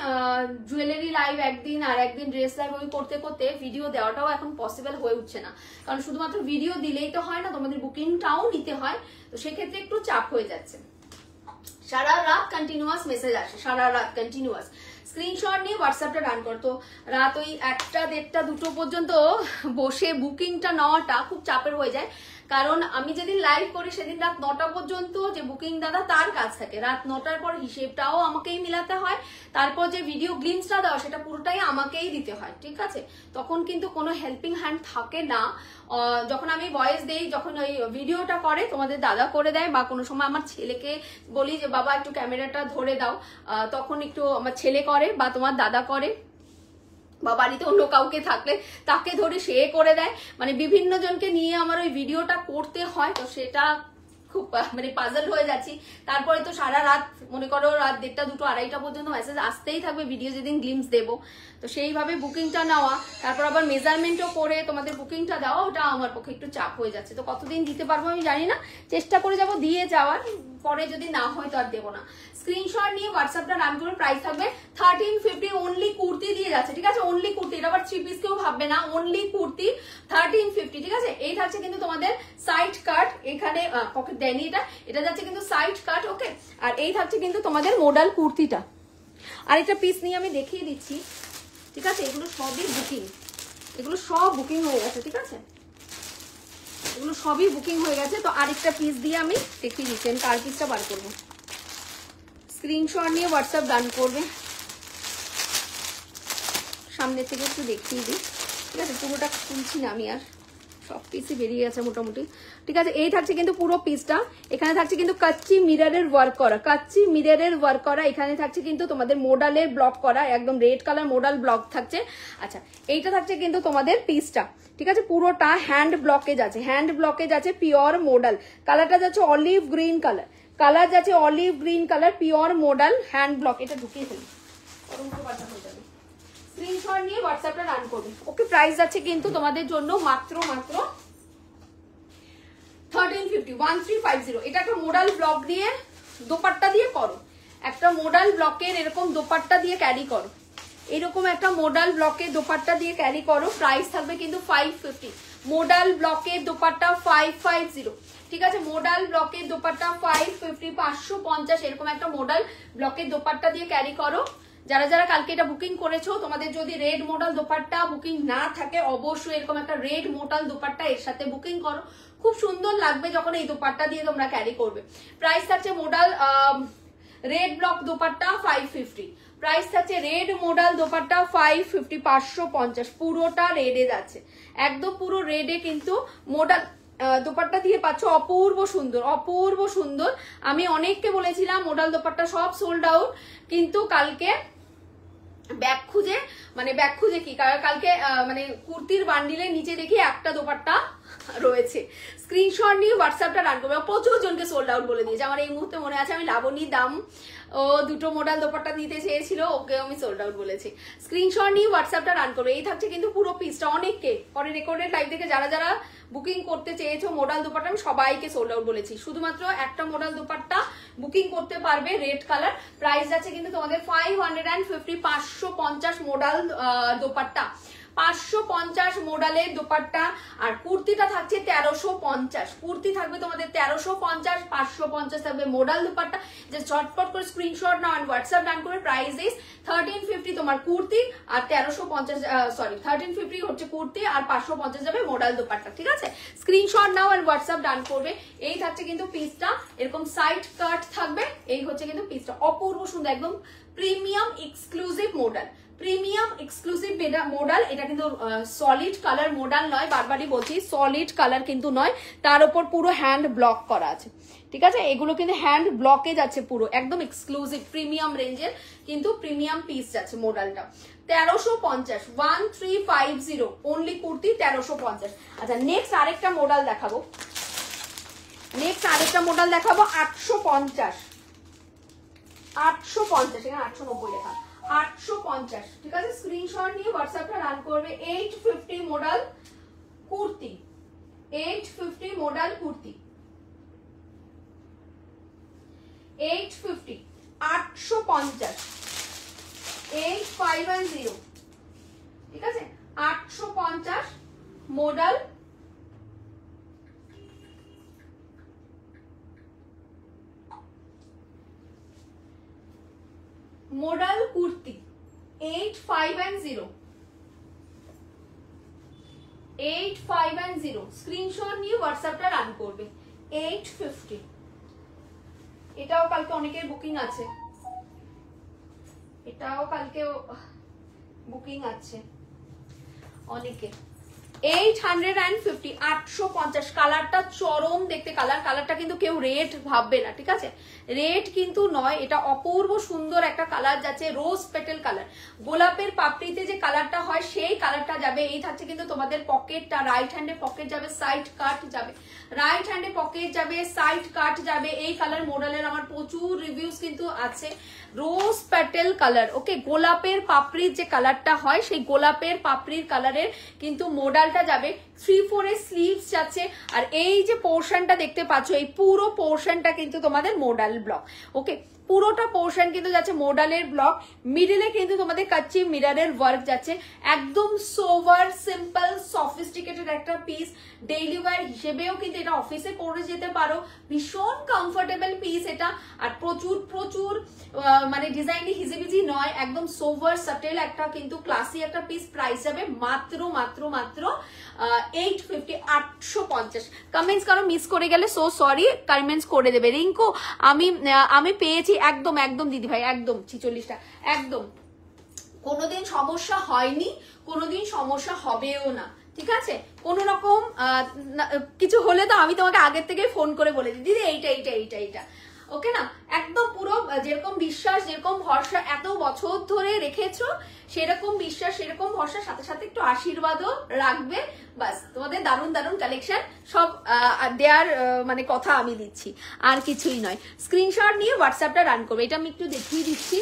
জুয়েলারি লাইভ একদিন আর একদিন ড্রেস লাইভ ওই করতে করতে ভিডিও দেওয়াটাও এখন পসিবল হয়ে উঠছে না। কারণ শুধুমাত্র ভিডিও দিলেই তো হয় না, তোমাদের বুকিংটাও নিতে হয়, তো সেক্ষেত্রে একটু চাপ হয়ে যাচ্ছে। সারা রাত কন্টিনিউয়াস মেসেজ আসে, সারা রাত কন্টিনিউয়াস। স্ক্রিনশট নিয়ে হোয়াটসঅ্যাপটা রান করতো। রাত ওই 1টা, 1:30, 2টো পর্যন্ত বসে বুকিংটা নেওয়াটা খুব চাপের হয়ে যায়। কারণ আমি যেদিন লাইভ করি সেদিন রাত 9টা পর্যন্ত যে বুকিং দাদা তার কাজ থাকে, রাত 9টার পর হিসেবটাও আমাকেই মিলাতে হয়, তারপর যে ভিডিও গ্লিমসটা দেওয়া সেটা পুরোটাই আমাকেই দিতে হয়, ঠিক আছে? তখন কিন্তু কোনো হেল্পিং হ্যান্ড থাকে না। যখন আমি ভয়েস দেই, যখন ওই ভিডিওটা করে তোমাদের দাদা করে দেয়, বা কোনো সময় আমার ছেলেকে বলি যে বাবা একটু ক্যামেরাটা ধরে দাও, তখন একটু আমার ছেলে করে বা তোমার দাদা করে, বা বাড়িতে অন্য কাউকে থাকলে তাকে ধরে সে করে দেয়। মানে বিভিন্ন জনকে নিয়ে আমার ওই ভিডিওটা করতে হয়, তো সেটা খুব মানে পাজল হয়ে যাচ্ছি। তারপরে তো সারা রাত, মনে করো রাত 1টা, 2টো, 2:30টা পর্যন্ত মেসেজ আসতেই থাকবে ভিডিও যেদিন গ্লিমস দেবো। তো সেইভাবে বুকিংটা নেওয়া, তারপর আবার মেজারমেন্টও করে তোমাদের বুকিংটা দেওয়া, ওটা আমার পক্ষে একটু চাপ হয়ে যাচ্ছে। তো কতদিন দিতে পারবো আমি জানি না, চেষ্টা করে যাবো দিয়ে যাওয়ার, পরে যদি না হয় তো আর দেবো না। স্ক্রিনশট নিয়ে হোয়াটসঅ্যাপটা রান করে। প্রাইস থাকবে 1350, অনলি কুর্তি দিয়ে যাচ্ছে, ঠিক আছে? অনলি কুর্তি, এটা আবার 3 পিস কেউ ভাববে না, অনলি কুর্তি 1350, ঠিক আছে? এই থাকছে কিন্তু তোমাদের সাইড কাট, এখানে পকেট দেয়নি, এটা যাচ্ছে কিন্তু সাইড কাট। ওকে, আর এই থাকছে কিন্তু তোমাদের মডাল কুর্তিটা। আর একটা পিস নিয়ে আমি দেখিয়ে দিচ্ছি, ঠিক আছে? এগুলো সবই বুকিং, এগুলো সব বুকিং হয়ে গেছে, ঠিক আছে? এগুলো সবই বুকিং হয়ে গেছে। তো আরেকটা পিস দিয়ে আমি দেখিয়ে দিচ্ছি, আমি কার পিসটা বার করবো। স্ক্রিনশট নিয়ে হোয়াটসঅ্যাপ ডান করবে। সামনে থেকে একটু দেখিয়ে দিই, ঠিক আছে? পুরোটা খুলছি না আমি, আর সব পিসই বেরিয়ে গেছে মোটামুটি, ঠিক আছে। এই থাকছে কিন্তু পুরো পিসটা, এখানে থাকছে কিন্তু কাচ্চি মিররের ওয়ার্ক করা, কাচ্চি মিররের ওয়ার্ক করা, এখানে থাকছে কিন্তু তোমাদের মোডালের ব্লক করা, একদম রেড কালার মোডাল ব্লক থাকছে। আচ্ছা, এইটা থাকছে কিন্তু তোমাদের পিসটা, ঠিক আছে, পুরোটা হ্যান্ড ব্লকেজ আছে, হ্যান্ড ব্লকেজ আছে, পিওর মোডাল, কালারটা যাচ্ছে অলিভ গ্রিন কালার, কালার যাচ্ছে olive green colour, pure modal hand block. এটা ঢুকিয়ে ফেলি, স্ক্রিনশট নিয়ে হোয়াটসঅ্যাপটা রান করবে। ওকে, প্রাইস আছে কিন্তু তোমাদের জন্য মাত্র 1350, 1350। এটা একটা মোডাল ব্লক দিয়ে দোপাট্টা দিয়ে করো, একটা মোডাল ব্লকের এরকম দোপাট্টা দিয়ে ক্যারি করো, এরকম একটা মোডাল ব্লকের দোপাট্টা দিয়ে ক্যারি করো। প্রাইস থাকবে কিন্তু 550, মোডাল ব্লকের দোপাট্টা 550, ঠিক আছে, মোডাল ব্লকের দোপাট্টা 550, 550 এরকম একটা মোডাল ব্লকের দোপাট্টা দিয়ে ক্যারি করো। যারা যারা কালকে এটা বুকিং করেছো, তোমাদের যদি রেড মোডাল দোপাট্টা বুকিং না থাকে, অবশ্যই এরকম একটা রেড মোডাল দোপাট্টা এর সাথে বুকিং করো, খুব সুন্দর লাগবে যখন এই দোপাট্টা দিয়ে তোমরা ক্যারি করবে। প্রাইস থাকছে modal red block dupatta 550, price থাকছে রেড মোডাল দোপাট্টা 550, 550, পুরোটা রেডে যাচ্ছে, একদম পুরো রেডে কিন্তু মোডাল দোপাট্টা দিয়ে পাচ্ছ, অপূর্ব সুন্দর, অপূর্ব সুন্দর। আমি অনেককে বলেছিলাম মোডাল দোপাট্টা সব সোল্ড আউট, কিন্তু কালকে ব্যাগ খুঁজে কি কালকে মানে কুর্তির বান্ডিলের নিচে দেখি একটা দোপাট্টা রয়েছে। স্ক্রিনশট নিয়ে হোয়াটসঅ্যাপটা রান করবে, প্রচুর জনকে সোল্ড আউট বলে দিয়েছে। আমার এই মুহূর্তে মনে আছে, আমি লাবণীর দাম ও দুটো মোডাল দোপাট্টা দিতে চেয়েছিল, ওকে আমি সোল্ড আউট বলেছি। স্ক্রিনশট নিয়ে হোয়াটসঅ্যাপটা রান করবে। এই থাকছে কিন্তু পুরো পিসটা, অনেককে পরে রেকর্ডেড লাইভ থেকে যারা যারা বুকিং করতে চেয়েছো মোডাল দোপাট্টা, আমি সবাইকে সোল্ড আউট বলেছি। শুধুমাত্র একটা মোডাল দোপাট্টা বুকিং করতে পারবে, রেড কালার। প্রাইস আছে কিন্তু তোমাদের 550, 550 মোডাল দোপাট্টা, 550 মোডালের দোপাট্টা। আর কুর্তিটা থাকছে 1350, কুর্তি থাকবে তোমাদের 1350, 550 থাকবে মোডাল দোপাট্টা। যে ঝটপট করে স্ক্রিনশট নাও আর হোয়াটসঅ্যাপ ডান করে। প্রাইস ইজ 1350 তোমার কুর্তি আর 1350 হচ্ছে কুর্তি আর 550 যাবে মোডাল দোপাট্টা, ঠিক আছে। স্ক্রিনশট নাও আর হোয়াটসঅ্যাপ ডান করবে। এই থাকছে কিন্তু পিসটা, এরকম সাইড কাট থাকবে, এই হচ্ছে কিন্তু পিসটা, অপূর্ব সুন্দর, একদম premium exclusive modal, premium exclusive modal. এটা কিন্তু সলিড কালার মোডাল নয়, বারবারই বলছি সলিড কালার কিন্তু নয়, তার উপর পুরো হ্যান্ড ব্লক করা আছে, ঠিক আছে। এগুলো কিন্তু হ্যান্ড ব্লকে যাচ্ছে, পুরো একদম এক্সক্লুসিভ প্রিমিয়াম রেঞ্জের কিন্তু প্রিমিয়াম পিস যাচ্ছে মোডালটা। 1350, 1350 অনলি কুর্তি 1350। আচ্ছা, নেক্সট আরেকটা মোডাল দেখাবো, 850, 850, এখানে 890 লেখা, 850, ঠিক আছে। স্ক্রিনশট নিয়ে হোয়াটসঅ্যাপটা রান করবে। 850 মোডাল কুর্তি, 850 মোডাল কুর্তি, 850, 850, 850, ঠিক আছে, 850 মোডাল মোডাল কুর্তি, 850, 850 স্ক্রিনশট নিয়ে হোয়াটসঅ্যাপটা রান করবে। 850, এটাও কালকে অনেকের বুকিং আছে, এটাও কালকে বুকিং আছে অনেকে। 850, 850, কালারটা চরম দেখতে কালার, কালারটা কিন্তু কেউ রেড ভাববে না, ঠিক আছে, রেড কিন্তু নয়, এটা অপূর্ব সুন্দর একটা কালার যাচ্ছে, রোজ পেটেল কালার, গোলাপের পাপড়িতে যে কালারটা হয় সেই কালারটা যাবে। এই থাকছে কিন্তু তোমাদের পকেটটা, রাইট হ্যান্ডে পকেট যাবে, সাইড কাট যাবে, রাইট হ্যান্ডে পকেট যাবে, সাইড কাট যাবে। এই কালার মোডালের আমার প্রচুর রিভিউজ কিন্তু আছে, রোজ পেটেল কালার, ওকে, গোলাপের পাপড়ির যে কালারটা হয় সেই গোলাপের পাপড়ির কালারের কিন্তু মোডালটা যাবে। 3/4 এর স্লিভস যাচ্ছে, আর এই যে পোর্শনটা দেখতে পাচ্ছ, এই পুরো পোর্শনটা কিন্তু তোমাদের মোডাল ব্লক, ওকে, পুরোটা পোর্শন কিন্তু যাচ্ছে মোডালের ব্লক। মিডলে কিন্তু তোমাদের কাচ্চি মিররের ওয়ার্ক যাচ্ছে, একদম সোভার সিম্পল সফিস্টিকেটেড একটা পিস, ডেইলি ওয়্যার হিসেবেও কিন্তু এটা অফিসে পরে যেতে পারো, ভীষণ কমফোর্টেবল পিস এটা। আর প্রচুর প্রচুর মানে ডিজাইনই হিজিবিজি নয়, একদম সোভার সাটেল একটা কিন্তু ক্লাসি একটা পিস। প্রাইস যাবে মাত্র মাত্র মাত্র 850, 850। কমেন্টস কারো মিস করে গেলে সো সরি, কমেন্টস করে দেবে। রিঙ্কু আমি পেয়েছি, একদম একদম দিদি ভাই, একদম 46টা, একদম কোনোদিন সমস্যা হয়নি, কোনোদিন সমস্যা হবেও না, ঠিক আছে? কোনো রকম কিছু হলে তো আমি তোমাকে আগের থেকে ফোন করে বলে দিই দিদি এইটা এইটা এইটা এইটা, ওকে না? একদম পুরো যেরকম বিশ্বাস যেরকম ভরসা এত বছর ধরে রেখেছো, সেরকম বিশ্বাস সেরকম ভরসার সাথে সাথে একটু আশীর্বাদও রাখবে। বাস, তোমাদের দারুণ দারুণ কালেকশন সব দেয়ার মানে কথা আমি দিচ্ছি, আর কিছুই নয়। স্ক্রিনশট নিয়ে হোয়াটসঅ্যাপটা রান করবে। এটা আমি একটু দেখিয়ে দিচ্ছি,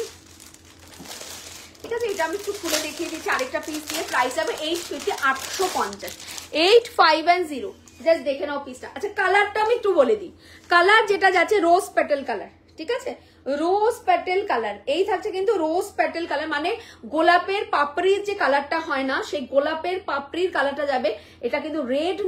ঠিক আছে? এটা আমি একটু খুলে দেখিয়ে দিচ্ছি আরেকটা পিস নিয়ে। প্রাইস হবে 850, 850, 8510। জাস্ট দেখে নাও পিসটা। আচ্ছা, কালারটা আমি একটু বলে দিই। কালার যেটা যাচ্ছে রোজ পেটেল কালার, ঠিক আছে? রোজ পেটেল কালার, এই থাকছে কিন্তু রোজ পেটেল কালার, মানে গোলাপের পাপড়ির যে কালারটা হয় না, সেই গোলাপের পাপড়ির কালারটা যাবে। এটা কিন্তু রেড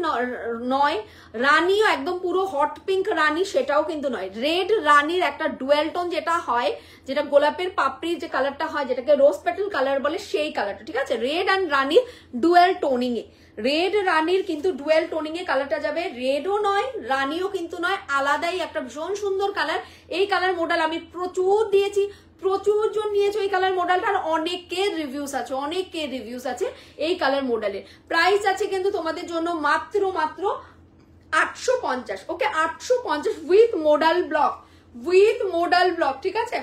নয়, রানিও একদম পুরো হট পিঙ্ক রানি সেটাও কিন্তু নয়, রেড রানির একটা ডুয়েল টোন যেটা হয়, যেটা গোলাপের পাপড়ির যে কালারটা হয়, যেটাকে রোজ পেটেল কালার বলে, সেই কালারটা, ঠিক আছে? রেড অ্যান্ড রানির ডুয়েল টোনিং এ, রেড রানির কিন্তু ডুয়েল টোনিং এ কালারটা যাবে। রেডও নয় রানিও কিন্তু নয়, আলাদাই একটা ভীষণ সুন্দর কালার। এই কালার মডেল আমি প্রচুর দিয়েছি, প্রচুর জন নিয়েছে এই কালার মডেলটার, অনেকের রিভিউস আছে, অনেকের রিভিউস আছে এই কালার মডেলের। প্রাইস আছে কিন্তু তোমাদের জন্য মাত্র মাত্র 850, ওকে? 850 with modal block, with modal block, ঠিক আছে?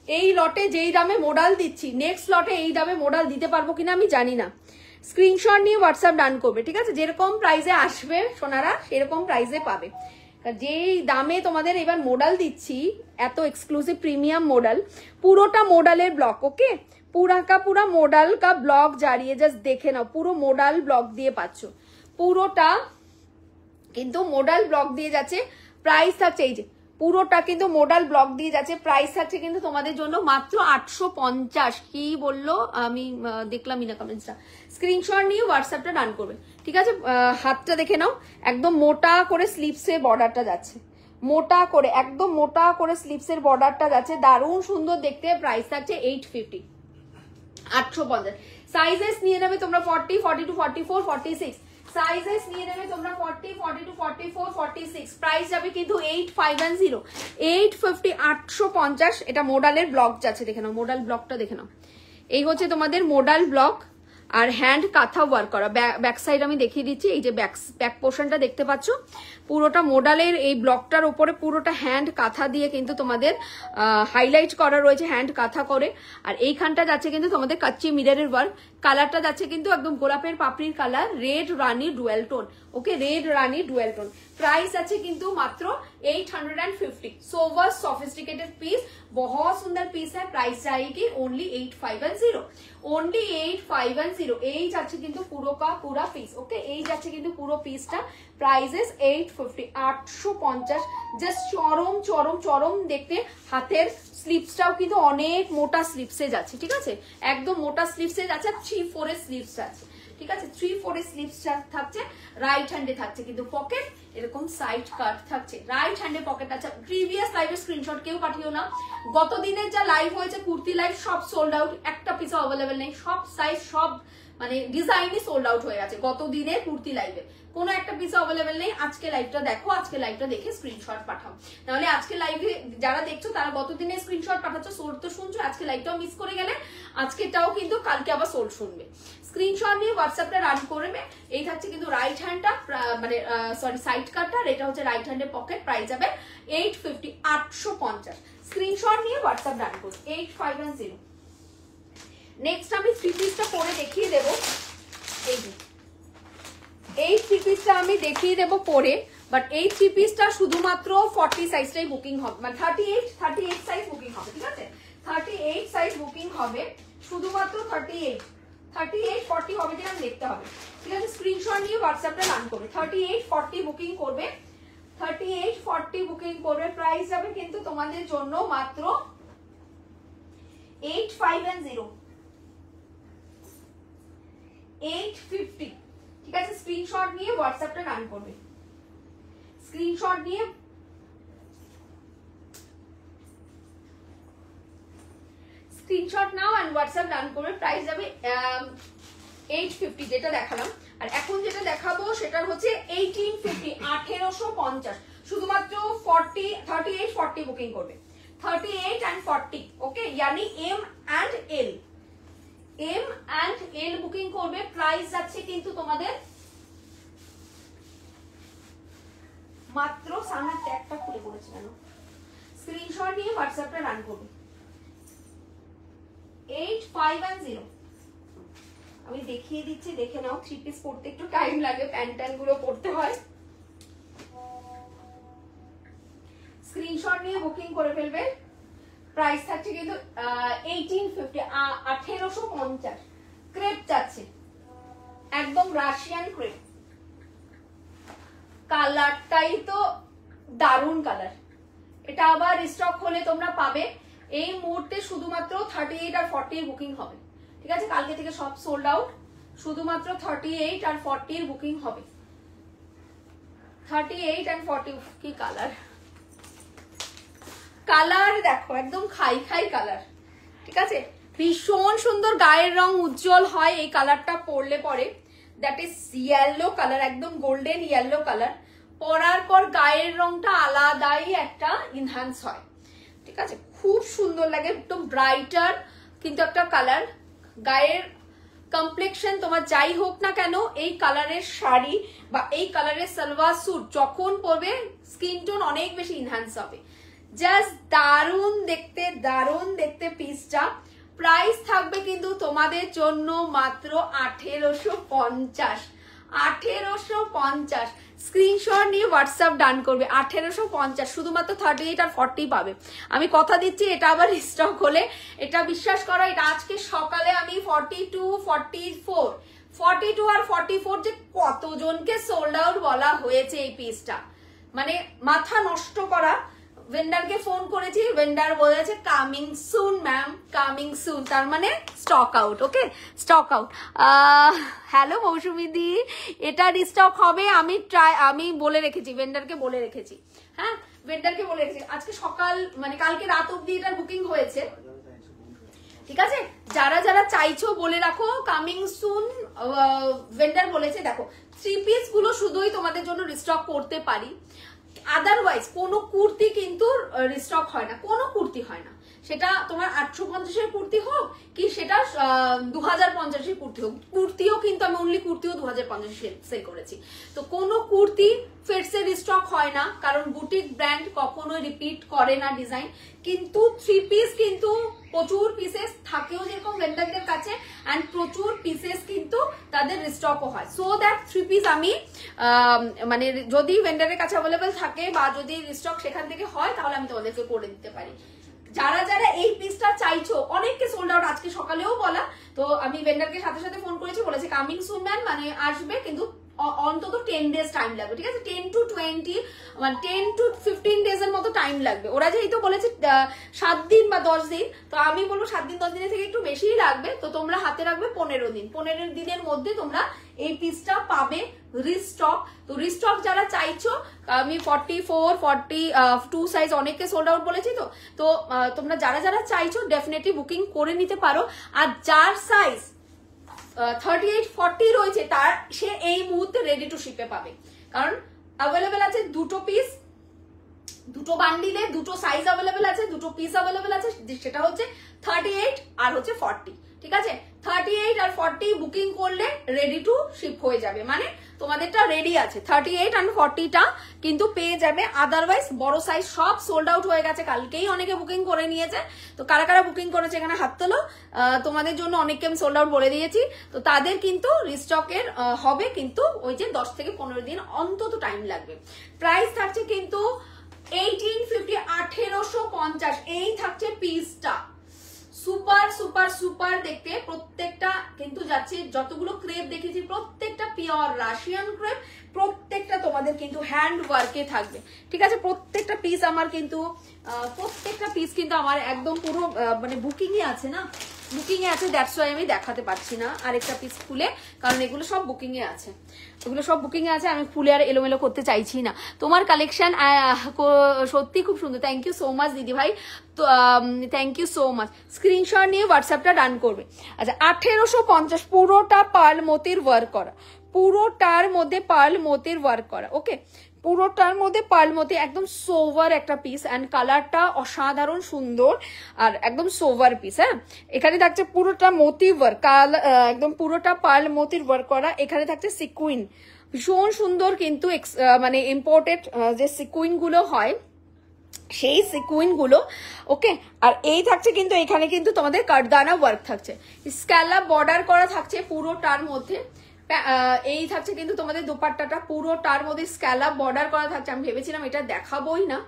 এই লটে যেই দামে মোডাল দিচ্ছি, নেক্সট লটে এই দামে মোডাল দিতে পারবো কিনা আমি জানি না। স্ক্রিনশট নিয়ে হোয়াটসঅ্যাপ ডান করবে, ঠিক আছে? যেরকম প্রাইসে আসবে সোনারা সেরকম প্রাইসে পাবে। যেই দামে তোমাদের এবার মোডাল দিচ্ছি, এত এক্সক্লুসিভ প্রিমিয়াম মোডাল, পুরোটা মোডালের ব্লক, ওকে? পুরা মোডাল কা ব্লক জারিয়ে, জাস্ট দেখে নাও, পুরো মোডাল ব্লক দিয়ে পাচ্ছ, পুরোটা কিন্তু মোডাল ব্লক দিয়ে যাচ্ছে। প্রাইস থাকছে এই যে পুরোটা কিন্তু মোডাল ব্লক দিয়ে যাচ্ছে, প্রাইস থাকছে কিন্তু তোমাদের জন্য মাত্র 850। কি বললো আমি দেখলামই না কমেন্টসটা। স্ক্রিনশট নিয়ে হোয়াটসঅ্যাপটা ডান করবে, ঠিক আছে? হাতটা দেখে নাও, একদম মোটা করে স্লিপসের বর্ডারটা যাচ্ছে, মোটা করে, একদম মোটা করে স্লিপসের বর্ডারটা যাচ্ছে, দারুণ সুন্দর দেখতে। প্রাইস থাকছে 850, 850। সাইজেস নিয়ে নেবে তোমরা 40, 42, 44, 46। সাইজেস নিয়ে নেবে তোমরা 40, 42, 44, 46। প্রাইস যাবে কিন্তু 8510, 850, 850। এটা মোডালের ব্লক যাচ্ছে, দেখে নাও মোডাল ব্লকটা দেখে নাও। এই হচ্ছে তোমাদের মোডাল ব্লক, আর হ্যান্ড কাঁথা ওয়ার্ক করা। ব্যাক সাইড আমি দেখিয়ে দিচ্ছি, এই যে ব্যাক পোর্শনটা দেখতে পাচ্ছ, পুরোটা মোডালের এই ব্লকটার উপরে পুরোটা হ্যান্ড কাঁথা দিয়ে কিন্তু তোমাদের হাইলাইট করা রয়েছে, হ্যান্ড কাঁথা করে। আর এইখানটা যাচ্ছে কিন্তু তোমাদের কাচ্চি মিররের ওয়ার্ক। কালারটা যাচ্ছে কিন্তু একদম গোলাপের পাপড়ির কালার, রেড রানি ডুয়েল টোন, ওকে? রেড রানি ডুয়েল টোন। প্রাইস আছে কিন্তু মাত্র 850। सोवर सोफिस्टिकेटेड पीस, बहुत सुंदर पीस है। प्राइस जाएगी ओनली 8510, ओनली 8510। এই যাচ্ছে কিন্তু পুরো কা পুরা পিস, ওকে? এই যাচ্ছে কিন্তু পুরো পিসটা। প্রাইসেস 850, 850। জাস্ট চরম চরম চরম দেখতে। হাতের স্লিপসটাও কিন্তু অনেক মোটা স্লিপসে যাচ্ছে, ঠিক আছে? একদম মোটা স্লিপসে যাচ্ছে, 3/4 এর স্লিপস আছে, ঠিক আছে? 3/4 এর স্লিপস থাকছে। রাইট হ্যান্ডে থাকছে কিন্তু পকেট, এরকম সাইড কাট থাকছে, রাইট হ্যান্ডে পকেট আছে। প্রিভিয়াস লাইভের স্ক্রিনশট কেউ পাঠিও না, গত দিনের যা লাইভ হয়েছে কুর্তি লাইভ সব সোল্ড আউট, একটা পিসও অ্যাভেলেবেল নেই, সব সাইজ সব মানে ডিজাইনই সোল্ড আউট হয়ে গেছে গত দিনের কুর্তি লাইভে, কোনো একটা পিসও অ্যাভেলেবেল নেই। আজকে লাইভটা দেখো, আজকে লাইভটা দেখে স্ক্রিনশট পাঠাও, নাহলে আজকে লাইভে যারা দেখছো তারা গত দিনের স্ক্রিনশট পাঠাচ্ছ, সোল্ড তো শুনছো, আজকে লাইভটাও মিস করে গেলে আজকেটাও কিন্তু কালকে আবার সোল্ড শুনবে। স্ক্রিনশট নিয়ে হোয়াটসঅ্যাপটা রান করবে। এই থাকছে কিন্তু রাইট হ্যান্ডটা, মানে সরি সাইড কাটটা, আর এটা হচ্ছে রাইট হ্যান্ডের পকেট। প্রাইস যাবে 850, 850। স্ক্রিনশট নিয়ে হোয়াটসঅ্যাপ রান করুন 8510। নেক্সট আমি থ্রি পিসটা পরে দেখিয়ে দেবো। এই থ্রি পিসটা আমি দেখিয়ে দেবো পরে, বাট এই থ্রি পিসটা শুধুমাত্র 40 সাইজটাই বুকিং হবে, মানে 38 সাইজ বুকিং হবে, ঠিক আছে? 38 সাইজ বুকিং হবে, শুধুমাত্র 38, 40 হবে কিনা দেখতে হবে, ঠিক আছে? স্ক্রিনশট নিয়ে হোয়াটসঅ্যাপটা রান করবে। 38, 40 বুকিং করবে, 38, 40 বুকিং করবে। প্রাইস যাবে কিন্তু তোমাদের জন্য মাত্র 8510, 850, ঠিক আছে? স্ক্রিনশট নিয়ে হোয়াটসঅ্যাপটা রান করবে। স্ক্রিনশট নিয়ে screenshot now and WhatsApp run করবে। প্রাইস যাবে 850 যেটা দেখালাম, আর এখন যেটা দেখাবো সেটা হচ্ছে 1850, 1850। শুধুমাত্র 38, 40 বুকিং করবে, 38 and 40, ওকে? यानी M and L বুকিং করবে। প্রাইস যাচ্ছে কিন্তু তোমাদের মাত্র সামনের ট্যাগটা খুলে পড়েছে কেন, স্ক্রিনশট নিয়ে হোয়াটসঅ্যাপটা রান করবে 8510। আমি দেখিয়ে দিচ্ছি, দেখে নাও। 3 পিস পড়তে একটু টাইম লাগে, প্যান্টান গুলো পড়তে হয়। স্ক্রিনশট নিয়ে বুকিং করে ফেলবে। প্রাইস থাকছে কিন্তু 1850, 1850। ক্রেপ যাচ্ছে, একদম রাশিয়ান ক্রেপ। কালারটাই তো দারুণ কালার। এটা আবার স্টক হলে তোমরা পাবে। এই মুহূর্তে শুধুমাত্র 38 আর 40 এর বুকিং হবে, ঠিক আছে? কালকে থেকে সব সোল্ড আউট, শুধুমাত্র 38 আর 40 এর বুকিং হবে। 38 and 40 কি কালার, কালার দেখো একদম খাই খাই কালার, ঠিক আছে? ভীষণ সুন্দর, গায়ের রং উজ্জ্বল হয় এই কালারটা পরলে পরে। দ্যাট ইজ ইয়েলো কালার, একদম গোল্ডেন ইয়েলো কালার। পরার পর গায়ের রংটা আলাদাই একটা ইনহ্যান্স হয়, ঠিক আছে? খুব সুন্দর লাগে, একদম ব্রাইটার কিন্তু একটা কালার। গায়ের কমপ্লেক্সন তোমার যাই হোক না কেন, এই কালারের শাড়ি বা এই কালারের সালোয়ার স্যুট যখন পরবে স্কিন টোন অনেক বেশি ইনহ্যান্স হবে। জাস্ট দারুণ দেখতে পিসটা। প্রাইস থাকবে কিন্তু তোমাদের জন্য মাত্র 1850। 1850 স্ক্রিনশট নিয়ে হোয়াটসঅ্যাপ ডান করবে। 1850 শুধুমাত্র 38 আর 40 পাবে। আমি কথা দিচ্ছি, এটা আবার স্টক হলে, এটা বিশ্বাস করো, এটা আজকে সকালে আমি 42, 44, 42 আর 44 যে কতজনকে সোল্ড আউট বলা হয়েছে এই পিসটা, মানে মাথা নষ্ট করা। ভেন্ডারকে ফোন করেছি, ভেন্ডার বলেছে coming soon ma'am, coming soon, তার মানে স্টক আউট। ওকে, স্টক আউট। হ্যালো মৌসুমি দি, এটা রিস্টক হবে। আমি বলে রেখেছি, ভেন্ডারকে বলে রেখেছি। হ্যাঁ, ভেন্ডারকে বলে রেখেছি। আজকে সকাল মানে কালকে রাত অব্দি এটার বুকিং হয়েছে, ঠিক আছে? যারা যারা চাইছো বলে রাখো কামিং সুন। ভেন্ডার বলেছে, দেখো 3 পিস গুলো শুধুই তোমাদের জন্য রিস্টক করতে পারি, আদারওয়াইজ কোনো কুর্তি কিন্তু রিস্টক হয় না, কোনো কুর্তি হয় না। সেটা তোমার 850 এর কুর্তি হোক কি সেটা 2050 এর কুর্তি হোক, কুর্তিও কিন্তু আমি অনলি কুর্তিও 2050 সেল করেছি। তো কোনো কুর্তি ফেটসে রিস্টক হয় না, কারণ বুটিক ব্র্যান্ড কখনো রিপিট করে না ডিজাইন। কিন্তু 3 পিস কিন্তু প্রচুর পিসেস থাকেও যেরকম ভেন্ডারদের কাছে, অ্যান্ড প্রচুর পিসেস কিন্তু তাদের রিস্টকও হয়। সো দ্যাট 3 পিস আমি মানে যদি ভেন্ডারের কাছে অ্যাভেলেবেল থাকে বা যদি রিস্টক সেখান থেকে হয়, তাহলে আমি তোমাদেরকে করে দিতে পারি। যারা যারা এই পিসটা চাইছো, অনেককে সোল্ড আউট আজকে সকালেও বলা, তো আমি ভেন্ডারকে সাথে সাথে ফোন করেছি, বলেছে কামিং সুন ম্যাম, মানে আসবে কিন্তু অন্তত 10 ডেজ টাইম লাগবে, ঠিক আছে? 10 to 20 মানে 10 to 15 ডেজ এর মতো টাইম লাগবে। ওরা যেহেতু বলেছে 7 দিন বা 10 দিন, তো আমি বলবো 7 দিন 10 দিনের থেকে একটু বেশিই লাগবে। তো তোমরা হাতে রাখবে 15 দিন। 15 দিনের মধ্যে তোমরা এই পিসটা পাবে রিস্টক। তো রিস্টক যারা চাইছো, আমি 44, 42 সাইজ অনেককে সোল্ড আউট বলেছি। তো তোমরা যারা যারা চাইছো ডেফিনেটলি বুকিং করে নিতে পারো। আর যার সাইজ 38, 40 রয়েছে, তার সে এই মুহূর্তে রেডি টু শিপে পাবে, কারণ অ্যাভেলেবেল আছে 2 পিস, 2 বান্ডিলে 2 সাইজ অ্যাভেলেবেল আছে, 2 পিস অ্যাভেলেবেল আছে। সেটা হচ্ছে 38 আর হচ্ছে 40, ঠিক আছে? 38 আর 40 বুকিং করলে রেডি টু শিপ হয়ে যাবে, মানে তোমাদেরটা রেডি আছে। 38 আর 40টা কিন্তু পেয়ে যাবে। আদারওয়াইজ বড় সাইজ সব সোল্ড আউট হয়ে গেছে, কালকেই অনেকে বুকিং করে নিয়েছে। তো কারা কারা বুকিং করেছে এখানে হাত তোলো। তোমাদের জন্য অনেককে আমি সোল্ড আউট বলে দিয়েছি। তো তাদের কিন্তু রিস্টকের হবে, কিন্তু ওই যে 10 থেকে 15 দিন অন্তত টাইম লাগবে। প্রাইস থাকছে কিন্তু 1850, 1850। এই থাকছে পিসটা। সুপার সুপার সুপার দেখতে, প্রত্যেকটা কিন্তু যাচ্ছে। যতগুলো ক্রেপ দেখেছি প্রত্যেকটা পিওর রাশিয়ান ক্রেপ, প্রত্যেকটা তোমাদের কিন্তু হ্যান্ড ওয়ার্কে থাকবে, ঠিক আছে? প্রত্যেকটা পিস আমার কিন্তু আমার একদম পুরো মানে বুকিং এ আছে না, বুকিং এ আছে। দ্যাটস ওয়াই আমি দেখাতে পারছি না আরেকটা পিস খুলে, কারণ এগুলো সব বুকিং এ আছে, এগুলো সব বুকিং এ আছে। আমি খুলে আর এলোমেলো করতে চাইছি না। তোমার কালেকশন সত্যি খুব সুন্দর। থ্যাংক ইউ সো মাচ দিদি ভাই, তো thank you so much. Screenshot নিয়ে হোয়াটসঅ্যাপটা ডান করবে। আচ্ছা, 1850 পুরোটা পার্ল মোতির ওয়ার্ক করা, পুরোটার মধ্যে পার্ল মোতির ওয়ার্ক করা। ওকে, পুরোটার মধ্যে পার্ল মতি, একদম সোভার একটা পিস, অ্যান্ড কালারটা অসাধারণ সুন্দর আর একদম সোভার পিস। হ্যাঁ, এখানে থাকছে পুরোটা মোতি ওয়ার্ক, একদম পুরোটা পার্ল মোতির ওয়ার্ক করা। এখানে থাকছে সিকুইন, ভীষণ সুন্দর কিন্তু মানে ইম্পোর্টেড যে সিকুইন গুলো হয় সেই সিকুইন গুলো। ওকে, আর এই থাকছে কিন্তু এখানে কিন্তু তোমাদের কারদানা ওয়ার্ক থাকছে, স্ক্যালাপ বর্ডার করা থাকছে পুরোটার মধ্যে। এই থাকছে কিন্তু তোমাদের দোপাট্টাটা পুরোটার মধ্যে স্ক্যালাপ বর্ডার করা থাকছে। আমি ভেবেছিলাম এটা দেখাবোই না,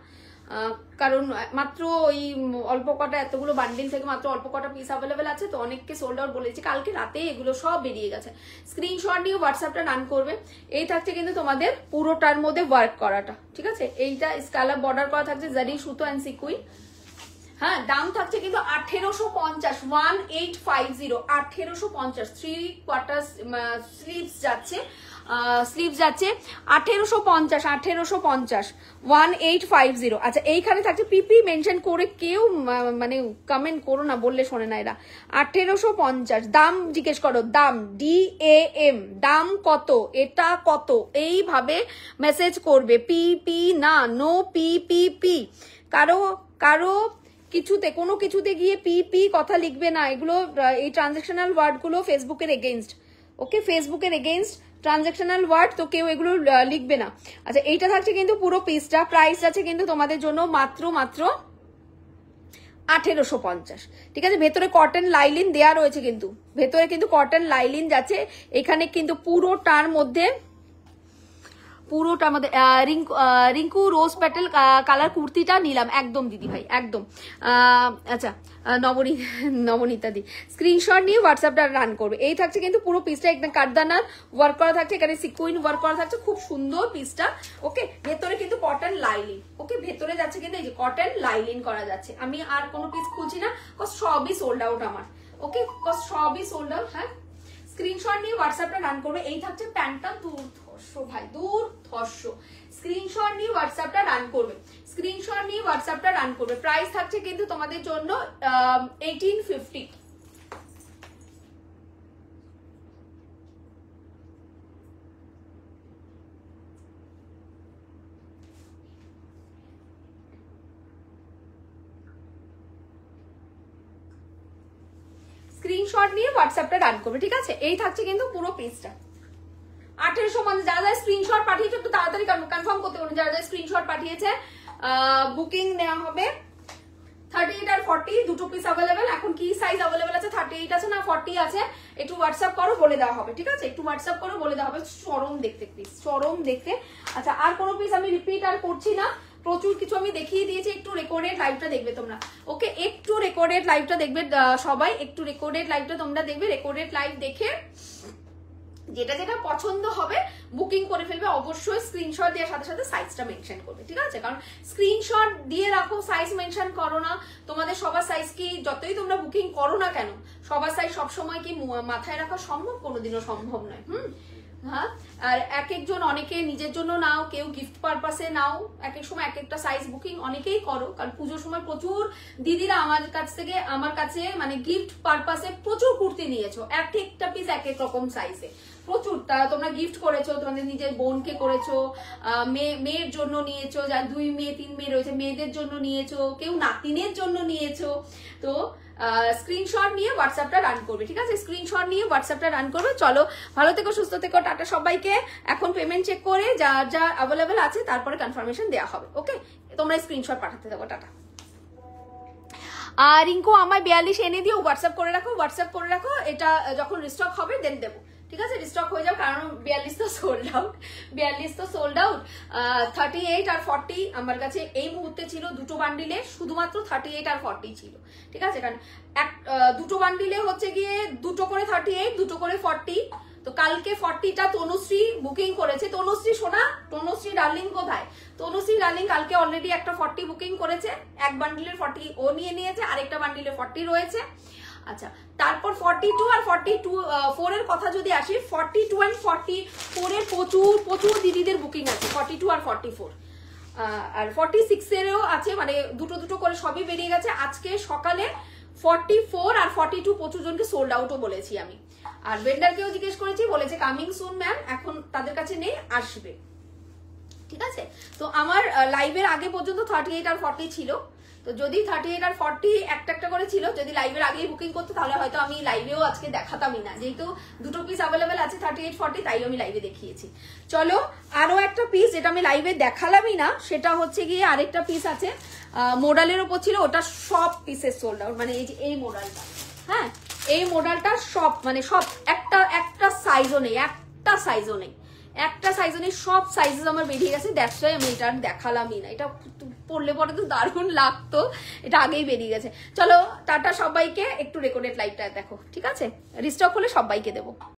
কারণ মাত্র ওই অল্প কটা, এতগুলো বান্ডিল থেকে মাত্র অল্প কটা পিস অ্যাভেলেবেল আছে, তো অনেককে সোল্ড আউট বলেছি, কালকে রাতে এগুলো সব বেরিয়ে গেছে। স্ক্রিনশট নিয়ে হোয়াটসঅ্যাপটা রান করবে। এই থাকছে কিন্তু তোমাদের পুরোটার মধ্যে ওয়ার্ক করাটা, ঠিক আছে। এইটা স্ক্যালাপ বর্ডার করা থাকছে জারি সুতো অ্যান্ড সিকুইন। হ্যাঁ, দাম থাকছে কিন্তু 1850, 1850, 1850। 3 কোয়ার্টার স্লিভস যাচ্ছে, 1850, 1850, 1850। আচ্ছা, এইখানে থাকছে পিপি মেনশন করে, কেউ মানে কমেন্ট করো না, বললে শোনে না এরা। 1850 দাম জিজ্ঞেস করো, দাম DAM, দাম কত, এটা কত, এইভাবে মেসেজ করবে। পিপি না, নো পিপিপি। কারো কিছুতে কোনো কিছুতে গিয়ে পিপি কথা লিখবে না, এগুলো এই ট্রানজেকশনাল ওয়ার্ড গুলো ফেসবুকের এগেইনস্ট। ওকে, ফেসবুকের এগেইনস্ট ট্রানজেকশনাল ওয়ার্ড, তো কেউ এগুলো লিখবে না। আচ্ছা, এইটা থাকছে কিন্তু পুরো পিসটা, প্রাইস আছে কিন্তু তোমাদের জন্য মাত্র 1850, ঠিক আছে। ভেতরে কটন লাইলিন দেয়া রয়েছে, কিন্তু ভেতরে কিন্তু কটন লাইলিন যাচ্ছে। এখানে কিন্তু পুরোটার মধ্যে রিঙ্কু রোজ পেটেল কালার কুর্তিটা নিলাম, একদম দিদি ভাই, একদম। আচ্ছা, নবনীতা দি স্ক্রিনশট নিয়ে হোয়াটসঅ্যাপটা রান করবে। এই থাকছে কিন্তু পুরো পিসটা একদম কারদানার ওয়ার্ক করা থাকছে, এখানে সিকুইন ওয়ার্ক করা থাকছে, খুব সুন্দর পিসটা। ওকে, ভেতরে কিন্তু কটন লাইলিন। ওকে, ভেতরে যাচ্ছে কিন্তু এই যে কটন লাইলিন করা যাচ্ছে। আমি আর কোনো পিস খুঁজছি না, সবই সোল্ড আউট আমার। ওকে, সবই সোল্ড আউট। হ্যাঁ, স্ক্রিনশট নিয়ে হোয়াটসঅ্যাপটা রান করবে। এই থাকছে প্যান্টটা, দুর্ধর্ষ ভাই, দুর্ধর্ষ। স্ক্রিনশট নিয়ে হোয়াটসঅ্যাপটা রান করবে, স্ক্রিনশট নিয়ে হোয়াটসঅ্যাপটা রান করবে। প্রাইস থাকছে কিন্তু তোমাদের জন্য 1850। স্ক্রিনশট নিয়ে হোয়াটসঅ্যাপটা রান করবে, ঠিক আছে। এই থাকছে কিন্তু পুরো পেজটা 1850। যারা স্ক্রিনশট পাঠিয়েছে একটু তাড়াতাড়ি কনফার্ম করতে পারুন, যারা স্ক্রিনশট পাঠিয়েছে বুকিং নেওয়া হবে। 38 আর 40 দুটো পিস অ্যাভেলেবেল। এখন কি সাইজ অ্যাভেলেবেল আছে, 38 আছে না 40 আছে, একটু হোয়াটসঅ্যাপ করো, বলে দেওয়া হবে, ঠিক আছে। একটু হোয়াটসঅ্যাপ করো, বলে দেওয়া হবে। চরম দেখতে পিস, চরম দেখতে। আচ্ছা, আর কোনো পিস আমি রিপিট আর করছি না, প্রচুর কিছু আমি দেখিয়ে দিয়েছি। একটু রেকর্ডেড লাইভটা দেখবে তোমরা। ওকে, একটু রেকর্ডেড লাইভটা দেখবে সবাই, একটু রেকর্ডেড লাইভটা তোমরা দেখবে। রেকর্ডেড লাইভ দেখে যেটা যেটা পছন্দ হবে বুকিং করে ফেলবে। অবশ্যই স্ক্রিনশট দেওয়ার সাথে সাথে সাইজটা মেনশন করবে, ঠিক আছে। কারণ স্ক্রিনশট দিয়ে রাখো, সাইজ মেনশন করো না। তোমাদের সবার সাইজ কি, যতই তোমরা বুকিং করো না কেন, সবার সাইজ সবসময় কি মাথায় রাখা সম্ভব? কোনোদিনও সম্ভব নয়। হ্যাঁ, আর এক একজন, অনেকে নিজের জন্য নাও, কেউ গিফট পারপাসে নাও, এক এক সময় এক একটা সাইজ বুকিং অনেকেই করো। কারণ পুজোর সময় প্রচুর দিদিরা আমার কাছে মানে গিফট পারপাসে প্রচুর কুর্তি নিয়েছো, এক একটা পিস এক এক রকম সাইজে প্রচুর। তোমরা গিফট করেছো, তোমাদের নিজের বোনকে করেছো, মেয়ের জন্য নিয়েছো, যার 2 মেয়ে 3 মেয়ে রয়েছে মেয়েদের জন্য নিয়েছো, কেউ নাতিনের জন্য নিয়েছো। তো স্ক্রিনশট নিয়ে হোয়াটসঅ্যাপটা রান করবে, ঠিক আছে। স্ক্রিনশট নিয়ে হোয়াটসঅ্যাপটা রান করবে। চলো, ভালো থেকো, সুস্থ থেকো, টাটা সবাইকে। এখন পেমেন্ট চেক করে যা অ্যাভেলেবেল আছে তারপরে কনফার্মেশন দেওয়া হবে। ওকে, তোমরা স্ক্রিনশট পাঠাতে দেবো, টাটা। রিঙ্কু আমায় 42 এনে দিও, হোয়াটসঅ্যাপ করে রাখো। এটা যখন রিস্টক হবে দেন দেবো, ঠিক আছে। রিস্টক হয়ে যাও, কারণ 42 তো সোল্ড আউট। 38 আর 40 আমার কাছে এই মুহূর্তে ছিল দুটো বান্ডিলে, শুধুমাত্র 38 আর 40 ছিল, ঠিক আছে। কারণ দুটো বান্ডিলে হচ্ছে গিয়ে দুটো করে 38, দুটো করে 40। তো কালকে 40টা তনুশ্রী বুকিং করেছে। তনুশ্রী সোনা, তনুশ্রী ডার্লিং কোথায়? তনুশ্রী ডার্লিং কালকে অলরেডি একটা 40 বুকিং করেছে, এক বান্ডিলের 40 ও নিয়ে নিয়েছে, আরেকটা বান্ডিলে 40 রয়েছে। আচ্ছা, তারপর 42 আর 44 এর কথা যদি আসি, 42 and 44 এর প্রচুর দিদিদের বুকিং আছে, 42 আর 44। আর 46 এরও আছে, মানে দুটো করে সবই বেরিয়ে গেছে। আজকে সকালে 44 আর 42 প্রচুর জনকে সোল্ড আউটও বলেছি আমি। আর ভেন্ডারকেও জিজ্ঞেস করেছি, বলেছে কামিং সুন ম্যাম, এখন তাদের কাছে নেই, আসবে, ঠিক আছে। তো আমার লাইভের আগে পর্যন্ত 38 আর 40 ছিল। তো যদি 38 আর 40 একটা একটা করে ছিল, যদি লাইভের আগেই বুকিং করতে তাহলে হয়তো আমি লাইভেও আজকে দেখাতামই না, যেহেতু দুটো পিস অ্যাভেলেবেল আছে 38 40, তাই আমি লাইভে দেখিয়েছি। চলো আরো একটা পিস যেটা আমি লাইভে দেখালামই না, সেটা হচ্ছে গিয়ে আরেকটা পিস আছে মোডালের ওপর ছিল, ওটা সব পিসের সোল্ড আউট। মানে এই যে এই মোডালটা, হ্যাঁ এই মোডালটা সব মানে সব একটা সাইজও নেই, একটা সাইজও নেই, একটা সাইজও নেই, সব সাইজেস আমার বেরিয়ে গেছে। দ্যাটস ওয়াই আমি এটা দেখালামই না। এটা পরলে পরে তো দারুণ লাগতো, এটা আগেই বেরিয়ে গেছে। চলো টাটা সবাইকে, একটু রেকর্ডেড লাইভটা দেখো, ঠিক আছে? রিস্টক হলে সবাইকে দেবো।